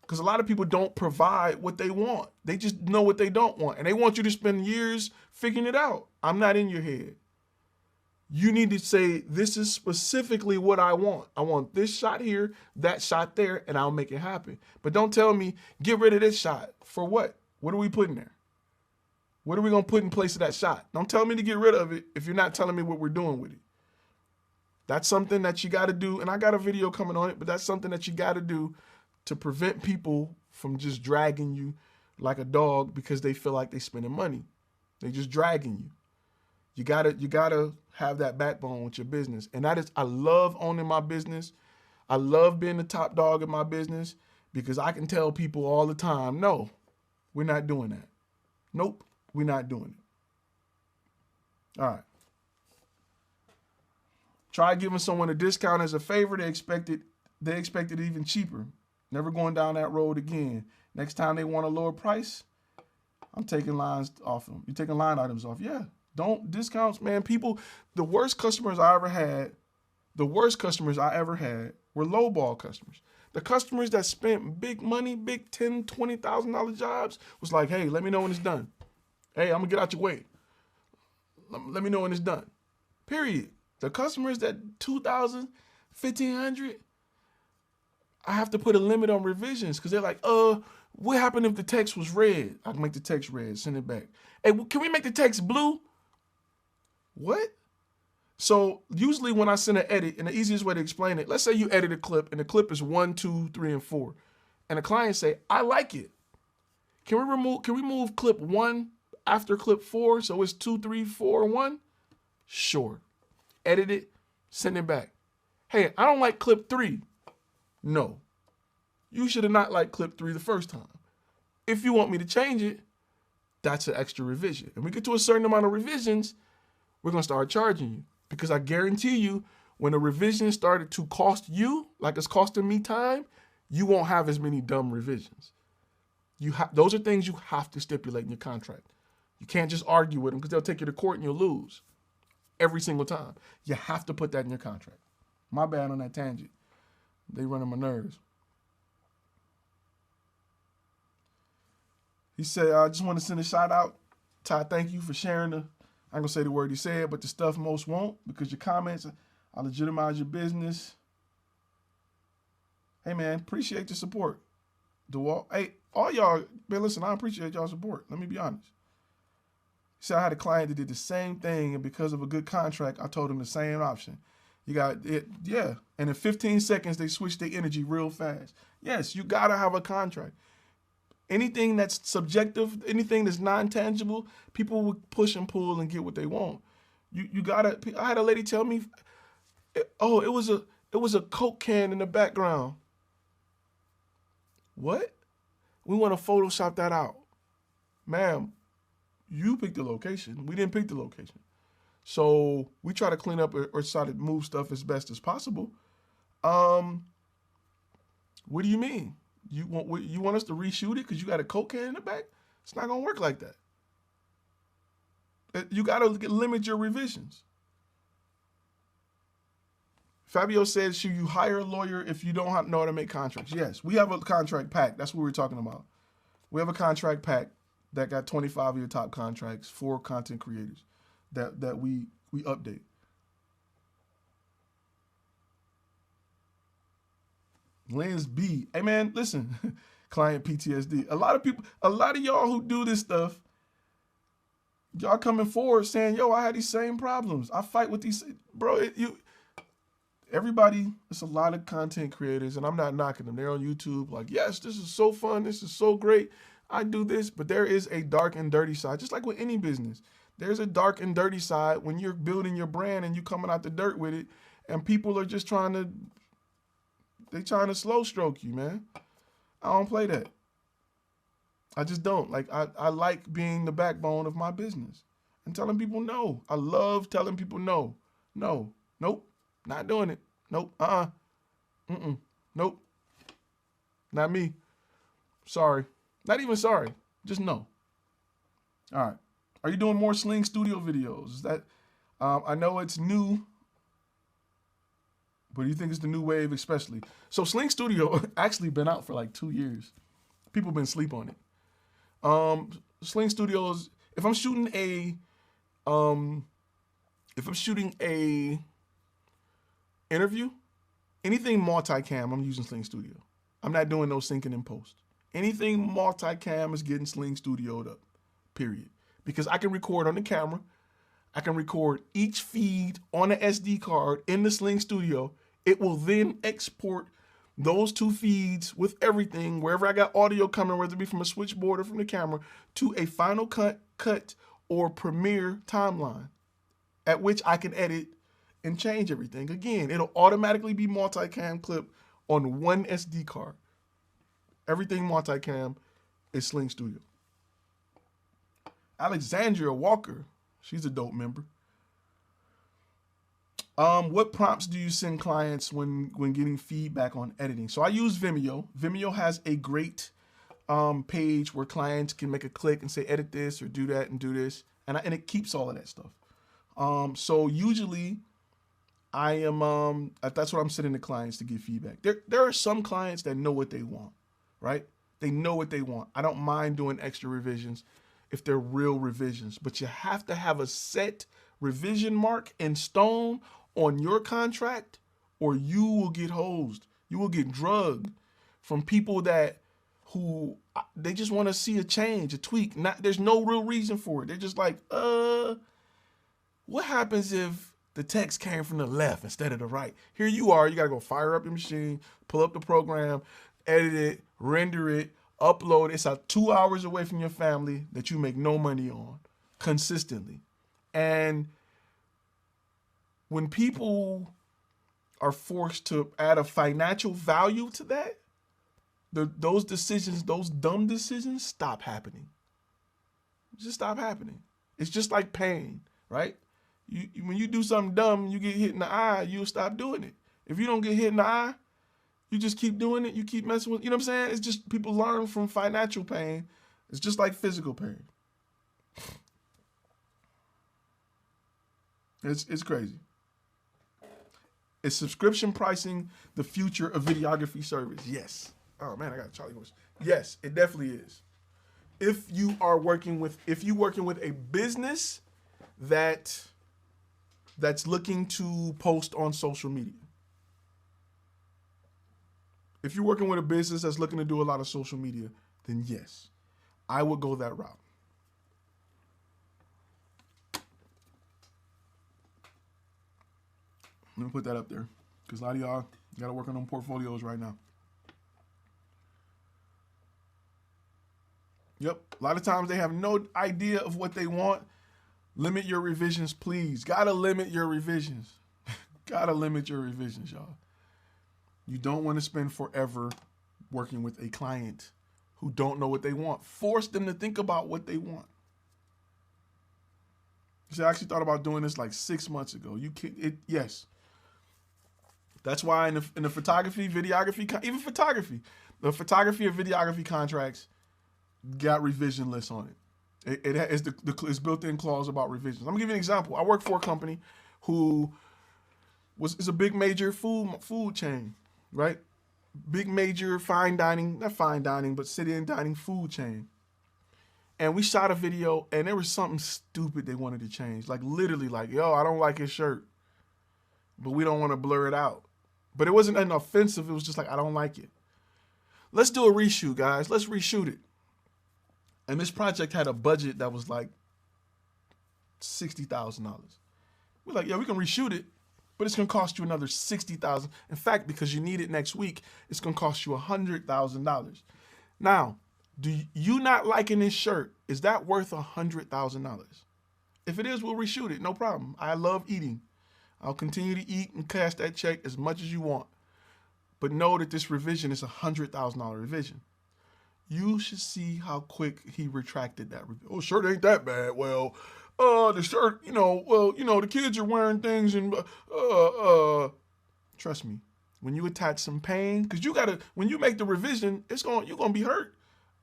Because a lot of people don't provide what they want. They just know what they don't want. And they want you to spend years figuring it out. I'm not in your head. You need to say, this is specifically what I want. I want this shot here, that shot there, and I'll make it happen. But don't tell me, get rid of this shot. For what? What are we putting there? What are we going to put in place of that shot? Don't tell me to get rid of it if you're not telling me what we're doing with it. That's something that you got to do, and I got a video coming on it, but that's something that you got to do to prevent people from just dragging you like a dog because they feel like they're spending money. They just dragging you. You gotta have that backbone with your business. And that is, I love owning my business. I love being the top dog in my business because I can tell people all the time, no, we're not doing that. Nope. We're not doing it. All right. Try giving someone a discount as a favor. They expect it even cheaper. Never going down that road again. Next time they want a lower price, I'm taking lines off them. You're taking line items off. Yeah. Don't discounts, man. People, the worst customers I ever had were lowball customers. The customers that spent big money, big $10,000, $20,000 jobs was like, hey, let me know when it's done. Hey, I'm going to get out your way. Let me know when it's done. Period. The customers that $2,000, $1,500, I have to put a limit on revisions because they're like, what happened if the text was red? I can make the text red, send it back. Hey, can we make the text blue? What? So usually when I send an edit, and the easiest way to explain it, let's say you edit a clip and the clip is 1, 2, 3, and 4. And the client say, I like it. Can we move clip 1 after clip 4 so it's 2, 3, 4, 1? Sure. Edit it, send it back. Hey, I don't like clip 3. No. You should have not liked clip 3 the first time. If you want me to change it, that's an extra revision. And we get to a certain amount of revisions, we're going to start charging you. Because I guarantee you, when a revision started to cost you, like it's costing me time, you won't have as many dumb revisions. Those are things you have to stipulate in your contract. You can't just argue with them because they'll take you to court and you'll lose every single time. You have to put that in your contract. My bad on that tangent. They running my nerves. He said, I just want to send a shout out. Ty, thank you for sharing I ain't gonna say the word he said, but the stuff most won't, because your comments, I legitimize your business. Hey man, appreciate your support. Hey, all y'all, man, listen, I appreciate y'all support. Let me be honest. He said I had a client that did the same thing, and because of a good contract, I told him the same option. You got it, yeah. And in 15 seconds, they switched their energy real fast. Yes, you gotta have a contract. Anything that's subjective, anything that's non-tangible, people will push and pull and get what they want. You gotta. I had a lady tell me, "Oh, it was a Coke can in the background." What? We want to Photoshop that out, ma'am. You picked the location. We didn't pick the location, so we try to clean up or try to move stuff as best as possible. What do you mean? You want us to reshoot it because you got a Coke can in the back? It's not gonna work like that. You gotta limit your revisions. Fabio says, should you hire a lawyer if you don't know how to make contracts? Yes, we have a contract pack. That's what we're talking about. We have a contract pack that got 25-year top contracts for content creators that we update. Lens B. Hey man, listen, Client PTSD. A lot of y'all who do this stuff, y'all coming forward saying, yo, I had these same problems. I fight with these, bro, everybody, it's a lot of content creators, and I'm not knocking them. They're on YouTube like, yes, this is so fun. This is so great. I do this, but there is a dark and dirty side, just like with any business. There's a dark and dirty side when you're building your brand and you coming out the dirt with it, and people are just trying to slow stroke you, man. I don't play that. I just don't. Like, I like being the backbone of my business and telling people no. I love telling people no. No. Nope. Not doing it. Nope. Nope. Not me. Sorry. Not even sorry. Just no. All right. Are you doing more Sling Studio videos? Is that, I know it's new, but you think it's the new wave especially? So Sling Studio actually been out for like 2 years. People been sleep on it. Sling Studios, if I'm shooting a interview, anything multicam, I'm using Sling Studio. I'm not doing no syncing in post. Anything multicam is getting Sling Studio'd up, period. Because I can record on the camera. I can record each feed on an SD card in the Sling Studio. It will then export those 2 feeds with everything, wherever I got audio coming, whether it be from a switchboard or from the camera, to a Final Cut or Premiere timeline, at which I can edit and change everything. Again, it'll automatically be multicam clip on one SD card. Everything multicam is Sling Studio. Alexandria Walker, she's a dope member. What prompts do you send clients when getting feedback on editing? So I use Vimeo. Vimeo has a great page where clients can make a click and say, edit this or do that and do this. And it keeps all of that stuff. So usually I am, that's what I'm sending to clients to get feedback. There are some clients that know what they want, right? They know what they want. I don't mind doing extra revisions if they're real revisions, but you have to have a set revision mark in stone on your contract, or you will get hosed. You will get drugged from people who they just want to see a change, a tweak. There's no real reason for it. They're just like, what happens if the text came from the left instead of the right? Here you are, you gotta go fire up your machine, pull up the program, edit it, render it, upload it. It's 2 hours away from your family that you make no money on consistently. And when people are forced to add a financial value to that, those decisions, those dumb decisions, stop happening. Just stop happening. It's just like pain, right? When you do something dumb, you get hit in the eye, you'll stop doing it. If you don't get hit in the eye, you just keep doing it, you keep messing with, you know what I'm saying? It's just people learn from financial pain. It's just like physical pain. It's crazy. Is subscription pricing the future of videography service? Yes. Oh man, I got Charlie voice. Yes, it definitely is. If you're working with a business that's looking to post on social media. If you're working with a business that's looking to do a lot of social media, then yes, I would go that route. Let me put that up there, because a lot of y'all got to work on them portfolios right now. Yep, a lot of times they have no idea of what they want. Limit your revisions, please. Gotta limit your revisions. Gotta limit your revisions, y'all. You don't want to spend forever working with a client who don't know what they want. Force them to think about what they want. See, I actually thought about doing this like 6 months ago. Yes. That's why in the photography, videography, even photography, the photography or videography contracts got revision lists on it. It's built-in clause about revisions. I'm gonna give you an example. I work for a company who is a big major food chain, right? Big major fine dining, not fine dining, but sit-in dining food chain. And we shot a video, and there was something stupid they wanted to change. Like literally, like, yo, I don't like his shirt, but we don't want to blur it out. But it wasn't an offensive. It was just like, I don't like it. let's do a reshoot, guys. Let's reshoot it. And this project had a budget that was like $60,000. We're like, yeah, we can reshoot it, but it's gonna cost you another $60,000. In fact, because you need it next week, it's gonna cost you $100,000. Now, do you not liking this shirt? Is that worth $100,000? If it is, we'll reshoot it, no problem. I love eating. I'll continue to eat and cash that check as much as you want. But know that this revision is a $100,000 revision. You should see how quick he retracted that. Oh, shirt ain't that bad. Well, the shirt, the kids are wearing things and, trust me, when you attach some pain, because when you make the revision, you're going to be hurt.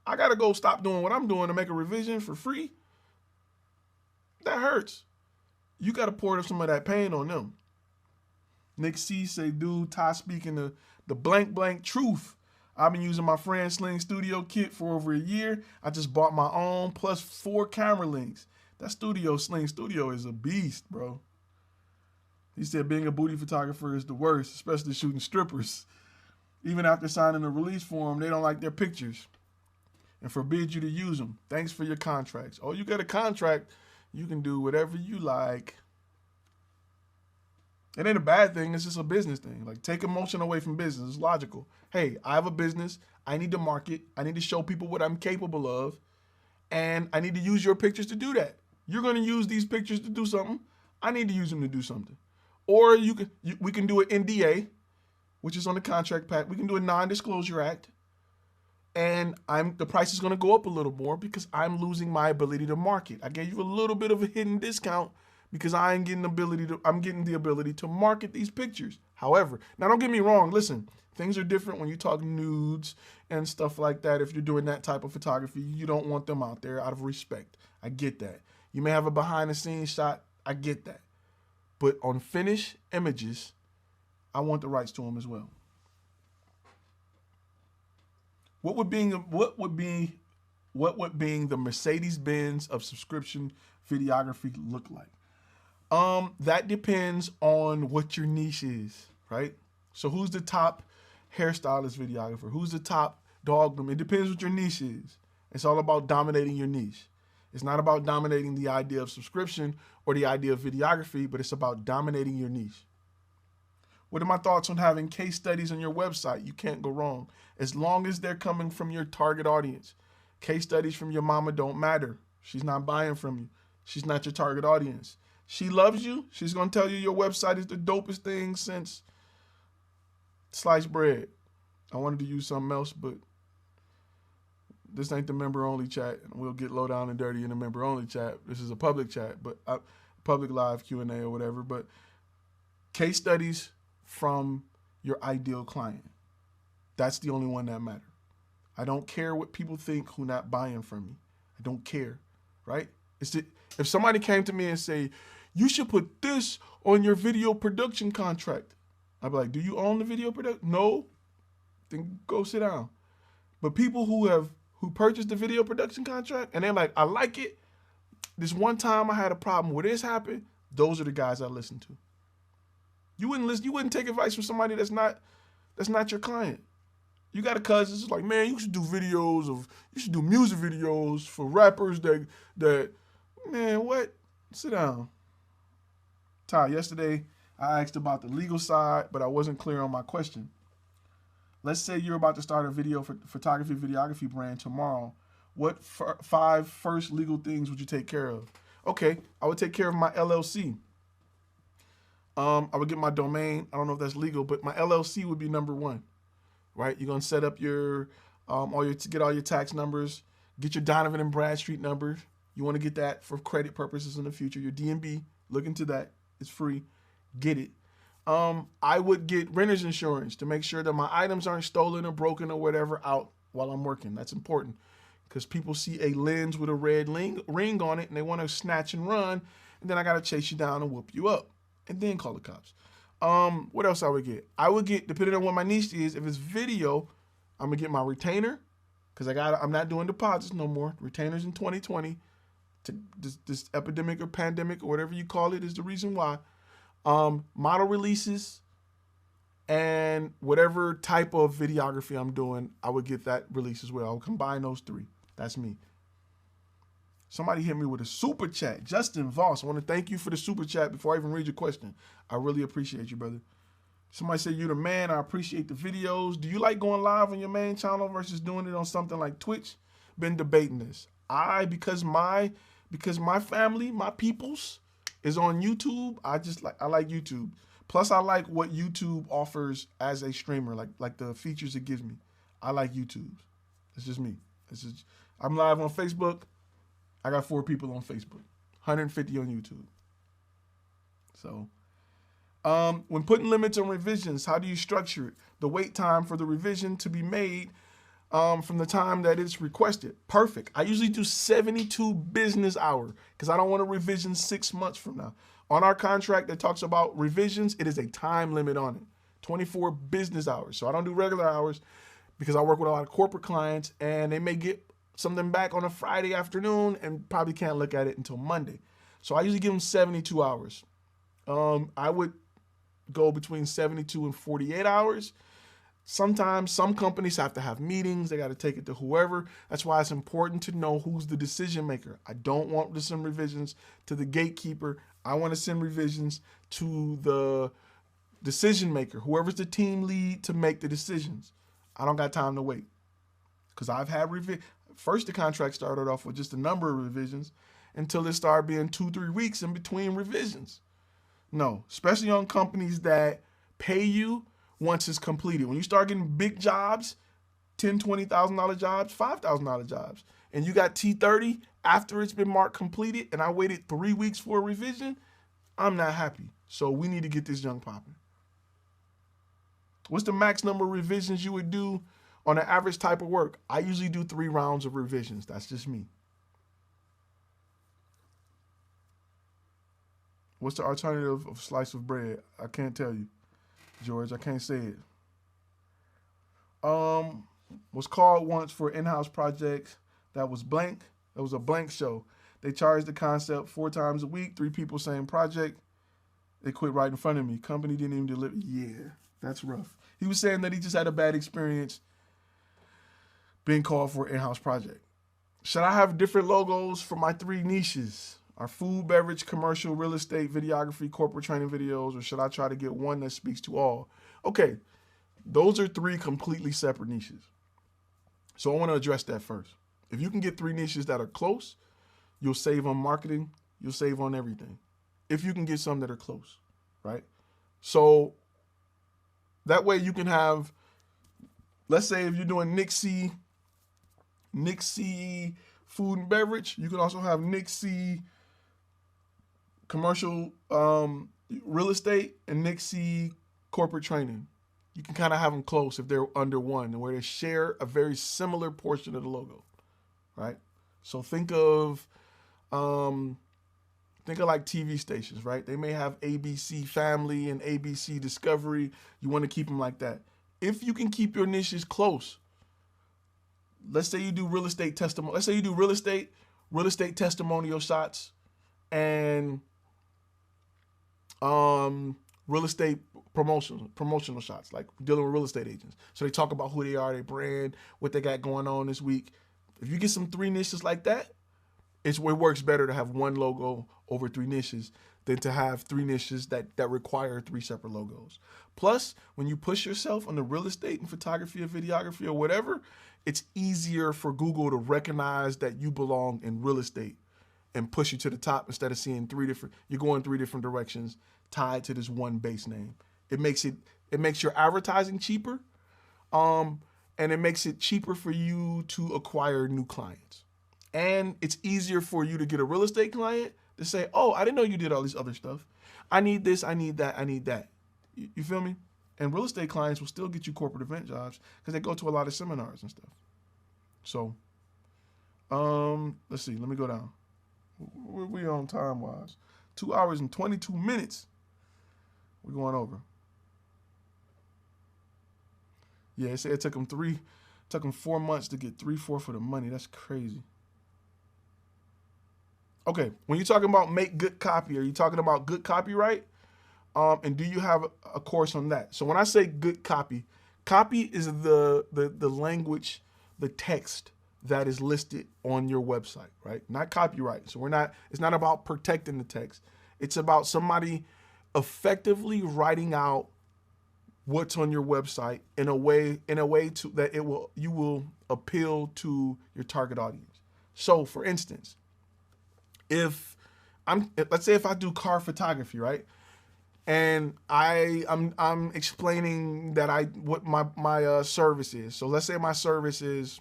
I got to go stop doing what I'm doing to make a revision for free. That hurts. You got to pour some of that pain on them. Nick C say, dude, Ty speaking the blank truth. I've been using my friend Sling Studio kit for over a year. I just bought my own plus 4 camera links. That Sling Studio is a beast, bro. He said being a booty photographer is the worst, especially shooting strippers. Even after signing a release form, they don't like their pictures and forbid you to use them. Thanks for your contracts. Oh, you got a contract. You can do whatever you like. It ain't a bad thing. It's just a business thing. Like, take emotion away from business. It's logical. Hey, I have a business. I need to market. I need to show people what I'm capable of. And I need to use your pictures to do that. You're going to use these pictures to do something. I need to use them to do something. Or we can do an NDA, which is on the contract pack. We can do a non-disclosure act. And the price is going to go up a little more because I'm losing my ability to market. I gave you a little bit of a hidden discount because I'm getting the ability to market these pictures. However, now don't get me wrong. Listen, things are different when you talk nudes and stuff like that. If you're doing that type of photography, you don't want them out there out of respect. I get that. You may have a behind the scenes shot. I get that. But on finished images, I want the rights to them as well. What would being the Mercedes-Benz of subscription videography look like? That depends on what your niche is, right? So who's the top hairstylist videographer? Who's the top dog groom? It depends what your niche is. It's all about dominating your niche. It's not about dominating the idea of subscription or the idea of videography, but it's about dominating your niche. What are my thoughts on having case studies on your website? You can't go wrong. As long as they're coming from your target audience. Case studies from your mama don't matter. She's not buying from you. She's not your target audience. She loves you. She's going to tell you your website is the dopest thing since sliced bread. I wanted to use something else, but this ain't the member-only chat. We'll get low down and dirty in the member-only chat. This is a public chat, but public live Q&A or whatever. But case studies from your ideal client. That's the only one that matters. I don't care what people think who not buying from me. I don't care, right? If somebody came to me and say, you should put this on your video production contract, I'd be like, do you own the video production? No? Then go sit down. But people who purchased the video production contract and they're like, I like it. This one time I had a problem where this happened. Those are the guys I listen to. You wouldn't take advice from somebody that's not your client. You got a cousin that's like, man, you should do music videos for rappers that man, what? Sit down. Ty, yesterday I asked about the legal side, but I wasn't clear on my question. Let's say you're about to start a videography brand tomorrow. What 5 first legal things would you take care of? Okay, I would take care of my LLC. I would get my domain. I don't know if that's legal, but my LLC would be number 1, right? You're gonna set up get all your tax numbers, get your Donovan and Bradstreet numbers. You want to get that for credit purposes in the future. Your DMB, look into that. It's free. Get it. I would get renter's insurance to make sure that my items aren't stolen or broken or whatever out while I'm working. That's important because people see a lens with a red ring on it and they want to snatch and run, and then I got to chase you down and whoop you up and then call the cops. What else I would get? I would get, depending on what my niche is, if it's video, I'm going to get my retainer because I'm not doing deposits no more. Retainers in 2020. This epidemic or pandemic or whatever you call it is the reason why. Model releases and whatever type of videography I'm doing, I would get that release as well. I would combine those three. That's me. Somebody hit me with a super chat. Justin Voss, I want to thank you for the super chat before I even read your question. I really appreciate you, brother. Somebody said, you're the man. I appreciate the videos. Do you like going live on your main channel versus doing it on something like Twitch? Been debating this. Because my family, my peoples is on YouTube, I like YouTube. Plus I like what YouTube offers as a streamer, like the features it gives me. I like YouTube. It's just me. I'm live on Facebook. I got 4 people on Facebook, 150 on YouTube. So, when putting limits on revisions, how do you structure it? The wait time for the revision to be made from the time that it's requested. Perfect. I usually do 72 business hours because I don't want a revision 6 months from now. On our contract that talks about revisions, it is a time limit on it, 24 business hours. So I don't do regular hours because I work with a lot of corporate clients and they may get something back on a Friday afternoon and probably can't look at it until Monday. So I usually give them 72 hours. I would go between 72 and 48 hours. Sometimes some companies have to have meetings. They got to take it to whoever. That's why it's important to know who's the decision maker. I don't want to send revisions to the gatekeeper. I want to send revisions to the decision maker, whoever's the team lead to make the decisions. I don't got time to wait because I've had First, the contract started off with just a number of revisions until it started being 2-3 weeks in between revisions. No, especially on companies that pay you once it's completed. When you start getting big jobs, $10,000, $20,000 jobs, $5,000 jobs, and you got T30 after it's been marked completed and I waited 3 weeks for a revision, I'm not happy. So we need to get this junk popping. What's the max number of revisions you would do on an average type of work? I usually do 3 rounds of revisions. That's just me. What's the alternative of slice of bread? I can't tell you, George. I can't say it. Was called once for in-house projects that was blank. That was a blank show. They charged the concept 4 times a week, 3 people, same project. They quit right in front of me. Company didn't even deliver. Yeah, that's rough. He was saying that he just had a bad experience being called for an in-house project. Should I have different logos for my 3 niches? Our food, beverage, commercial, real estate, videography, corporate training videos, or should I try to get one that speaks to all? Okay, those are 3 completely separate niches. So I want to address that first. If you can get 3 niches that are close, you'll save on marketing, you'll save on everything. If you can get some that are close, right? So that way you can have, let's say if you're doing Nick C food and beverage, you can also have Nick C commercial real estate and Nick C corporate training. You can kind of have them close if they're under one, where they share a very similar portion of the logo, right? So think of like TV stations, right? They may have ABC Family and ABC Discovery. You want to keep them like that. If you can keep your niches close, let's say you do real estate testimony. Let's say you do real estate testimonial shots, and real estate promotional shots, like dealing with real estate agents. So they talk about who they are, their brand, what they got going on this week. If you get some 3 niches like that, it works better to have 1 logo over 3 niches than to have 3 niches that require 3 separate logos. Plus, when you push yourself on the real estate and photography or videography or whatever, it's easier for Google to recognize that you belong in real estate and push you to the top instead of seeing you're going 3 different directions tied to this one base name. It makes your advertising cheaper, and it makes it cheaper for you to acquire new clients. And it's easier for you to get a real estate client to say, oh, I didn't know you did all this other stuff. I need this, I need that, I need that. You feel me? And real estate clients will still get you corporate event jobs because they go to a lot of seminars and stuff. So, let's see. Let me go down. Where we on time-wise? 2 hours and 22 minutes. We're going over. Yeah, it said it took them 4 months to get 3/4 of the money. That's crazy. Okay, when you're talking about make good copy, are you talking about good copyright? And do you have a course on that? So when I say good copy, copy is the language, the text that is listed on your website, right? Not copyright. So it's not about protecting the text. It's about somebody effectively writing out what's on your website in a way that you will appeal to your target audience. So for instance, let's say if I do car photography, right? And I'm explaining that what my service is. So let's say my service is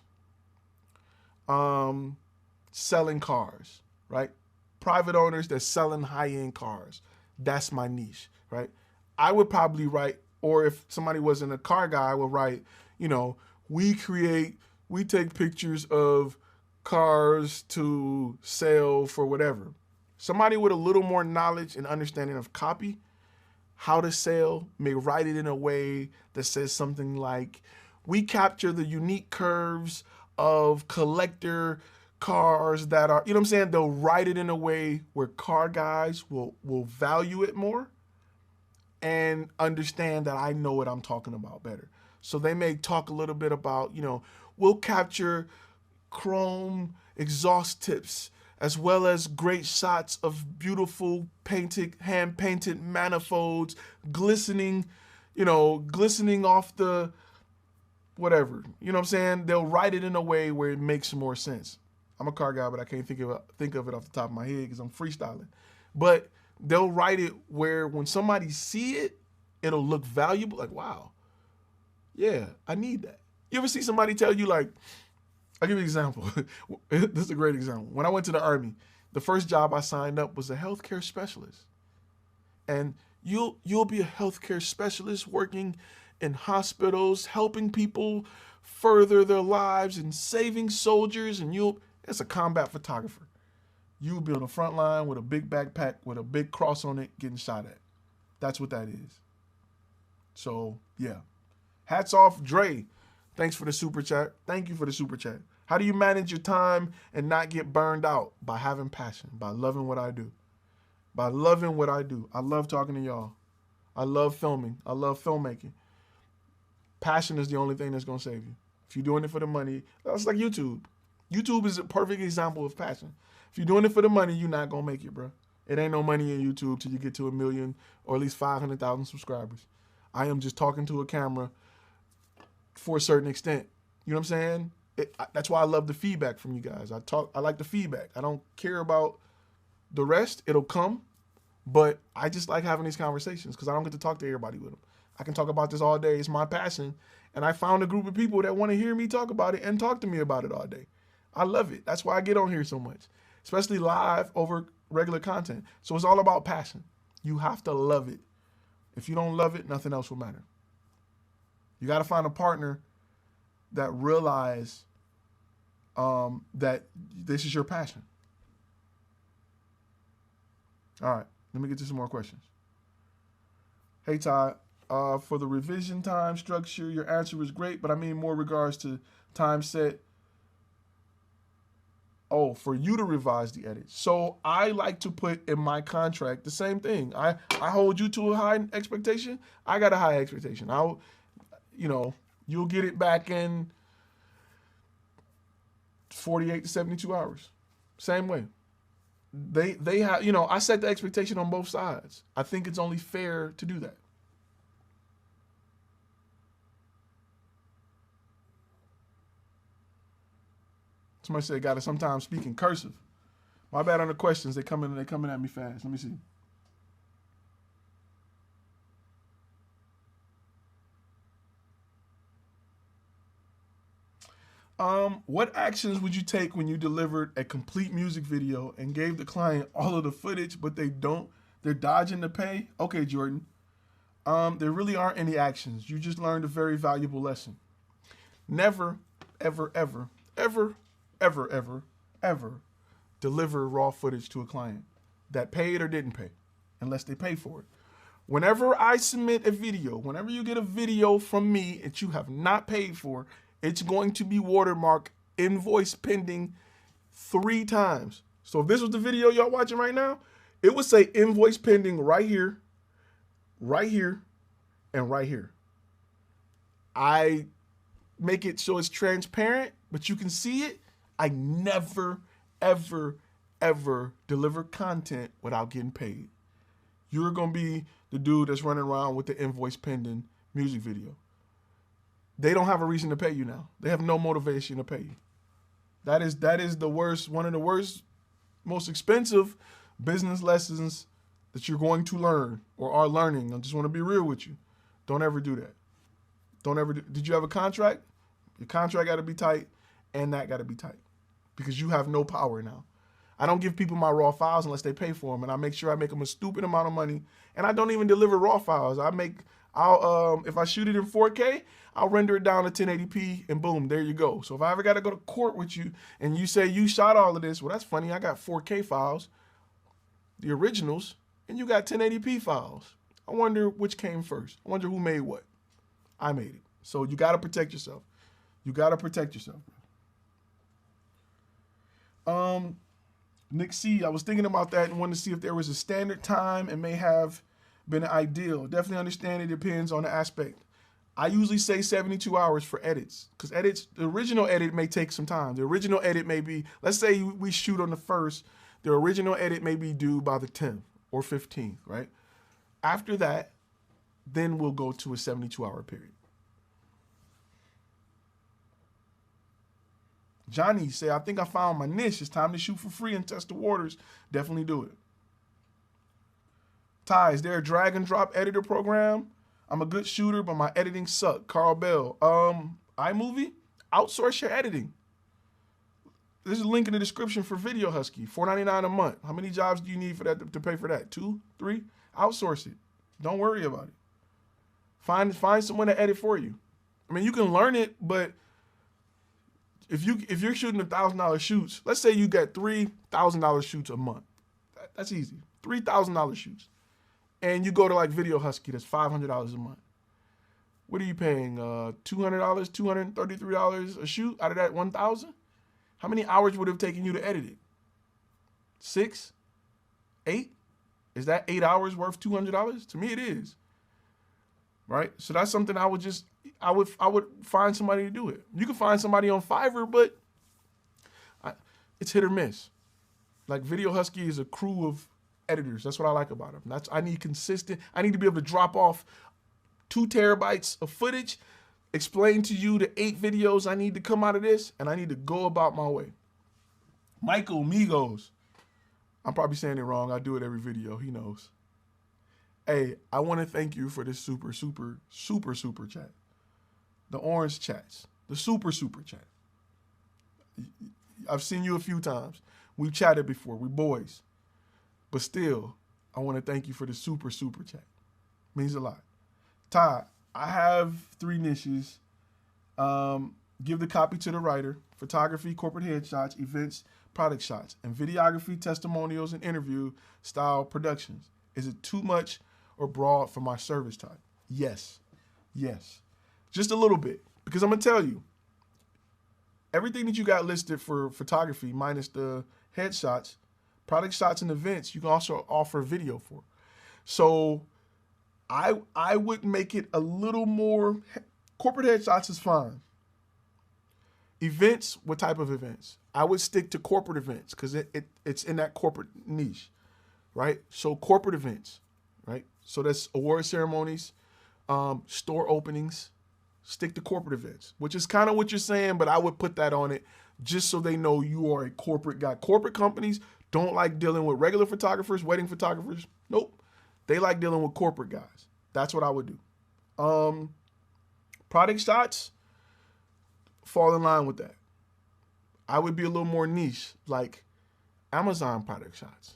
selling cars, right? Private owners that's selling high-end cars. That's my niche, right? I would probably write, or if somebody wasn't a car guy, I would write, we take pictures of cars to sell for whatever. Somebody with a little more knowledge and understanding of copy, how to sell, may write it in a way that says something like, we capture the unique curves of collector cars that are, you know what I'm saying? They'll write it in a way where car guys will value it more and understand that I know what I'm talking about better. So they may talk a little bit about, we'll capture chrome exhaust tips as well as great shots of beautiful hand-painted manifolds glistening off the whatever. You know what I'm saying? They'll write it in a way where it makes more sense. I'm a car guy, but I can't think of it off the top of my head because I'm freestyling. But they'll write it where when somebody see it, it'll look valuable. Like, wow, yeah, I need that. You ever see somebody tell you, like, I'll give you an example. This is a great example. When I went to the Army, the first job I signed up was a healthcare specialist. And you'll be a healthcare specialist working in hospitals, helping people further their lives and saving soldiers, and it's a combat photographer. You'll be on the front line with a big backpack with a big cross on it getting shot at. That's what that is. So, yeah. Hats off, Dre. Thanks for the super chat. Thank you for the super chat. How do you manage your time and not get burned out? By having passion, by loving what I do. By loving what I do. I love talking to y'all. I love filming. I love filmmaking. Passion is the only thing that's going to save you. If you're doing it for the money, that's like YouTube. YouTube is a perfect example of passion. If you're doing it for the money, you're not going to make it, bro. It ain't no money in YouTube till you get to 1 million or at least 500,000 subscribers. I am just talking to a camera for a certain extent. You know what I'm saying? That's why I love the feedback from you guys. I like the feedback. I don't care about the rest. It'll come. But I just like having these conversations because I don't get to talk to everybody with them. I can talk about this all day. It's my passion. And I found a group of people that want to hear me talk about it and talk to me about it all day. I love it. That's why I get on here so much, especially live over regular content. So it's all about passion. You have to love it. If you don't love it, nothing else will matter. You got to find a partner that realize that this is your passion. All right, let me get to some more questions. Hey, Todd, for the revision time structure, your answer was great, but I mean more regards to time set. Oh, for you to revise the edits. So I like to put in my contract the same thing. I hold you to a high expectation. I got a high expectation. You'll get it back in 48 to 72 hours. Same way. They have, I set the expectation on both sides. I think it's only fair to do that. Somebody said, gotta sometimes speak in cursive. My bad on the questions. They're coming at me fast. Let me see. What actions would you take when you delivered a complete music video and gave the client all of the footage, but they're dodging the pay? Okay, Jordan. There really aren't any actions. You just learned a very valuable lesson. Never, ever, ever, ever, ever, ever, ever deliver raw footage to a client that paid or didn't pay, unless they pay for it. Whenever I submit a video, whenever you get a video from me that you have not paid for, it's going to be watermarked invoice pending 3 times. So if this was the video y'all watching right now, it would say invoice pending right here. right here and right here. I make it so it's transparent, but you can see it. I never, ever, ever deliver content without getting paid. You're going to be the dude that's running around with the invoice pending music video. They don't have a reason to pay you now. They have no motivation to pay you. That is the worst, one of the worst, most expensive business lessons that you're going to learn or are learning. I just want to be real with you. Don't ever do that. Don't ever do. Did you have a contract? Your contract got to be tight, and that got to be tight, because you have no power now. I don't give people my raw files unless they pay for them, and I make sure I make them a stupid amount of money. And I don't even deliver raw files. If I shoot it in 4K, I'll render it down to 1080p, and boom, there you go. So if I ever got to go to court with you, and you say you shot all of this, well, that's funny. I got 4K files, the originals, and you got 1080p files. I wonder which came first. I wonder who made what. I made it. So you got to protect yourself. You got to protect yourself. Nick C, I was thinking about that and wanted to see if there was a standard time and may have been ideal. Definitely understand it depends on the aspect. I usually say 72 hours for edits, because the original edit may take some time. The original edit may be, let's say we shoot on the 1st, the original edit may be due by the 10th or 15th, right? After that, then we'll go to a 72-hour period. Johnny say, I think I found my niche. It's time to shoot for free and test the waters. Definitely do it. Ty, is there a drag and drop editor program? I'm a good shooter, but my editing sucks. Carl Bell. iMovie? Outsource your editing. There's a link in the description for Video Husky. $4.99 a month. How many jobs do you need for that to pay for that? 2, 3? Outsource it. Don't worry about it. Find someone to edit for you. I mean, you can learn it, but if you're shooting $1,000 shoots, let's say you got $3,000 shoots a month. That's easy. $3,000 shoots. And you go to like Video Husky, that's $500 a month. What are you paying? $200, $233 a shoot out of that $1,000? How many hours would it have taken you to edit it? 6? 8? Is that 8 hours worth $200? To me, it is. Right? So that's something I would find somebody to do it. You can find somebody on Fiverr, but it's hit or miss. Like Video Husky is a crew of editors. That's what I like about them. I need to be able to drop off 2 terabytes of footage, explain to you the 8 videos I need to come out of this, and I need to go about my way. Michael Migos. I'm probably saying it wrong. I do it every video. He knows. Hey, I want to thank you for this super chat. The orange chats. The super chat. I've seen you a few times. We've chatted before. We're boys. But still, I want to thank you for the super chat. Means a lot. Ty, I have 3 niches. Give the copy to the writer. Photography, corporate headshots, events, product shots, and videography, testimonials, and interview style productions. Is it too much or broad for my service type? Yes. Just a little bit. Because I'm going to tell you, everything that you got listed for photography, minus the headshots, product shots, and events, you can also offer video for. So I would make it a little more, corporate headshots is fine. Events, what type of events? I would stick to corporate events because it's in that corporate niche, right? So corporate events, right? So that's award ceremonies, store openings, stick to corporate events, which is kind of what you're saying, but I would put that on it just so they know you are a corporate guy. Corporate companies don't like dealing with regular photographers, wedding photographers. Nope. They like dealing with corporate guys. That's what I would do. Product shots fall in line with that. I would be a little more niche, like Amazon product shots,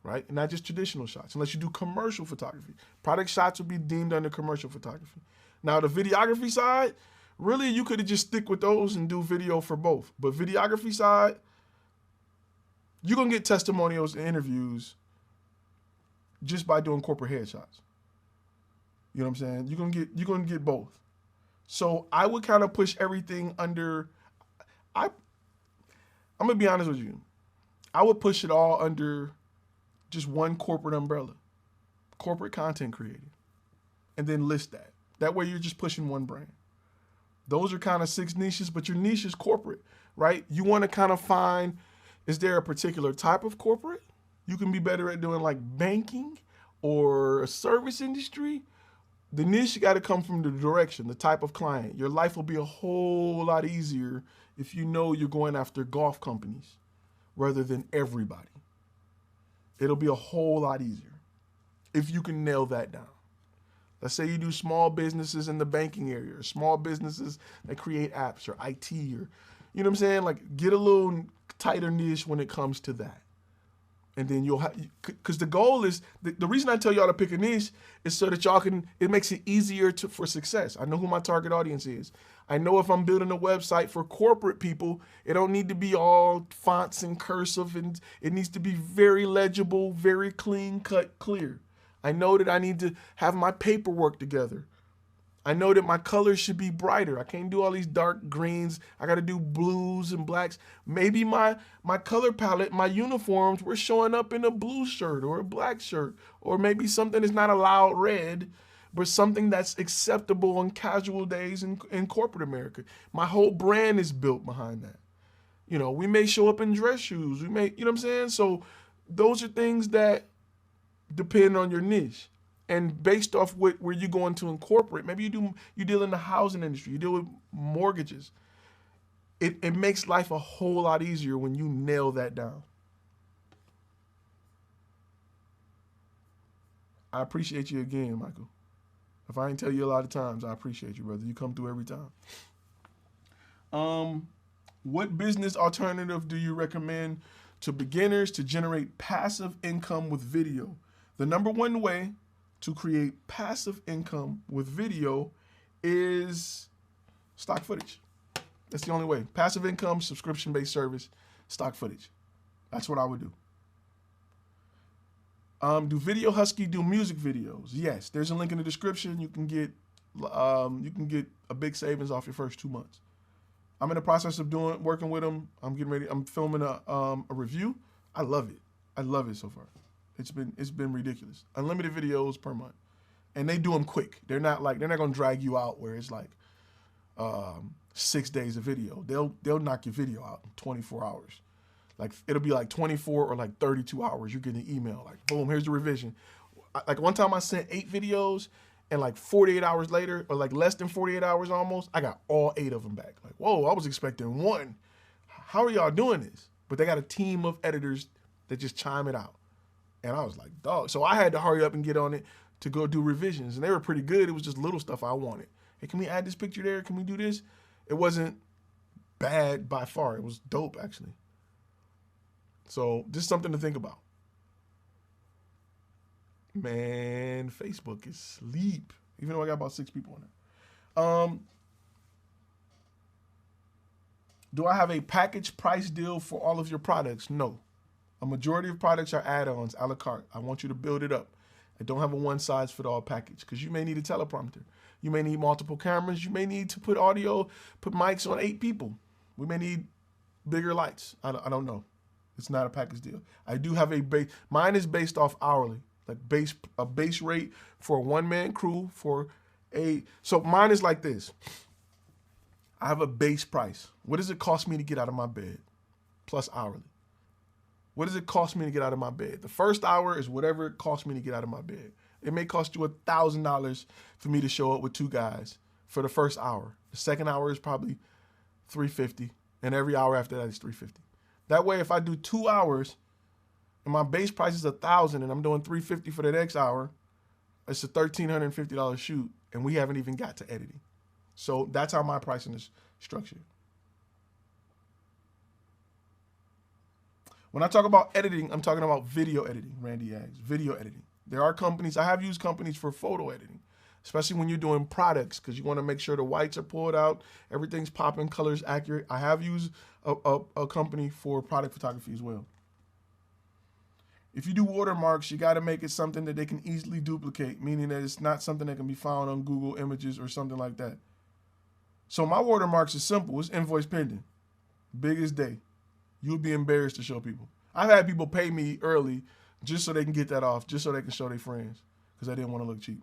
right? And not just traditional shots, unless you do commercial photography. Product shots would be deemed under commercial photography. Now, the videography side, really, you could have just stick with those and do video for both. But videography side, you're going to get testimonials and interviews just by doing corporate headshots. You know what I'm saying? You're going to get both. So I would kind of push everything under, I'm going to be honest with you. I would push it all under just one corporate umbrella. Corporate content creator. and then list that. That way you're just pushing one brand. Those are kind of 6 niches, but your niche is corporate, right? You want to kind of find, is there a particular type of corporate? You can be better at doing like banking or a service industry. The niche got to come from the direction, the type of client. Your life will be a whole lot easier if you know you're going after golf companies rather than everybody. It'll be a whole lot easier if you can nail that down. Let's say you do small businesses in the banking area, or small businesses that create apps or IT, or, you know what I'm saying? Like, get a little tighter niche when it comes to that. And then you'll have, because the goal is, the reason I tell y'all to pick a niche is so that y'all can, it makes it easier for success. I know who my target audience is. I know if I'm building a website for corporate people, it don't need to be all fonts and cursive, and it needs to be very legible, very clean cut, clear. I know that I need to have my paperwork together. I know that my colors should be brighter. I can't do all these dark greens. I got to do blues and blacks. Maybe my color palette, my uniforms, we're showing up in a blue shirt or a black shirt, or maybe something that's not a loud red, but something that's acceptable on casual days in corporate America. My whole brand is built behind that. You know, we may show up in dress shoes. We may, you know what I'm saying? So those are things that depend on your niche. And based off where you go into incorporate, maybe you deal in the housing industry, you deal with mortgages. It makes life a whole lot easier when you nail that down. I appreciate you again, Michael. If I ain't tell you a lot of times, I appreciate you, brother. You come through every time. What business alternative do you recommend to beginners to generate passive income with video? The number one way to create passive income with video is stock footage. That's the only way. Passive income, subscription-based service, stock footage. That's what I would do. Do Video Husky do music videos? Yes. There's a link in the description. You can get a big savings off your first 2 months. I'm in the process of working with them. I'm getting ready. I'm filming a review. I love it. I love it so far. It's been ridiculous. Unlimited videos per month, and they do them quick. They're not gonna drag you out where it's like 6 days of video. They'll knock your video out in 24 hours. Like, it'll be like 24 or like 32 hours. You get an email like, boom, here's the revision. Like, one time I sent 8 videos, and like 48 hours later, or like less than 48 hours almost, I got all 8 of them back. Like, whoa, I was expecting 1. How are y'all doing this? But they got a team of editors that just chime it out. And I was like, dog. So I had to hurry up and get on it to go do revisions. And they were pretty good. It was just little stuff I wanted. Hey, can we add this picture there? Can we do this? It wasn't bad by far. It was dope, actually. So just something to think about. Man, Facebook is sleep. Even though I got about 6 people on it. Do I have a package price deal for all of your products? No. A majority of products are add-ons, a la carte. I want you to build it up. I don't have a one-size-fit-all package, because you may need a teleprompter. You may need multiple cameras. You may need to put mics on 8 people. We may need bigger lights. I don't know. It's not a package deal. I do have a base. Mine is based off hourly, like a base rate for a one-man crew so mine is like this. I have a base price. What does it cost me to get out of my bed? Plus hourly. What does it cost me to get out of my bed? The first hour is whatever it costs me to get out of my bed. It may cost you $1,000 for me to show up with 2 guys for the first hour. The second hour is probably $350, and every hour after that is $350. That way, if I do 2 hours and my base price is $1,000 and I'm doing $350 for the next hour, it's a $1,350 shoot, and we haven't even got to editing. So that's how my pricing is structured. When I talk about editing, I'm talking about video editing, Randy asks. Video editing. There are companies, I have used companies for photo editing, especially when you're doing products, because you want to make sure the whites are pulled out, everything's popping, colors accurate. I have used a company for product photography as well. If you do watermarks, you got to make it something that they can easily duplicate, meaning that it's not something that can be found on Google Images or something like that. So my watermarks is simple. It's invoice pending. Biggest day. You'll be embarrassed to show people. I've had people pay me early just so they can get that off, just so they can show their friends, because I didn't want to look cheap.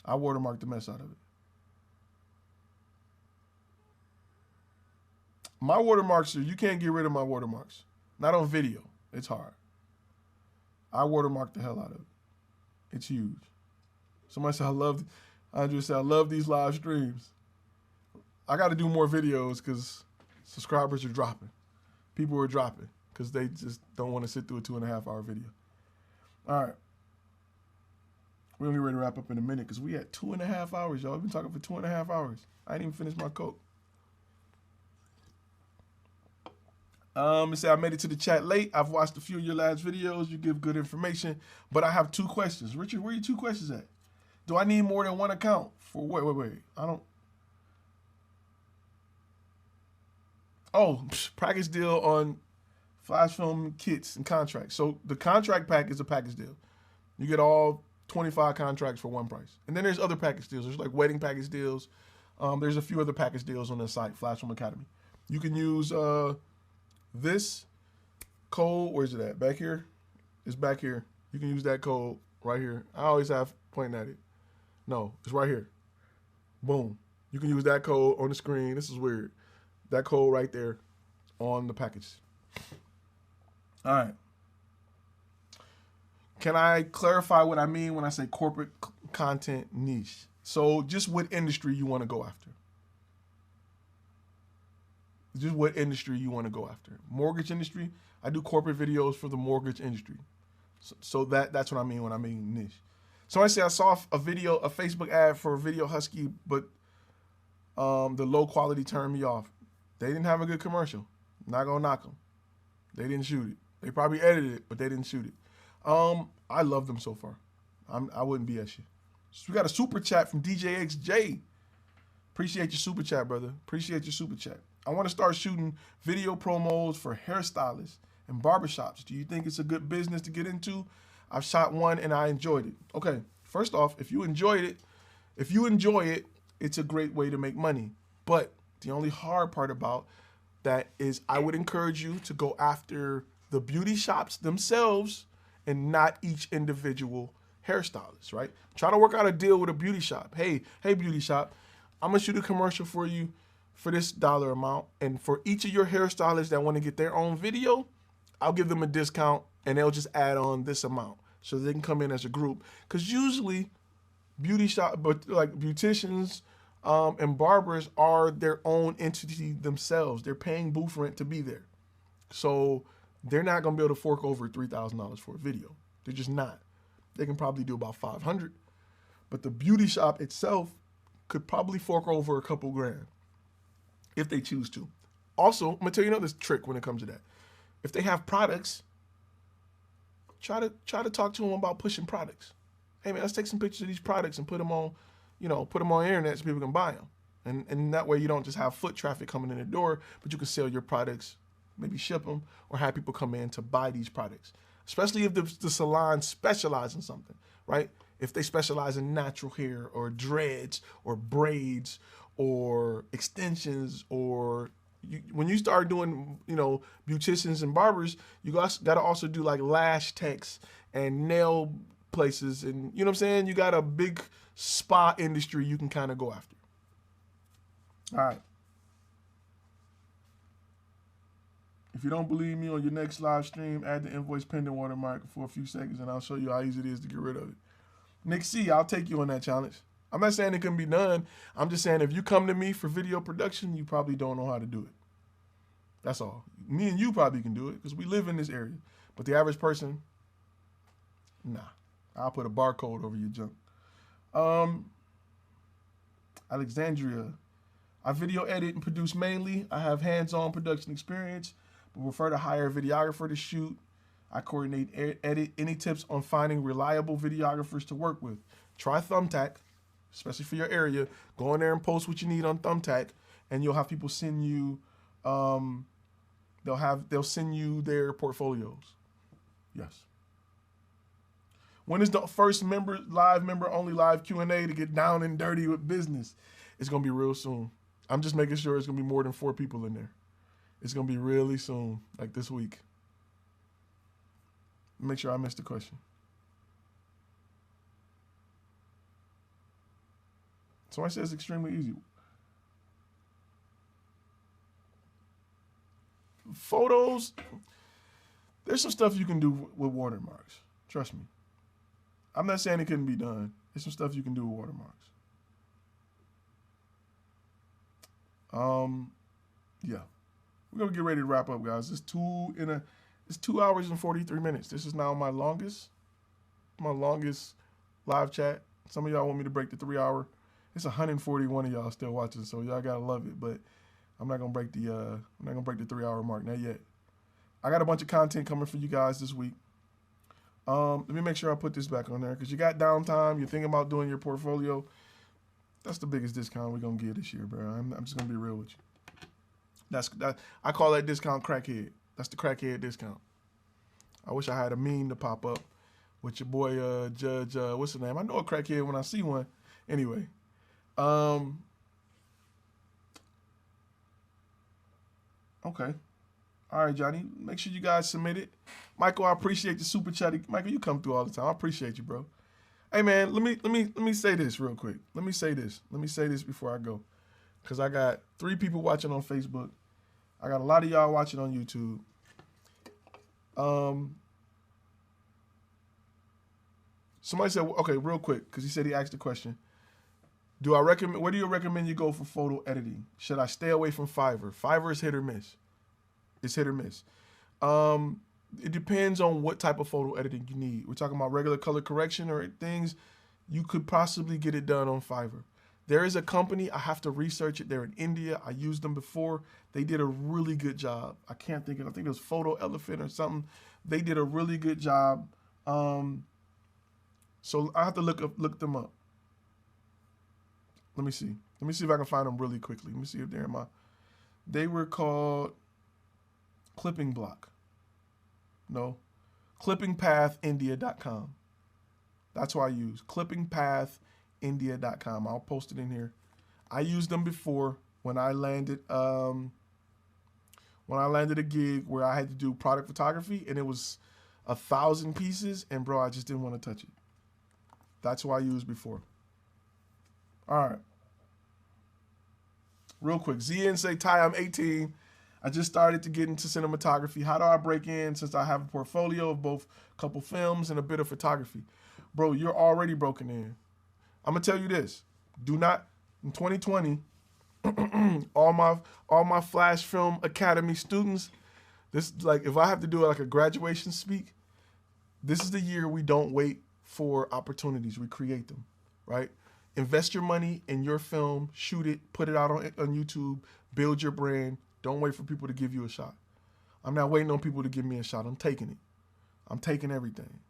I watermarked the mess out of it. My watermarks, you can't get rid of my watermarks. Not on video. It's hard. I watermarked the hell out of it. It's huge. Somebody said, Andrew said, I love these live streams. I got to do more videos because subscribers are dropping. People are dropping because they just don't want to sit through a 2.5-hour video. All right. We're going to get ready to wrap up in a minute because we had 2.5 hours, y'all. We've been talking for 2.5 hours. I ain't even finished my Coke. It said, I made it to the chat late. I've watched a few of your last videos. You give good information, but I have 2 questions. Richard, where are your 2 questions at? Do I need more than 1 account for, wait. I don't. Oh, package deal on flash film kits and contracts. So the contract pack is a package deal. You get all 25 contracts for 1 price. And then there's other package deals. There's like wedding package deals. There's a few other package deals on the site, Flash Film Academy. You can use this code. Where's it at? Back here? It's back here. You can use that code right here. I always have pointing at it. No, it's right here. Boom. You can use that code on the screen. This is weird. That code right there on the package. All right. Can I clarify what I mean when I say corporate content niche? So just what industry you want to go after. Just what industry you want to go after. Mortgage industry, I do corporate videos for the mortgage industry. So that's what I mean when I mean niche. So I say I saw a Facebook ad for Video Husky, but the low quality turned me off. They didn't have a good commercial. Not gonna knock them. They didn't shoot it. They probably edited it, but they didn't shoot it. I love them so far. I wouldn't BS you. So we got a super chat from DJXJ. Appreciate your super chat, brother. Appreciate your super chat. I want to start shooting video promos for hairstylists and barbershops. Do you think it's a good business to get into? I've shot one and I enjoyed it. Okay, first off, if you enjoy it, it's a great way to make money. But the only hard part about that is I would encourage you to go after the beauty shops themselves and not each individual hairstylist, right? Try to work out a deal with a beauty shop. Hey, beauty shop, I'm gonna shoot a commercial for you for this dollar amount. And for each of your hairstylists that want to get their own video, I'll give them a discount and they'll just add on this amount so they can come in as a group. Because usually beauty shop, but like beauticians and barbers are their own entity themselves. They're paying booth rent to be there. So they're not going to be able to fork over $3,000 for a video. They're just not. They can probably do about $500. But the beauty shop itself could probably fork over a couple grand if they choose to. Also, I'm going to tell you another trick when it comes to that. If they have products, try to talk to them about pushing products. Hey man, let's take some pictures of these products and put them on, put them on the internet so people can buy them. And that way you don't just have foot traffic coming in the door, but you can sell your products, maybe ship them, or have people come in to buy these products. Especially if the salon specializes in something, right? If they specialize in natural hair or dreads or braids or extensions, or when you start doing, beauticians and barbers, you got to also do like lash techs and nail places, and you know what I'm saying? You got a big spa industry you can kind of go after. All right. If you don't believe me, on your next live stream, add the invoice pending watermark for a few seconds and I'll show you how easy it is to get rid of it. Nick C, I'll take you on that challenge. I'm not saying it can be done. I'm just saying if you come to me for video production, you probably don't know how to do it. That's all. Me and you probably can do it because we live in this area. But the average person, nah. I'll put a barcode over your junk. Alexandria, I video edit and produce mainly. I have hands-on production experience, but prefer to hire a videographer to shoot. I coordinate, edit. Any tips on finding reliable videographers to work with? Try Thumbtack, especially for your area. Go in there and post what you need on Thumbtack, and you'll have people send you. They'll send you their portfolios. Yes. When is the first live member only live Q&A to get down and dirty with business? It's gonna be real soon. I'm just making sure it's gonna be more than 4 people in there. It's gonna be really soon, like this week. Make sure I missed the question. Somebody says extremely easy. Photos, there's some stuff you can do with watermarks. Trust me. I'm not saying it couldn't be done. There's some stuff you can do with watermarks. Yeah. We're gonna get ready to wrap up, guys. It's 2 hours and 43 minutes. This is now my longest live chat. Some of y'all want me to break the 3 hour. It's 141 of y'all still watching, so y'all gotta love it. But I'm not gonna break the 3 hour mark, not yet. I got a bunch of content coming for you guys this week. Let me make sure I put this back on there because you got downtime. You're thinking about doing your portfolio. That's the biggest discount we're gonna give this year, bro. I'm just gonna be real with you. I call that discount crackhead. That's the crackhead discount. I wish I had a meme to pop up with your boy Judge. What's his name? I know a crackhead when I see one. Anyway, okay. All right, Johnny. Make sure you guys submit it. Michael, I appreciate the super chat. Michael, you come through all the time. I appreciate you, bro. Hey man, let me say this real quick. Let me say this before I go, because I got 3 people watching on Facebook. I got a lot of y'all watching on YouTube. Somebody said, okay, real quick, because he said he asked the question. Where do you recommend you go for photo editing? Should I stay away from Fiverr? Fiverr is hit or miss. It's hit or miss. It depends on what type of photo editing you need. We're talking about regular color correction or things. You could possibly get it done on Fiverr. There is a company, I have to research it. They're in India. I used them before. They did a really good job. I think it was Photo Elephant or something. They did a really good job. So I have to look them up. Let me see. Let me see if I can find them really quickly. Let me see if they're in my... They were called Clipping Block. No. ClippingPathIndia.com. That's what I use. ClippingPathIndia.com. I'll post it in here. I used them before when I landed a gig where I had to do product photography and it was 1,000 pieces and bro, I just didn't want to touch it. That's what I used before. All right. Real quick. ZN say, Ty, I'm 18. I just started to get into cinematography. How do I break in since I have a portfolio of both a couple films and a bit of photography? Bro, you're already broken in. I'm going to tell you this. Do not, in 2020, all my Flash Film Academy students, this like if I have to do like a graduation speak, this is the year we don't wait for opportunities. We create them, right? Invest your money in your film, shoot it, put it out on YouTube, build your brand. Don't wait for people to give you a shot. I'm not waiting on people to give me a shot. I'm taking it. I'm taking everything,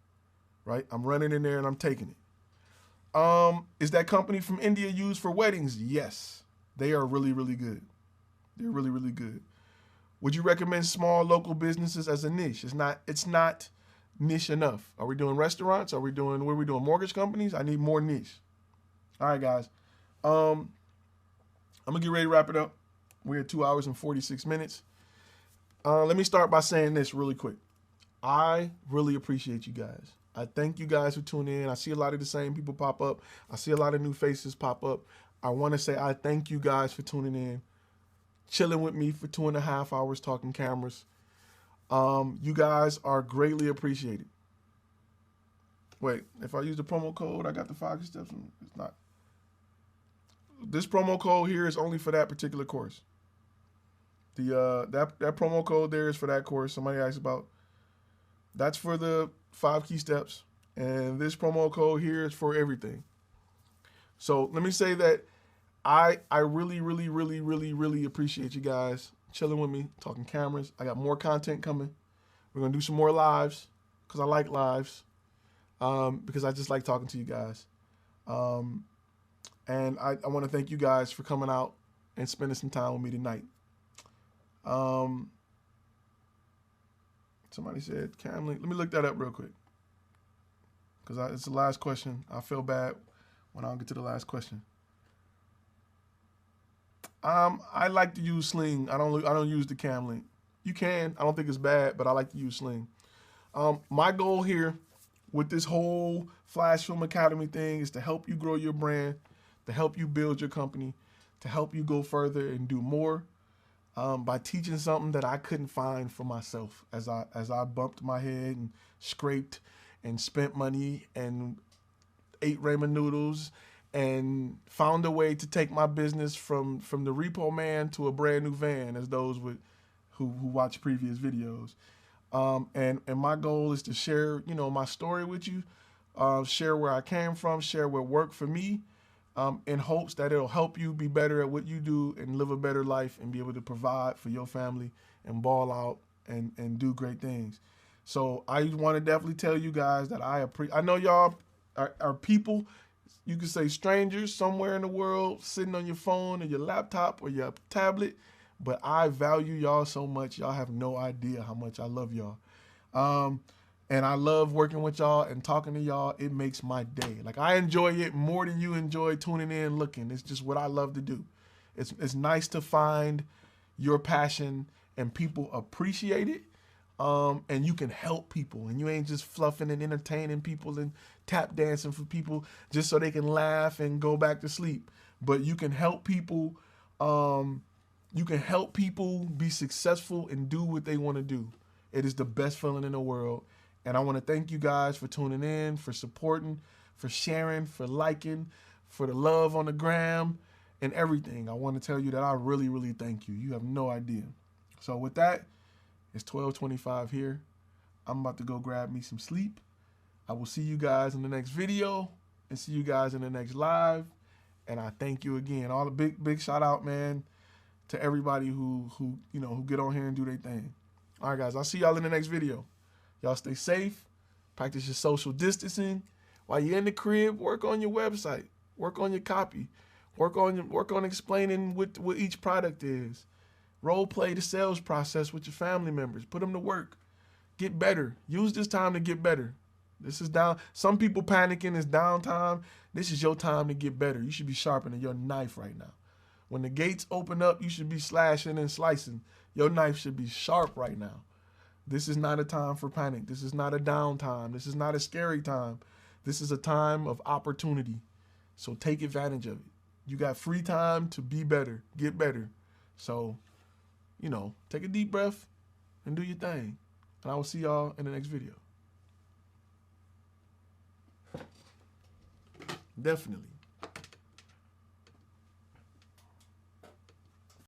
right? I'm running in there and I'm taking it. Is that company from India used for weddings? Yes. They are really, really good. They're really, really good. Would you recommend small local businesses as a niche? It's not niche enough. Are we doing restaurants? What are we doing? Mortgage companies? I need more niche. All right, guys. I'm going to get ready to wrap it up. We're at 2 hours and 46 minutes. Let me start by saying this really quick. I really appreciate you guys. I thank you guys for tuning in. I see a lot of the same people pop up. I see a lot of new faces pop up. I want to say I thank you guys for tuning in, chilling with me for 2.5 hours talking cameras. You guys are greatly appreciated. Wait, if I use the promo code, I got the 5 steps. It's not. This promo code here is only for that particular course. That promo code there is for that course. Somebody asked about. That's for the 5 key steps, and this promo code here is for everything. So let me say that I really, really, really, really, really appreciate you guys chilling with me, talking cameras. I got more content coming. We're gonna do some more lives because I like lives, because I just like talking to you guys. And I want to thank you guys for coming out and spending some time with me tonight. Somebody said Camlink. Let me look that up real quick because it's the last question. I feel bad when I don't get to the last question. I like to use Sling. I don't use the Camlink. You can. I don't think it's bad, but I like to use Sling. My goal here with this whole Flash Film Academy thing is to help you grow your brand, to to help you build your company, to help you go further and do more, by teaching something that I couldn't find for myself as I bumped my head and scraped and spent money and ate ramen noodles and found a way to take my business from the repo man to a brand new van, as those who watch previous videos. And my goal is to share, my story with you, share where I came from, share what worked for me, in hopes that it'll help you be better at what you do and live a better life and be able to provide for your family and ball out and do great things. So I want to definitely tell you guys that I know y'all are people, you could say strangers somewhere in the world, sitting on your phone or your laptop or your tablet, but I value y'all so much. Y'all have no idea how much I love y'all. And I love working with y'all and talking to y'all. It makes my day. Like, I enjoy it more than you enjoy tuning in and looking. It's just what I love to do. It's nice to find your passion and people appreciate it. And you can help people, and you ain't just fluffing and entertaining people and tap dancing for people just so they can laugh and go back to sleep. But you can help people. You can help people be successful and do what they want to do. It is the best feeling in the world. And I want to thank you guys for tuning in, for supporting, for sharing, for liking, for the love on the gram and everything. I want to tell you that I really, really thank you. You have no idea. So with that, it's 12:25 here. I'm about to go grab me some sleep. I will see you guys in the next video and see you guys in the next live. And I thank you again. All the big shout out, man, to everybody who get on here and do their thing. All right, guys, I'll see y'all in the next video. Y'all stay safe. Practice your social distancing. While you're in the crib, work on your website. Work on your copy. Work on explaining what each product is. Role play the sales process with your family members. Put them to work. Get better. Use this time to get better. This is down. Some people panicking. It's downtime. This is your time to get better. You should be sharpening your knife right now. When the gates open up, you should be slashing and slicing. Your knife should be sharp right now. This is not a time for panic. This is not a downtime. This is not a scary time. This is a time of opportunity. So take advantage of it. You got free time to be better, get better. So, take a deep breath and do your thing. And I will see y'all in the next video. Definitely.